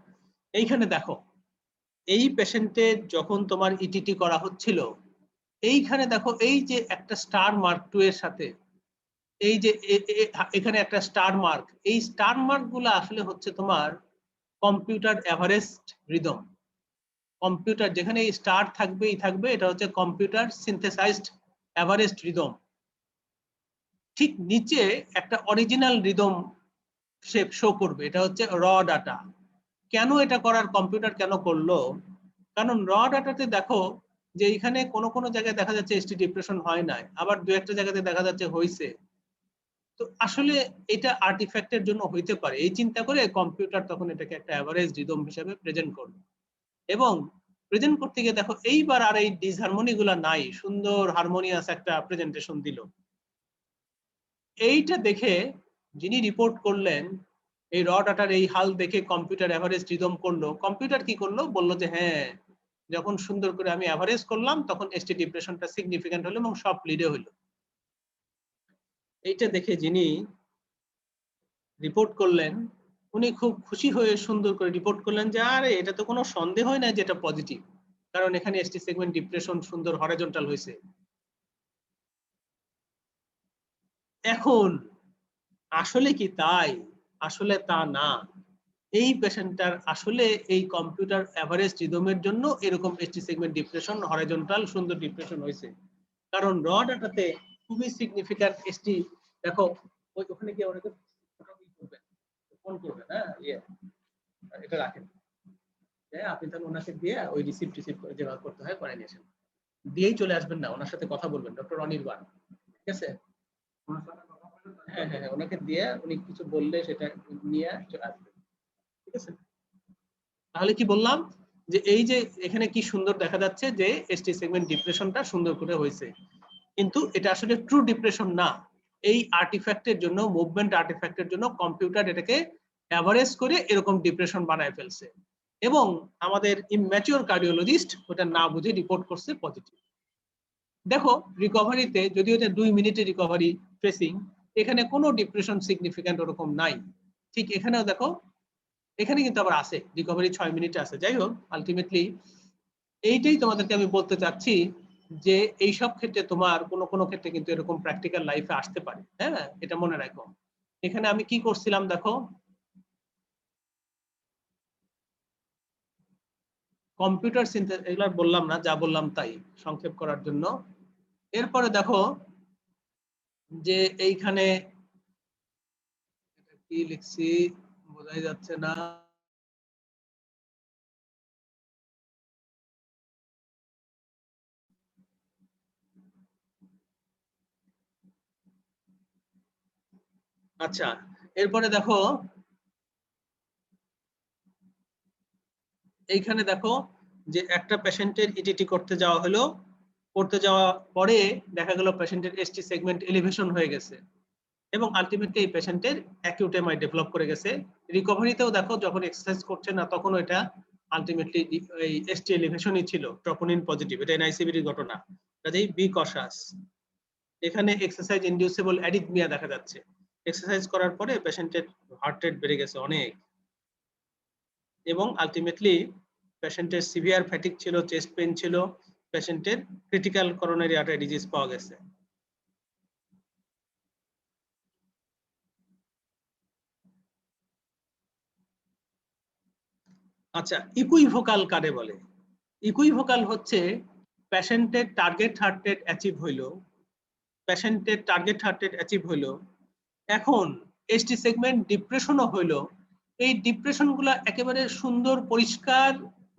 এইখানে দেখো, এই পেশেন্টের যখন তোমার ইটিটি করা হচ্ছিল, এইখানে দেখো এই যে একটা স্টার মার্ক 2 এর সাথে এই যে এখানে একটা স্টার মার্ক, এই স্টার মার্ক গুলো আসলে হচ্ছে তোমার কম্পিউটার এভারেজ রিদম। কম্পিউটার যেখানে এই স্টার থাকবেই থাকবে, এটা হচ্ছে কম্পিউটার সিনথেসাইজড এভারেজ রিদম। ঠিক নিচে একটা অরিজিনাল রিদম শেপ শো করবে, এটা হচ্ছে র ডাটা। কেন এটা করার কম্পিউটার কেন করলো? কারণ র ডাটাতে দেখো যে এখানে কোনো কোনো জায়গায় দেখা যাচ্ছে এসটি ডিপ্রেশন হয় নাই, আবার দু একটা জায়গাতে দেখা যাচ্ছে হয়েছে। তো আসলে এটা আর্টিফ্যাক্টের জন্য হইতে পারে, এই চিন্তা করে কম্পিউটার তখন এটাকে একটা অ্যাভারেজ রিদম হিসেবে প্রেজেন্ট করবে। এবং প্রেজেন্ট করতে গিয়ে দেখো এইবার আর এই ডিসহারমোনি গুলা নাই, সুন্দর হারমোনিয়াস একটা প্রেজেন্টেশন দিল। এইটা দেখে যিনি রিপোর্ট করলেন, এই র ডাটার এই হাল দেখে কম্পিউটার এভারেজ রিদম করলো, কম্পিউটার কি করলো, বললো যে হ্যাঁ, যখন সুন্দর করে আমি এভারেজ করলাম তখন এসটি ডিপ্রেশনটা সিগনিফিক্যান্ট হলো এবং সব লিডে হলো। এইটা দেখে যিনি রিপোর্ট করলেন উনি খুব খুশি হয়ে সুন্দর করে রিপোর্ট করলেন যে আরে এটা তো কোনো সন্দেহ হয় না যে এটা পজিটিভ, কারণ এখানে এসটি সেগমেন্ট ডিপ্রেশন সুন্দর হরাইজন্টাল হয়েছে। এখন আসলে কি তাই? আসলে তা না, এই পেশেন্টটার আসলে এই কম্পিউটার এভারেজ রিদমের জন্য এরকম এসটি সেগমেন্ট ডিপ্রেশন হরাইজন্টাল সুন্দর ডিপ্রেশন হয়েছে, কারণ র ডাটাতে খুবই সিগনিফিক্যান্ট এসটি। দেখো ওখানে গিয়ে অনেকে ফোন করবেন, হ্যাঁ এটা রাখেন, আপনি তাহলে ওনাকে দিয়ে ওই রিসিপ্ট করে যেভাবে করতে হয় করে নিয়ে আসেন, দিয়েই চলে আসবেন না, ওনার সাথে কথা বলবেন, ডক্টর অনির্বাণ, ঠিক আছে? হ্যাঁ হ্যাঁ, ওনাকে দিয়ে উনি কিছু বললে সেটা নিয়ে চলে আসবেন, ঠিক আছে? তাহলে কি বললাম যে এই যে এখানে কি সুন্দর দেখা যাচ্ছে যে এসটি সেগমেন্ট ডিপ্রেশনটা সুন্দর করে হয়েছে, কিন্তু এটা আসলে ট্রু ডিপ্রেশন না। এই আর্টিফ্যাক্টের জন্য, মুভমেন্ট আর্টিফ্যাক্টের জন্য কম্পিউটার এটাকে এভারেজ করে এরকম ডিপ্রেশন বানায় ফেলছে, এবং আমাদের ইম্যাচিওর কার্ডিওলজিস্ট ওটা না বুঝে রিপোর্ট করছে পজিটিভ। দেখো রিকভারিতে যদিও এটা 2 মিনিটের রিকভারি ট্রেসিং, এখানে কোনো ডিপ্রেশন সিগনিফিক্যান্ট ওরকম নাই। ঠিক এখানেও দেখো, এখানে কিন্তু আবার আছে রিকভারি 6 মিনিটে আছে। যাই হোক, আলটিমেটলি এইটাই তোমাদেরকে আমি বলতে চাচ্ছি যে এই সব ক্ষেত্রে তোমার কোনো কোনো ক্ষেত্রে কিন্তু এরকম প্র্যাকটিক্যাল লাইফে আসতে পারে, হ্যাঁ, এটা মনে রাখো। এখানে আমি কি করছিলাম দেখো, কম্পিউটার সিনথেসিস এগুলো বললাম না, যা বললাম তাই সংক্ষেপ করার জন্য। এরপরে দেখো যে এইখানে কি লিখছি বোঝাই যাচ্ছে না। আচ্ছা, এরপরে দেখো এইখানে দেখো যে একটা পেশেন্টের ইটিটি করতে যাওয়া হলো, করতে যাওয়া পরে দেখা গেল পেশেন্টের এসটি সেগমেন্ট এলিভেশন হয়ে গেছে এবং আলটিমেটলি এই পেশেন্টের অ্যাকিউট এমআই ডেভেলপ করে গেছে। রিকভারিতেও দেখো যখন এক্সারসাইজ করছে না তখন এটা আলটিমেটলি এই এসটি এলিভেশনই ছিল, ট্রপোনিন পজিটিভ। এটা এনআইসিভির ঘটনা, কাজেই বি কশাস। এখানে এক্সারসাইজ ইনডিউসেবল অ্যারিথমিয়া দেখা যাচ্ছে, এক্সারসাইজ করার পরে পেশেন্টের হার্ট রেট বেড়ে গেছে অনেক এবং আলটিমেটলি পেশেন্টের সিভিয়ার ফ্যাটিক ছিল, চেস্ট পেইন ছিল, পেশেন্টের ক্রিটিক্যাল করোনারি আর্টারি ডিজিজ পাওয়া গেছে। আচ্ছা, ইকুইভোকাল কারে বলে? ইকুইভোকাল হচ্ছে পেশেন্টের টার্গেট হার্ট রেট অ্যাচিভ হইলো, পেশেন্টের টার্গেট হার্ট রেট অ্যাচিভ হইলো, এখন এসটি সেগমেন্ট ডিপ্রেশনও হইলো, এই ডিপ্রেশনগুলো একেবারে সুন্দর পরিষ্কার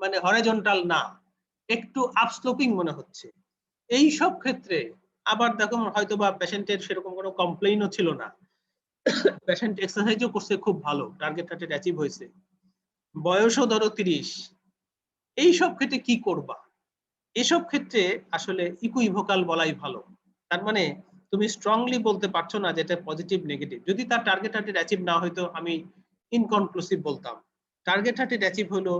মানে হরাইজন্টাল না, একটু আপস্লোপিং মনে হচ্ছে। এই সব ক্ষেত্রে আবার দেখো হয়তো বা পেশেন্টের সেরকম কোনো কমপ্লেইনও ছিল না, পেশেন্ট এক্সারসাইজও করছে খুব ভালো, টার্গেট হার্ট রেট অ্যাচিভ হয়েছে, বয়সও ধরো 30, এই সব ক্ষেত্রে কি করবা? এসব ক্ষেত্রে আসলে ইকুইভোকাল বলাই ভালো। তার মানে তুমি স্ট্রংলি বলতে পারছো না যেটা পজিটিভ নেগেটিভ। যদি তার টার্গেট হার্ট রেট অ্যাচিভ না হয়তো আমি ইনকনক্লুসিভ বলতাম। টার্গেট হার্ট রেট অ্যাচিভ হলো,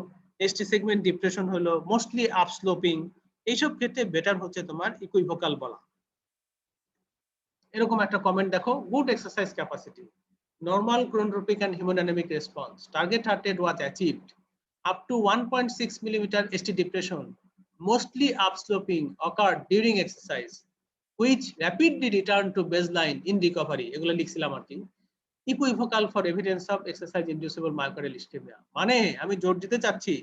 এসটি সেগমেন্ট ডিপ্রেশন হলো, মোস্টলি আপস্লোপিং, এইসব ক্ষেত্রে বেটার হচ্ছে তোমার ইকুইভোকাল বলা। এরকম একটা কমেন্ট দেখো, good exercise capacity, normal chronotropic and hemodynamic response, target heart rate was achieved, up to 1.6 millimeter ST depression, mostly upsloping occurred during exercise, which rapidly returned to baseline in recovery. এগুলো লিখছিলাম আর কি। Equivocal for evidence of exercise inducible myocardial ischaemia, মানে আমি জোর দিতে চাচ্ছি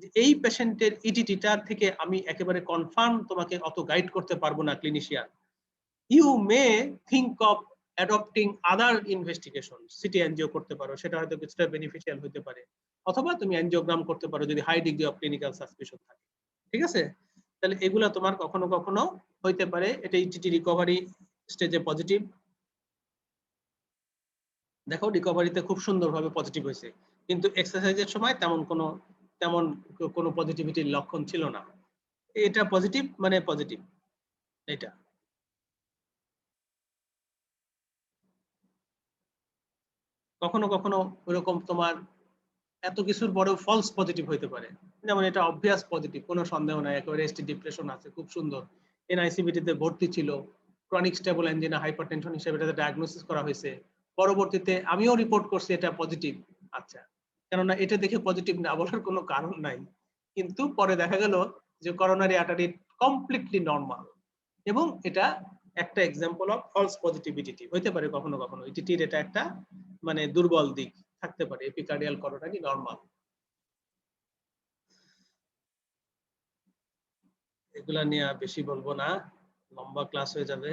যে এই পেশেন্টের ইটিটিটার থেকে আমি একেবারে কনফার্ম তোমাকে অত গাইড করতে পারবো না clinician. You may think of adopting other investigation, CT angio করতে পারো, সেটা হয়তো কিছুটা বেনিফিশিয়াল হতে পারে, অথবা তুমি এনজিওগ্রাম করতে পারো যদি high degree of clinical suspicion থাকে। ঠিক আছে, তাহলে এগুলা তোমার কখনো কখনো হইতে পারে। এটা ইটিটি রিকভারি স্টেজে পজিটিভ, দেখো রিকভারিতে খুব সুন্দরভাবে পজিটিভ হয়েছে, কিন্তু এক্সারসাইজের সময় তেমন কোনো পজিটিভিটির লক্ষণ ছিল না। এটা পজিটিভ মানে পজিটিভ এটা। কখনো কখনো ওরকম তোমার এত কিছুর পরেও ফলস পজিটিভ হইতে পারে, যেমন এটা অবভিয়াস পজিটিভ, কোনো সন্দেহ নাই, একেবারে এসটি ডিপ্রেশন আছে, খুব সুন্দর, এনআইসিভিটিতে ভর্তি ছিল, ক্রনিক স্টেবল অ্যাঞ্জিনা হাইপারটেনশন হিসেবে এটাতে ডায়াগনোসিস করা হয়েছে, পরবর্তীতে আমিও রিপোর্ট করছি এটা পজিটিভ। আচ্ছা, কেননা এটা দেখে পজিটিভ না বলার কোনো কারণ নাই, কিন্তু পরে দেখা গেল যে করোনারি আর্টারি কমপ্লিটলি নরমাল, এবং এটা একটা এক্সাম্পল অফ ফলস পজিটিভিটি হইতে পারে কখনো কখনো। ইটিটির এটা একটা মানে দুর্বল দিক থাকতে পারে, এপিকার্ডিয়াল করোনারি নরমাল। এগুলা নিয়ে বেশি বলবো না, লম্বা ক্লাস হয়ে যাবে।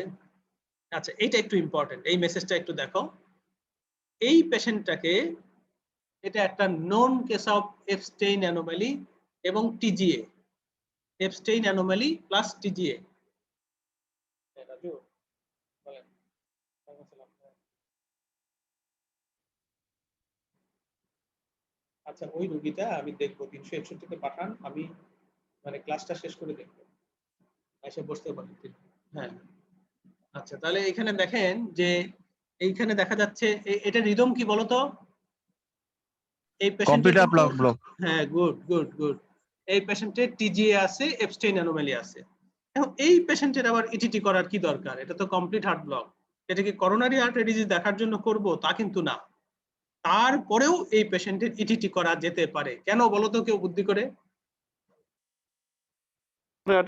আচ্ছা, এইটা একটু ইম্পর্টেন্ট, এই মেসেজটা একটু দেখো। এই পেশেন্টটাকে, এটা একটা known case of Ebstein anomaly এবং TGA, Ebstein anomaly plus TGA. আচ্ছা, ওই রোগীটা আমি দেখবো 361-তে পাঠান, আমি মানে ক্লাসটা শেষ করে দেখবো, এসে বসতে পারি। হ্যাঁ, আচ্ছা, তাহলে এখানে দেখেন যে এইখানে দেখা যাচ্ছে এটা রিদম কি বলতো? এই কম্পিউটার ব্লক। হ্যাঁ, গুড গুড গুড। এই পেশেন্টের টিজিএ আছে, এপস্টেইন অ্যানোমালি আছে। এখন এই পেশেন্টের আবার ইটিটি করার কি দরকার? এটা তো কমপ্লিট হার্ট ব্লক। এটা কি করোনারি আর্টারি ডিজিজ দেখার জন্য করব? তা কিন্তু না। তারপরেও এই পেশেন্টের ইটিটি করা যেতে পারে, কেন বলতো কেউ বুদ্ধি করে? হার্ট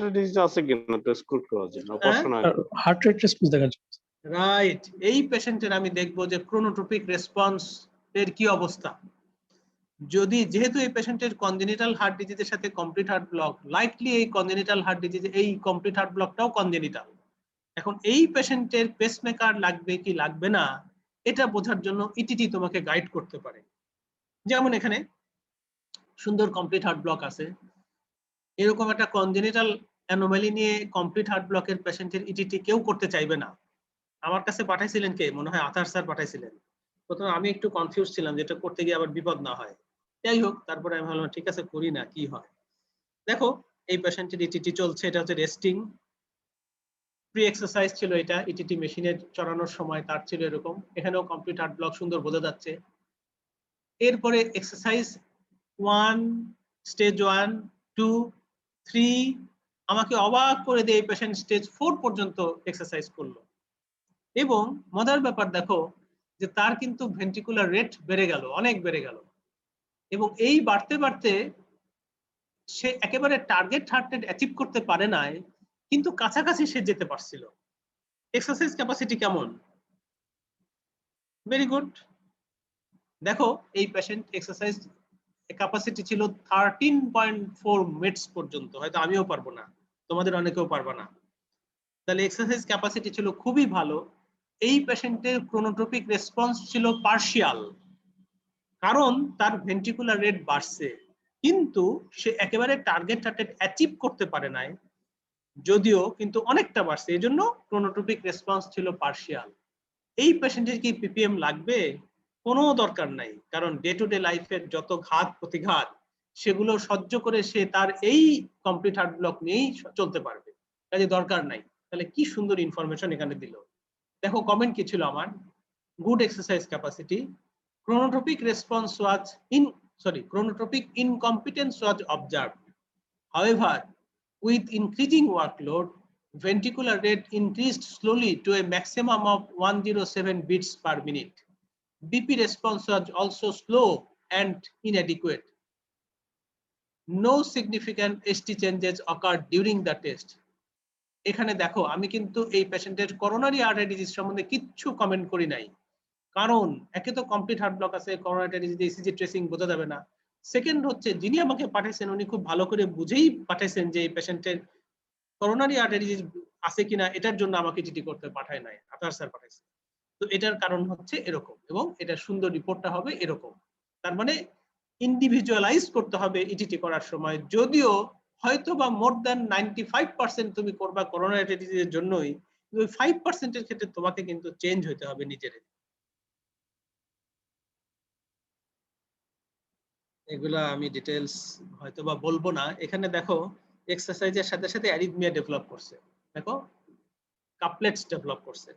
রেট রেসপন্স দেখার জন্য। রাইট, এই পেশেন্টের আমি দেখবো যে ক্রোনোট্রপিক রেসপন্স এর কি অবস্থা। যদি যেহেতু এই পেশেন্টের কনজেনিটাল হার্ট ডিজিজের সাথে কমপ্লিট হার্ট ব্লক, লাইকলি এই কনজেনিটাল হার্ট ডিজিজ, এই কমপ্লিট হার্ট ব্লকটাও কনজেনিটাল। এখন এই পেশেন্টের পেসমেকার লাগবে কি লাগবে না এটা বোঝার জন্য ইটিটি তোমাকে গাইড করতে পারে। যেমন এখানে সুন্দর কমপ্লিট হার্ট ব্লক আছে, এরকম একটা কনজেনিটাল অ্যানোমালি নিয়ে কমপ্লিট হার্ট ব্লকের পেশেন্টের ইটিটি কেউ করতে চাইবে না। আমার কাছে পাঠাইছিলেন কে, মনে হয় আতার স্যার পাঠাইছিলেন। প্রথমে আমি একটু কনফিউজ ছিলাম যেটা করতে গিয়ে আবার বিপদ না হয়। যাই হোক, তারপরে আমি ভাবলাম ঠিক আছে করি না, কি হয়। দেখো এই পেশেন্টের ইটিটি চলছে, এটা হচ্ছে রেস্টিং। প্রি এক্সারসাইজ ছিল এটা, ইটিটি মেশিনে চড়ানোর সময় তার ছিল এরকম। এখানেও কমপ্লিট হার্ট ব্লক সুন্দর বোঝা যাচ্ছে। এরপরে এক্সারসাইজ 1, স্টেজ 1, 2, 3, আমাকে অবাক করে দিয়ে এই পেশেন্ট স্টেজ 4 পর্যন্ত এক্সারসাইজ করলো। এবং মজার ব্যাপার দেখো যে তার কিন্তু ভেন্ট্রিকুলার রেট বেড়ে গেল, অনেক বেড়ে গেল। এবং এই বাড়তে বাড়তে সে একেবারে টার্গেট হার্ট রেট অ্যাচিভ করতে পারে নাই, কিন্তু কাছাকাছি সে যেতে পারছিল। এক্সারসাইজ ক্যাপাসিটি কেমন? Very good. দেখো এই পেশেন্ট এক্সারসাইজ ক্যাপাসিটি ছিল 13.4 মিনিটস পর্যন্ত। হয়তো আমিও পারবো না, তোমাদের অনেকেও পারবে না। তাহলে এক্সারসাইজ ক্যাপাসিটি ছিল খুবই ভালো। এই পেশেন্টের ক্রোনোট্রপিক রেসপন্স ছিল পার্শিয়াল, কারণ তার ভেন্ট্রিকুলার রেট বাড়ছে, কিন্তু সে একেবারে টার্গেট হার্ট অ্যাচিভ করতে পারে নাই, যদিও কিন্তু অনেকটা বাড়ছে, এই জন্য ক্রোনোট্রপিক রেসপন্স ছিল পার্শিয়াল। এই পেশেন্টের কি পিপিএম লাগবে? কোনো দরকার নাই, কারণ ডে টু ডে লাইফের যত ঘাত প্রতিঘাত সেগুলো সহ্য করে সে তার এই কমপ্লিট হার্ট ব্লক নিয়েই চলতে পারবে, কাজে দরকার নাই। তাহলে কি সুন্দর ইনফরমেশন এখানে দিল। দেখো কমেন্ট কি ছিল আমার, good exercise capacity, chronotropic response was chronotropic incompetence was observed. However, with increasing workload, ventricular rate increased slowly to a maximum of 107 beats per minute. BP response was also slow and inadequate. No significant ST changes occurred during the test. এখানে দেখো আমি কিন্তু এই পেশেন্টের করোনারি আর্টারি ডিজিজ সম্বন্ধে কিচ্ছু কমেন্ট করি নাই, কারণ একে তো কমপ্লিট হার্ট ব্লক আছে, coronary artery disease ECG tracing বোঝা যাবে না। সেকেন্ড হচ্ছে যিনি আমাকে পাঠাইছেন উনি খুব ভালো করে বুঝেই পাঠাইছেন যে এই পেশেন্টের করোনারি আর্টারি ডিজিজ আছে কিনা এটার জন্য আমাকে চিঠি করতে পাঠায় নাই, আতার স্যার পাঠাইছে। তো এটার কারণ হচ্ছে এরকম, এবং এটা সুন্দর রিপোর্টটা হবে এরকম। তার মানে ইন্ডিভিজুয়ালাইজ করতে হবে ইটিটি করার সময়, যদিও হয়তো বা মোর দ্যান 95% তুমি করবা করোনা আর্টারি ডিজিজের জন্যই, ওই 5% এর ক্ষেত্রে তোমাকে কিন্তু চেঞ্জ হতে হবে নিজের। এগুলা আমি ডিটেলস হয়তো বা বলবো না। এখানে দেখো এক্সারসাইজের সাথে সাথে অ্যারিথমিয়া ডেভেলপ করছে, দেখো কাপলেটস ডেভেলপ করছে,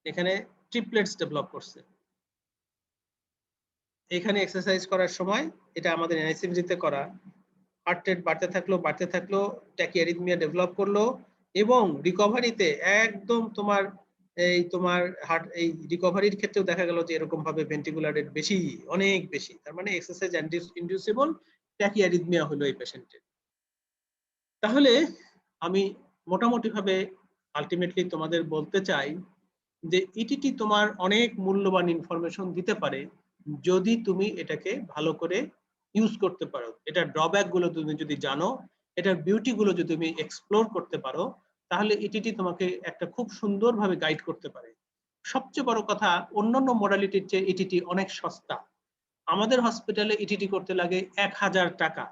এখানে ট্রিপলেটস ডেভেলপ করছে। এখানে এক্সারসাইজ করার সময় এটা আমাদের এনআইসিভিতে করা, হার্ট রেট বাড়তে থাকলো ট্যাকিঅ্যারিথমিয়া ডেভেলপ করলো, এবং রিকভারিতে একদম তোমার হার্ট এই রিকভারির ক্ষেত্রেও দেখা গেল যে এরকম ভাবে ভেন্ট্রিকুলার রেট বেশি, অনেক বেশি। তার মানে এক্সারসাইজ ইনডিউসিবল ট্যাকিঅ্যারিথমিয়া হলো এই পেশেন্টের। তাহলে আমি মোটামুটি ভাবে আলটিমেটলি তোমাদের বলতে চাই যে ইটিটি তোমার অনেক মূল্যবান ইনফরমেশন দিতে পারে যদি তুমি এটাকে ভালো করে ইউজ করতে পারো। এটার ড্রব্যাক গুলো তুমি যদি জানো, এটার বিউটি গুলো যদি তুমি এক্সপ্লোর করতে পারো, তাহলে ইটিটি তোমাকে একটা খুব সুন্দরভাবে গাইড করতে পারে। সবচেয়ে বড় কথা, অন্যান্য মডালিটির চেয়ে ইটিটি অনেক সস্তা। আমাদের হসপিটালে ইটিটি করতে লাগে 1000 টাকা,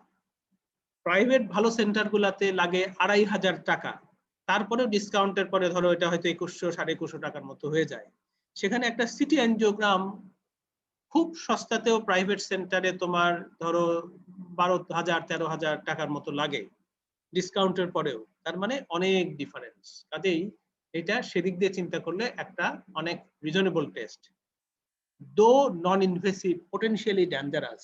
প্রাইভেট ভালো সেন্টার গুলাতে লাগে 2500 টাকা, তারপরেও ডিসকাউন্টের পরে ধরো এটা হয়তো 2100 2150 টাকার মতো হয়ে যায়। সেখানে একটা সিটি অ্যানজিওগ্রাম খুব সস্তাতেও প্রাইভেট সেন্টারে তোমার ধরো 12,000 13,000 টাকার মতো লাগে ডিসকাউন্টের পরেও, তার মানে অনেক ডিফারেন্স। কাজেই এটা সেদিক দিয়ে চিন্তা করলে একটা অনেক রিজনেবল টেস্ট, দো non invasive, potentially dangerous,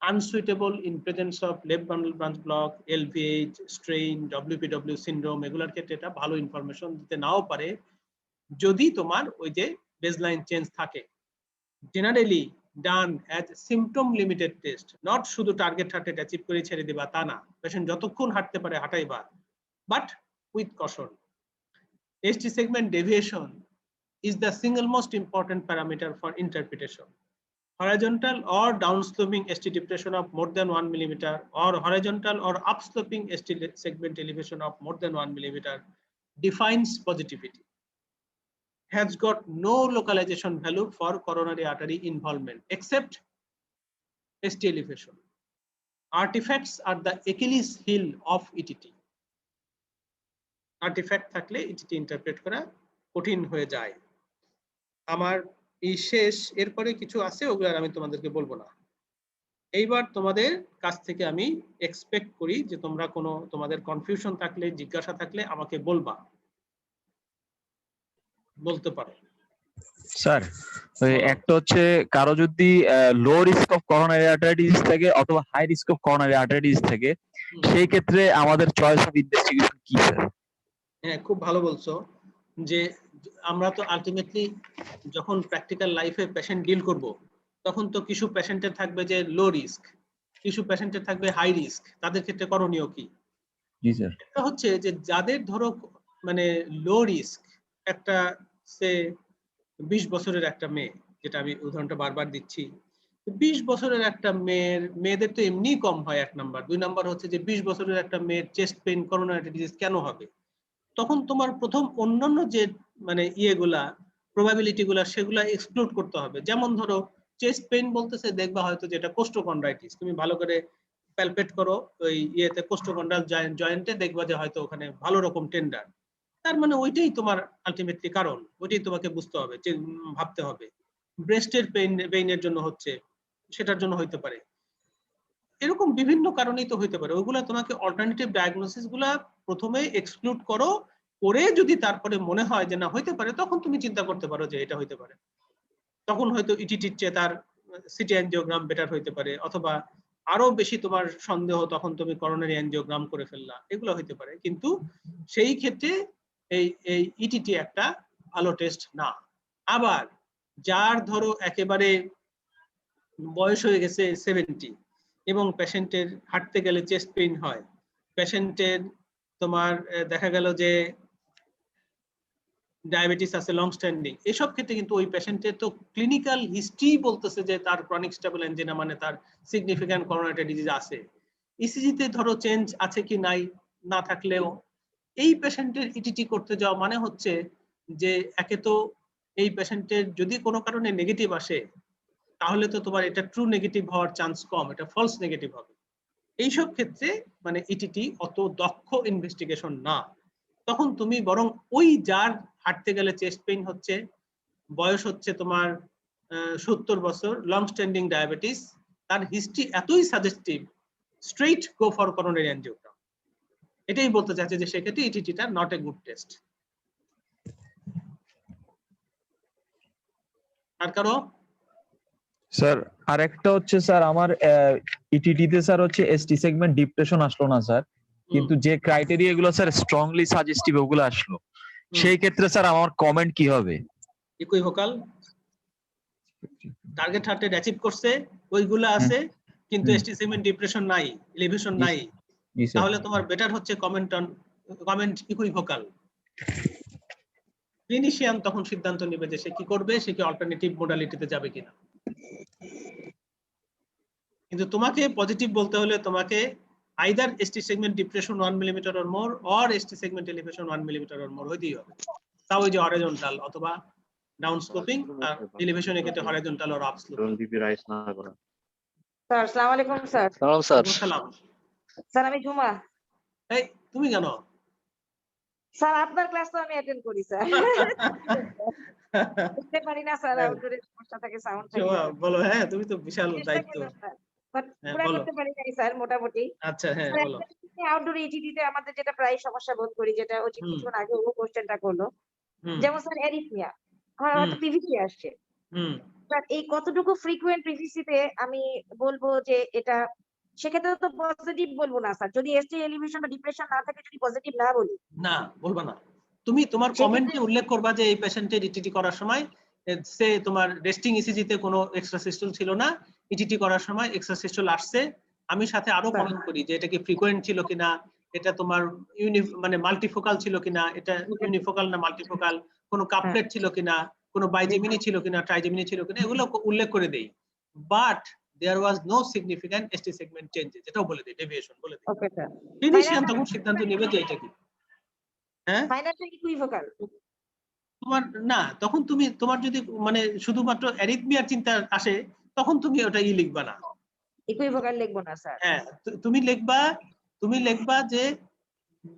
unsuitable in presence of left bundle branch block, LVH, strain, WPW syndrome, এগুলোর ক্ষেত্রে এটা ভালো ইনফরমেশন দিতে নাও পারে যদি তোমার ওই যে বেসলাইন চেঞ্জ থাকে। Generally done as symptom limited test, not শুধু টার্গেট হার্ট রেট অ্যাচিভ করে ছেড়ে দিবা তা না, পেশেন্ট যতক্ষণ হাঁটতে পারে হাঁটাইবা, but with caution. ST segment deviation is the single most important parameter for interpretation. horizontal or downsloping ST depression of more than 1 millimeter or horizontal or upsloping ST segment elevation of more than 1 millimeter defines positivity, has got no localization value for coronary artery involvement except ST elevation. Artifacts are the Achilles heel of ETT. Artifact থাকলে ETT ইন্টারপ্রেট করা কঠিন হয়ে যায়। আমার এই শেষ, এরপরে কিছু আছে ওগুলো আমি তোমাদেরকে বলবো না। এইবার তোমাদের কাছ থেকে আমি এক্সপেক্ট করি যে তোমরা কোনো তোমাদের কনফিউশন থাকলে, জিজ্ঞাসা থাকলে আমাকে বলবা, বলতে পারো। স্যার একটা হচ্ছে কারো যদি low risk of coronary artery disease থাকে অথবা high risk of coronary artery disease থাকে, সেই ক্ষেত্রে আমাদের চয়েস অফ ইনভেস্টিগেশন কি স্যার? হ্যাঁ, খুব ভালো বলছো যে আমরা তো আলটিমেটলি যখন প্র্যাকটিক্যাল লাইফে পেশেন্ট ডিল করব, তখন তো কিছু পেশেন্টের থাকবে যে লো রিস্ক, কিছু পেশেন্টের থাকবে হাই রিস্ক। তাদের ক্ষেত্রে করণীয় কি? জি স্যার। এটা হচ্ছে যে যাদের ধরো মানে লো রিস্ক, একটা সে 20 বছরের একটা মেয়ে, যেটা আমি উদাহরণটা বারবার দিচ্ছি, 20 বছরের একটা মেয়েদের তো এমনি কম হয়, 1 নাম্বার। 2 নাম্বার হচ্ছে যে 20 বছরের একটা মেয়ের চেস্ট পেইন করোনারি ডিজিজ কেন হবে? তখন তোমার প্রথম অন্যান্য যে মানে ইয়েগুলা, প্রবাবিলিটি গুলা, সেগুলা এক্সক্লুড করতে হবে। যেমন ধরো চেস্ট পেইন বলতেছে, দেখবা হয়তো যেটা কোস্টোকন্ড্রাইটিস, তুমি ভালো করে প্যালপেট করো ওই ইয়েতে কোস্টোকন্ড্রাল জয়েন্টে, দেখবা যে হয়তো ওখানে ভালো রকম টেন্ডার। তার মানে ওইটাই তোমার আলটিমেটলি কারণ, ওইটাই তোমাকে বুঝতে হবে, যে ভাবতে হবে। ব্রেস্টের পেইনের জন্য হচ্ছে, সেটার জন্য হইতে পারে। এরকম বিভিন্ন কারণেই তো হইতে পারে। ওইগুলা তোমাকে অল্টারনেটিভ ডায়াগনোসিস গুলা প্রথমে এক্সক্লুড করো, করে যদি তারপরে মনে হয় যে না হইতে পারে, তখন তুমি চিন্তা করতে পারো যে এটা হইতে পারে। তখন হয়তো ইটিটির চেয়ে তার সিটি অ্যানজিওগ্রাম বেটার হইতে পারে, অথবা আরো বেশি তোমার সন্দেহ, তখন তুমি করোনারি অ্যানজিওগ্রাম করে ফেললা, এগুলো হইতে পারে। কিন্তু সেই ক্ষেত্রে এই ইটিটি একটা ভালো টেস্ট না। আবার যার ধরো একেবারে বয়স হয়ে গেছে 70 এবং পেশেন্টের হাঁটতে গেলে চেস্ট পেইন হয়, পেশেন্টের তোমার দেখা গেল যে ডায়াবেটিস আছে লং স্ট্যান্ডিং, এসব ক্ষেত্রে কিন্তু ওই পেশেন্টের তো ক্লিনিক্যাল হিস্ট্রি বলতেছে যে তার ক্রনিক স্টেবল এনজিনা, মানে তার সিগনিফিক্যান্ট করোনারি ডিজিজ আছে। ইসিজিতে ধরো চেঞ্জ আছে কি নাই, না থাকলেও এই পেশেন্টের ইটিটি করতে যাওয়া মানে হচ্ছে যে একে তো এই পেশেন্টের যদি কোনো কারণে নেগেটিভ আসে, তাহলে তো তোমার এটা ট্রু নেগেটিভ হওয়ার চান্স কম, এটা ফলস নেগেটিভ হবে। এইসব ক্ষেত্রে মানে ইটিটি অত দক্ষ ইনভেস্টিগেশন না। তখন তুমি বরং ওই যার হাঁটতে গেলে চেস্ট পেইন হচ্ছে, বয়স হচ্ছে তোমার 70 বছর, লং স্ট্যান্ডিং ডায়াবেটিস, তার হিস্ট্রি এতই suggestive, straight go for coronary angiogram. এটাই বলতে চাচ্ছে যে সেক্ষেত্রে ইটিটিটা নট এ গুড টেস্ট। আর কারো? স্যার আরেকটা হচ্ছে স্যার আমার ইটিটি তে স্যার হচ্ছে এসটি সেগমেন্ট ডিপ্রেশন আসলো না স্যার, কিন্তু যে ক্রাইটেরিয়া গুলো স্যার স্ট্রংলি সাজেস্টিভ ওগুলো আসলো, সেই ক্ষেত্রে স্যার আমার কমেন্ট কি হবে? ইকুইভোকাল, টার্গেট হার্টে অ্যাচিভ করছে, ওইগুলো আছে, কিন্তু এসটি সেগমেন্ট ডিপ্রেশন নাই, এলিভেশন নাই, তাহলে তোমার বেটার হচ্ছে কমেন্ট ইকুইভোকাল। ক্লিনিশিয়ান তখন সিদ্ধান্ত নেবে যে সে কি করবে, সে কি অল্টারনেটিভ মডালিটিতে যাবে কিনা। কিন্তু তোমাকে পজিটিভ বলতে হলে তোমাকে either ST segment depression 1 millimetre or more or ST segment elevation 1 millimetre or more হইতেই হবে। তাও ওই যে হরাইজন্টাল অথবা ডাউন স্লোপিং, আর এলিভেশনের ক্ষেত্রে horizontal or up sloping. Sir আসসালামু আলাইকুম স্যার। সালাম স্যার। সালাম। স্যার আমি ঝুমা। এই তুমি কেন? স্যার আপনার ক্লাস তো আমি অ্যাটেন্ড করি স্যার। বুঝতে পারি না স্যার, আউটডোরের সমস্যা থাকে, সাউন্ড থাকে। বলো। হ্যাঁ, তুমি তো বিশাল দায়িত্ব। বাট পুরো করতে পারি নাই স্যার মোটামুটি। আচ্ছা, হ্যাঁ বলো। আউটডোর ইটিডিতে আমাদের যেটা প্রায় সমস্যা বোধ করি, যেটা ওই কিছুক্ষণ আগে ও কোশ্চেনটা করলো, যেমন স্যার এরিথমিয়া, আমার হয়তো পিভিসি আসছে। স্যার এই কতটুকু ফ্রিকুয়েন্ট পিভিসিতে আমি বলবো যে এটা, সেক্ষেত্রে তো পজিটিভ বলবো না স্যার, যদি এসটি এলিভেশন বা ডিপ্রেশন না থাকে, যদি পজিটিভ না বলি। না, বলবা না। তুমি তোমার কমেন্টে উল্লেখ করবা যে এই পেশেন্টের ইটিটি করার সময় সে তোমার রেস্টিং ইসিজিতে কোনো এক্সট্রাসিস্টল ছিল না, ইটিটি করার সময় এক্সট্রাসিস্টল আসছে। আমি সাথে আরো কমেন্ট করি যে এটা কি ফ্রিকোয়েন্ট ছিল কিনা, এটা তোমার মানে মাল্টিফোকাল ছিল কিনা, এটা ইউনিফোকাল না মাল্টিফোকাল, কোনো কাপলেট ছিল কিনা, কোনো বাইজেমিনি ছিল কিনা, ট্রাইজেমিনি ছিল কিনা, এগুলো উল্লেখ করে দেই। But there was no significant ST segment changes, এটাও বলে দিই, ডেভিয়েশন বলে দিই। ওকে স্যার, ক্লিনিশিয়ান তখন সিদ্ধান্ত নেবে যে এটা কি। হ্যাঁ, ফাইনালটা ইকুইভোকাল। তোমার না, তখন তুমি তোমার যদি মানে শুধুমাত্র অ্যারিথমিয়ার চিন্তা আসে তখন তুমি ওটা লিখবা না, ইকুইভোকাল লিখবো না স্যার। হ্যাঁ তুমি লিখবা যে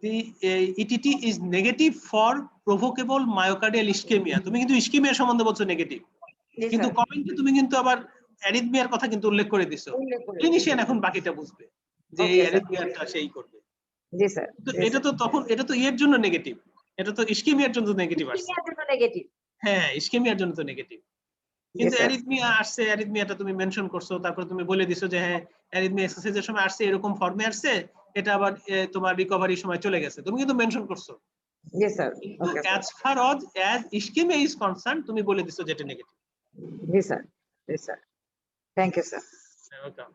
the ETT is negative for provocable myocardial ischemia, তুমি কিন্তু ইস্কেমিয়া সম্বন্ধে বলছো নেগেটিভ, জি কিন্তু স্যার, কমেন্টে তুমি কিন্তু আবার অ্যারিথমিয়ার কথা কিন্তু উল্লেখ করে দিছো। উল্লেখ করে। ক্লিনিশিয়ান এখন বাকিটা বুঝবে যে এই Okay, sir. অ্যারিথমিয়াটা সেই করবে। জি স্যার, তো এটা তো তখন এটা তো এর জন্য নেগেটিভ, এটা তো ইস্কেমিয়ার জন্য নেগেটিভ আসছে। ইস্কেমিয়ার জন্য নেগেটিভ। হ্যাঁ, ইস্কেমিয়ার জন্য তো নেগেটিভ, জি কিন্তু স্যার, অ্যারিথমিয়া আসছে, অ্যারিথমিয়াটা তুমি মেনশন করছো, তারপর তুমি বলে দিছো যে হ্যাঁ অ্যারিথমিয়া এক্সারসাইজের সময় আসছে, এরকম ফর্মে আসছে, এটা আবার তোমার রিকভারির সময় চলে গেছে, তুমি কিন্তু মেনশন করছো। জি স্যার, কিন্তু ওকে as far as ischemia is concerned তুমি বলে দিছো যেটা নেগেটিভ। জি স্যার, জি sir, thank you sir. Welcome.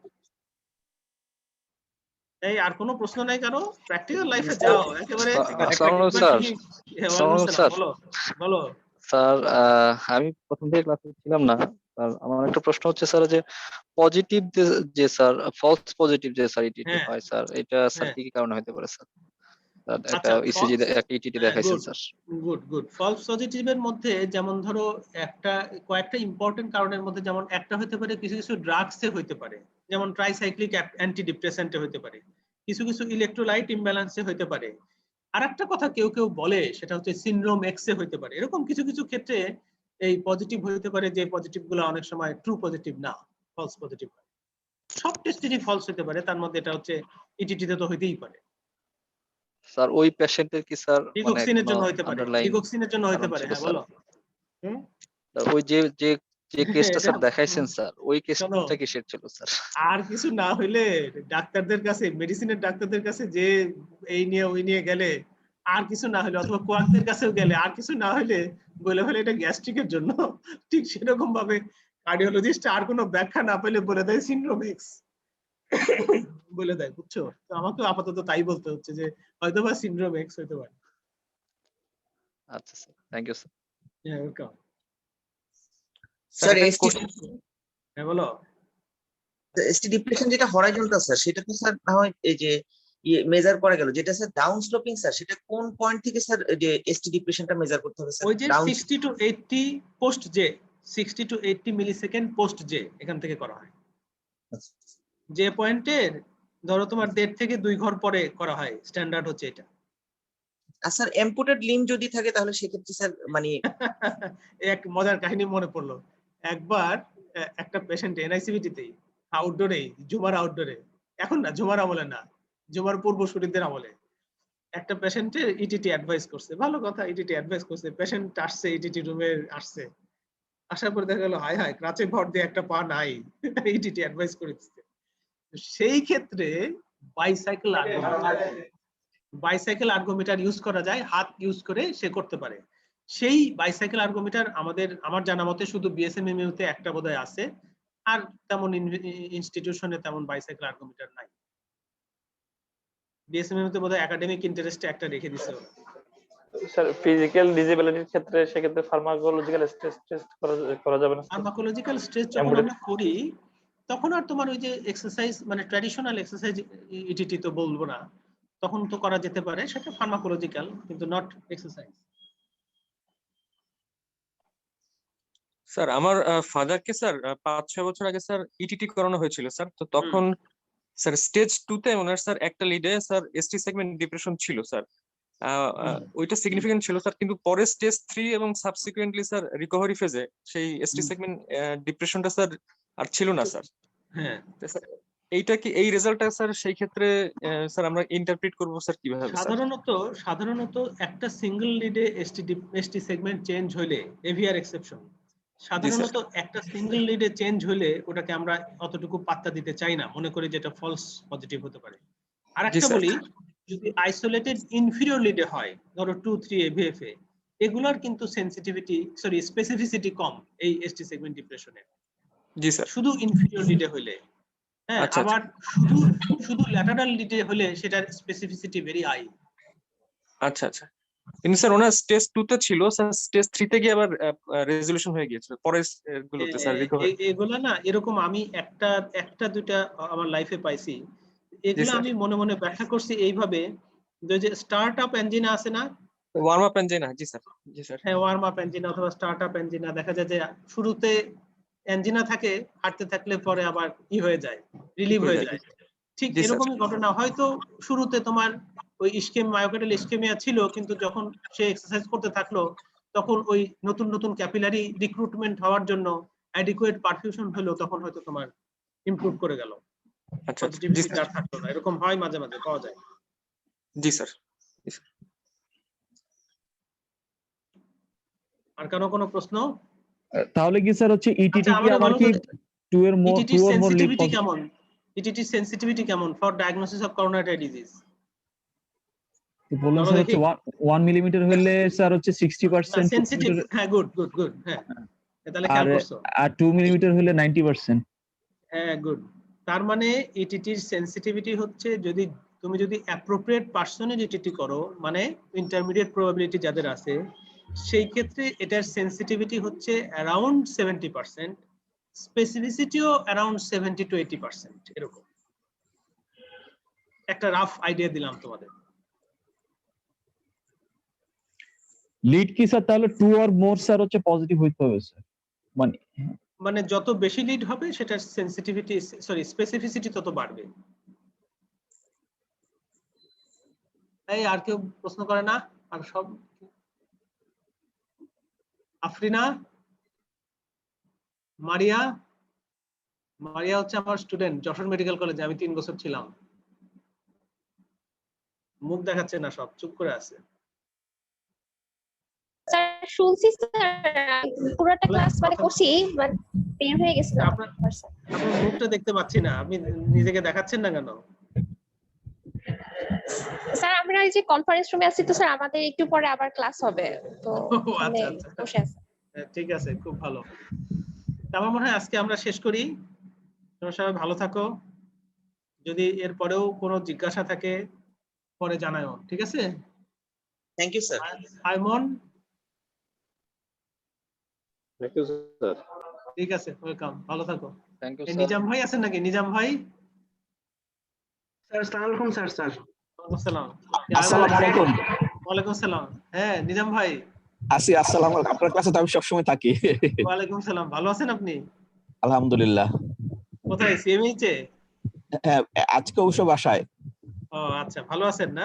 এই আর কোনো প্রশ্ন নাই কারো? প্র্যাকটিক্যাল লাইফে যাও একেবারে। আসসালামু আলাইকুম স্যার। আসসালামু আলাইকুম স্যার। বলো বলো। স্যার আমি প্রথম থেকে ক্লাসে ছিলাম না স্যার, আমার একটা প্রশ্ন হচ্ছে স্যার যে পজিটিভ যে স্যার ফলস পজিটিভ যে স্যার ইটিটি হ্যাঁ, হয় স্যার, এটা স্যার হ্যাঁ। কি কি কারণে হতে পারে স্যার? একটা আচ্ছা, ইসিজি false- একটা ইটিটি দেখাইছেন স্যার। গুড ফলস পজিটিভের মধ্যে যেমন ধরো কয়েকটা ইম্পর্টেন্ট কারণের মধ্যে, যেমন একটা হতে পারে কিছু কিছু ড্রাগসে হতে পারে, যেমন ট্রাইসাইক্লিক অ্যান্টি ডিপ্রেসেন্টে হতে পারে, কিছু কিছু ইলেকট্রোলাইট ইমব্যালেন্সে হতে পারে। আর একটা কথা কেউ কেউ বলে সেটা হচ্ছে সিনড্রোম এক্স এ হতে পারে। এরকম কিছু কিছু ক্ষেত্রে এই পজিটিভ হতে পারে, যে পজিটিভ গুলো অনেক সময় ট্রু পজিটিভ না, ফলস পজিটিভ হয়। সব টেস্টেরই ফলস হতে পারে, তার মধ্যে এটা হচ্ছে ইটিটিতে তো হইতেই পারে। স্যার ওই পেশেন্টের কি স্যার মানে ডিগক্সিনের কোনো জন্য হতে পারে, আন্ডারলাইন ডিগক্সিনের জন্য হতে কারণ পারে, ছিল হ্যাঁ স্যার? বলো। হুম? ওই যে যে যে কেসটা এটা স্যার দেখাইছেন স্যার, ওই শোনো, কেসটা কিসের ছিল স্যার? আর কিছু না হইলে ডাক্তারদের কাছে, মেডিসিনের ডাক্তারদের কাছে যে এই নিয়ে ওই নিয়ে গেলে, আর কিছু না হলে অথবা কোয়াকদের কাছেও গেলে আর কিছু না হলে বলে ফেলে এটা গ্যাস্ট্রিকের জন্য, ঠিক সেরকম ভাবে কার্ডিওলজিস্ট আর কোনো ব্যাখ্যা না পেলে বলে দেয় সিনড্রোম এক্স বলে দেয়, বুঝছো? তো আমাকে আপাতত তাই বলতে হচ্ছে যে হয়তোবা সিনড্রোম এক্স হইতে পারে। আচ্ছা স্যার, থ্যাংক ইউ স্যার। হ্যাঁ, ওয়েলকাম। স্যার হ্যাঁ বলো। এসটি ডিপ্রেশন যেটা হরাইজন্টাল স্যার, সেটা তো স্যার না হয় এই যে মেজার করা গেল, যেটা স্যার ডাউন স্লোপিং স্যার, সেটা কোন পয়েন্ট থেকে স্যার যে এসটি ডিপ্রেশনটা মেজার করতে হবে স্যার? ওই যে down 60 to 80 post J, 60 to 80 millisecond post J এখান থেকে করা হয়। যে পয়েন্টের ধরো তোমার 1.5 থেকে 2 ঘর পরে করা হয়, স্ট্যান্ডার্ড হচ্ছে এটা। আর স্যার এম্পুটেড লিম যদি থাকে তাহলে সেক্ষেত্রে স্যার মানে এক মজার কাহিনী মনে পড়লো। একবার একটা পেশেন্ট এনআইসিভিটিতেই আউটডোরে, জুমার আউটডোরে, এখন না জুমার আমলে না, জুমার পূর্বসূরিদের আমলে, একটা পেশেন্টের ইটিটি অ্যাডভাইস করছে, ভালো কথা, ইটিটি অ্যাডভাইস করছে, পেশেন্ট আসছে, ইটিটি রুমে আসছে, আসার পর দেখা গেল হায় হায় ক্রাচে ভর দিয়ে একটা পা নাই, ইটিটি অ্যাডভাইস করে দিচ্ছে। সেই ক্ষেত্রে বাইসাইকেল আর্গোমিটার ইউজ করা যায়, হাত ইউজ করে সে করতে পারে। সেই বাইসাইকেল আর্গোমিটার আমার জানা মতে শুধু বিএসএমএমইউ তে একটা বোধহয় আছে, আর তেমন ইনস্টিটিউশনে তেমন বাইসাইকেল আর্গোমিটার নাই। বিএসএমএমইউ তে বোধহয় একাডেমিক ইন্টারেস্টে একটা রেখে দিছে। স্যার ফিজিক্যাল ডিসেবিলিটির ক্ষেত্রে সেক্ষেত্রে ফার্মাকোলজিক্যাল স্ট্রেস টেস্ট করা যাবে না? ফার্মাকোলজিক্যাল স্ট্রেস যখন আমরা করি তখন আর তোমার ওই যে এক্সারসাইজ মানে ট্র্যাডিশনাল এক্সারসাইজ ইটিটি তো বলবো না, তখন তো করা যেতে পারে, সেটা ফার্মাকোলজিক্যাল কিন্তু নট এক্সারসাইজ। স্যার আমার ফাদারকে স্যার 5-6 বছর আগে স্যার ইটিটি করানো হয়েছিল স্যার। তো তখন স্যার স্টেজ 2 তে ওনার স্যার একটা লিডে স্যার এসটি সেগমেন্ট ডিপ্রেশন ছিল স্যার। ওইটা সিগনিফিকেন্ট ছিল স্যার, কিন্তু পরে স্টেজ 3 এবং সাবসিকুয়েন্টলি স্যার রিকভারি ফেজে সেই এসটি সেগমেন্ট ডিপ্রেশনটা স্যার আর ছিল না স্যার। হ্যাঁ, এইটা কি এই রেজাল্টটা স্যার সেই ক্ষেত্রে স্যার আমরা ইন্টারপ্রিট করব স্যার কিভাবে স্যার? সাধারণত একটা সিঙ্গেল লিডে এসটি সেগমেন্ট চেঞ্জ হইলে, এভিআর এক্সেপশন, সাধারণত একটা সিঙ্গেল লিডে চেঞ্জ হইলে ওটাকে আমরা অতটুকু পাত্তা দিতে চাই না, মনে করি যেটা ফলস পজিটিভ হতে পারে। আর একটা স্যার। বলি, যদি আইসোলেটেড ইনফিরিয়র লিডে হয়, ধরো 2-3 এভিএফএ, এগুলোর কিন্তু স্পেসিফিসিটি কম এই এসটি সেগমেন্ট ডিপ্রেশনের। জি স্যার। শুধু ইনফিরিয়র লিডে হইলে, হ্যাঁ, আচ্ছা, আবার শুধু ল্যাটারাল লিডে হলে সেটার স্পেসিফিসিটি ভেরি হাই। আচ্ছা আচ্ছা কিন্তু স্যার ওনার স্টেজ 2 তে ছিল, স্যার স্টেজ 3 তে গিয়ে আবার রেজলিউশন হয়ে গিয়েছিল পরের গুলোতে স্যার রিকভার। এগুলা না এরকম আমি একটা দুইটা আমার লাইফে পাইছি। এগুলো স্যার। আমি মনে মনে ব্যাখ্যা করছি এইভাবে যে স্টার্ট আপ এঞ্জিন আছে না, ওয়ার্ম আপ এঞ্জিন, জি স্যার, জি স্যার। হ্যাঁ ওয়ার্ম আপ এঞ্জিন অথবা স্টার্ট আপ এঞ্জিন, দেখা যায় যে শুরুতে এঞ্জিনা থাকে, হাঁটতে থাকলে পরে আবার হয়ে যায়, রিলিভ হয়ে যায়। ঠিক জি স্যার। এরকমই ঘটনা, হয়তো শুরুতে তোমার ওই মায়োকার্ডিয়াল ইসকেমিয়া ছিল, কিন্তু যখন সে এক্সারসাইজ করতে থাকলো তখন ওই নতুন নতুন ক্যাপিলারি রিক্রুটমেন্ট হওয়ার জন্য অ্যাডিকুয়েট পারফিউশন হলো, তখন হয়তো তোমার ইমপ্রুভ করে গেল, আচ্ছা, জি পজিটিভিটি স্যার, আর থাকলো না। এরকম হয় মাঝে মাঝে, পাওয়া যায়। জি স্যার। আর কোনো প্রশ্ন? তাহলে কি স্যার হচ্ছে ইটিটি আচ্ছা, কি আমারে আমার বলো কি তো, 2 এর more ETT 2 or more lead sensitivity কেমন? ইটিটি সেনসিটিভিটি কেমন for diagnosis of coronary disease? বললাম স্যার হচ্ছে 1 মিলিমিটার হলে স্যার হচ্ছে 60% সেনসিটিভ, হ্যাঁ গুড, হ্যাঁ তাহলে আর খেয়াল করছো। আর 2 মিলিমিটার হলে 90%। হ্যাঁ গুড। তার মানে ইটিটির সেনসিটিভিটি হচ্ছে তুমি যদি অ্যাপ্রোপ্রিয়েট পার্সনের ইটিটি করো, মানে ইন্টারমিডিয়েট প্রবাবিলিটি যাদের আছে, সেই ক্ষেত্রে এটার সেনসিটিভিটি হচ্ছে অ্যারাউন্ড 70%, স্পেসিফিসিটিও অ্যারাউন্ড 70 to 80% এরকম। একটা রাফ আইডিয়া দিলাম তোমাদের। লিড কি স্যার তাহলে 2 or more স্যার হচ্ছে পজিটিভ হইতে হবে স্যার, মানে যত বেশি লিড হবে সেটার সেনসিটিভিটি, সরি স্পেসিফিসিটি তত বাড়বে। এই আর কেউ প্রশ্ন করে না? আর সব আফরিনা, মারিয়া হচ্ছে আমার স্টুডেন্ট যশোর মেডিকেল কলেজে, আমি 3 বছর ছিলাম। মুখ দেখাচ্ছে না, সব চুপ করে আছে। স্যার শুনছি স্যার, পুরোটা ক্লাস মানে করছি, মানে বের হয়ে গেছিল। আপনার মুখটা দেখতে পাচ্ছি না, আপনি নিজেকে দেখাচ্ছেন না কেন? স্যার আমরা এই যে কনফারেন্স রুমে আছি তো স্যার, আমাদের একটু পরে আবার ক্লাস হবে, তো আচ্ছা বসে আছি। ঠিক আছে, খুব ভালো। আমার মনে হয় আজকে আমরা শেষ করি। তোমরা সবাই ভালো থাকো, যদি এর পরেও কোনো জিজ্ঞাসা থাকে পরে জানাও, ঠিক আছে? Thank you sir. Aimon, thank you sir. ঠিক আছে, ওয়েলকাম, ভালো থাকো। থ্যাংক ইউ এই স্যার। নিজাম ভাই আছেন নাকি? নিজাম ভাই, স্যার আসসালামু আলাইকুম স্যার। আসসালাম। আসসালামু আলাইকুম। ওয়ালাইকুম সালাম। হ্যাঁ নিজাম ভাই। আসসালামু আলাইকুম, আপনার ক্লাসে তো আমি সবসময় থাকি। ওয়ালাইকুম সালাম, ভালো আছেন আপনি? আলহামদুলিল্লাহ। কোথায়, সিএমএইচ এ? হ্যাঁ, আজকে অবশ্য বাসায়। ও আচ্ছা, ভালো আছেন না?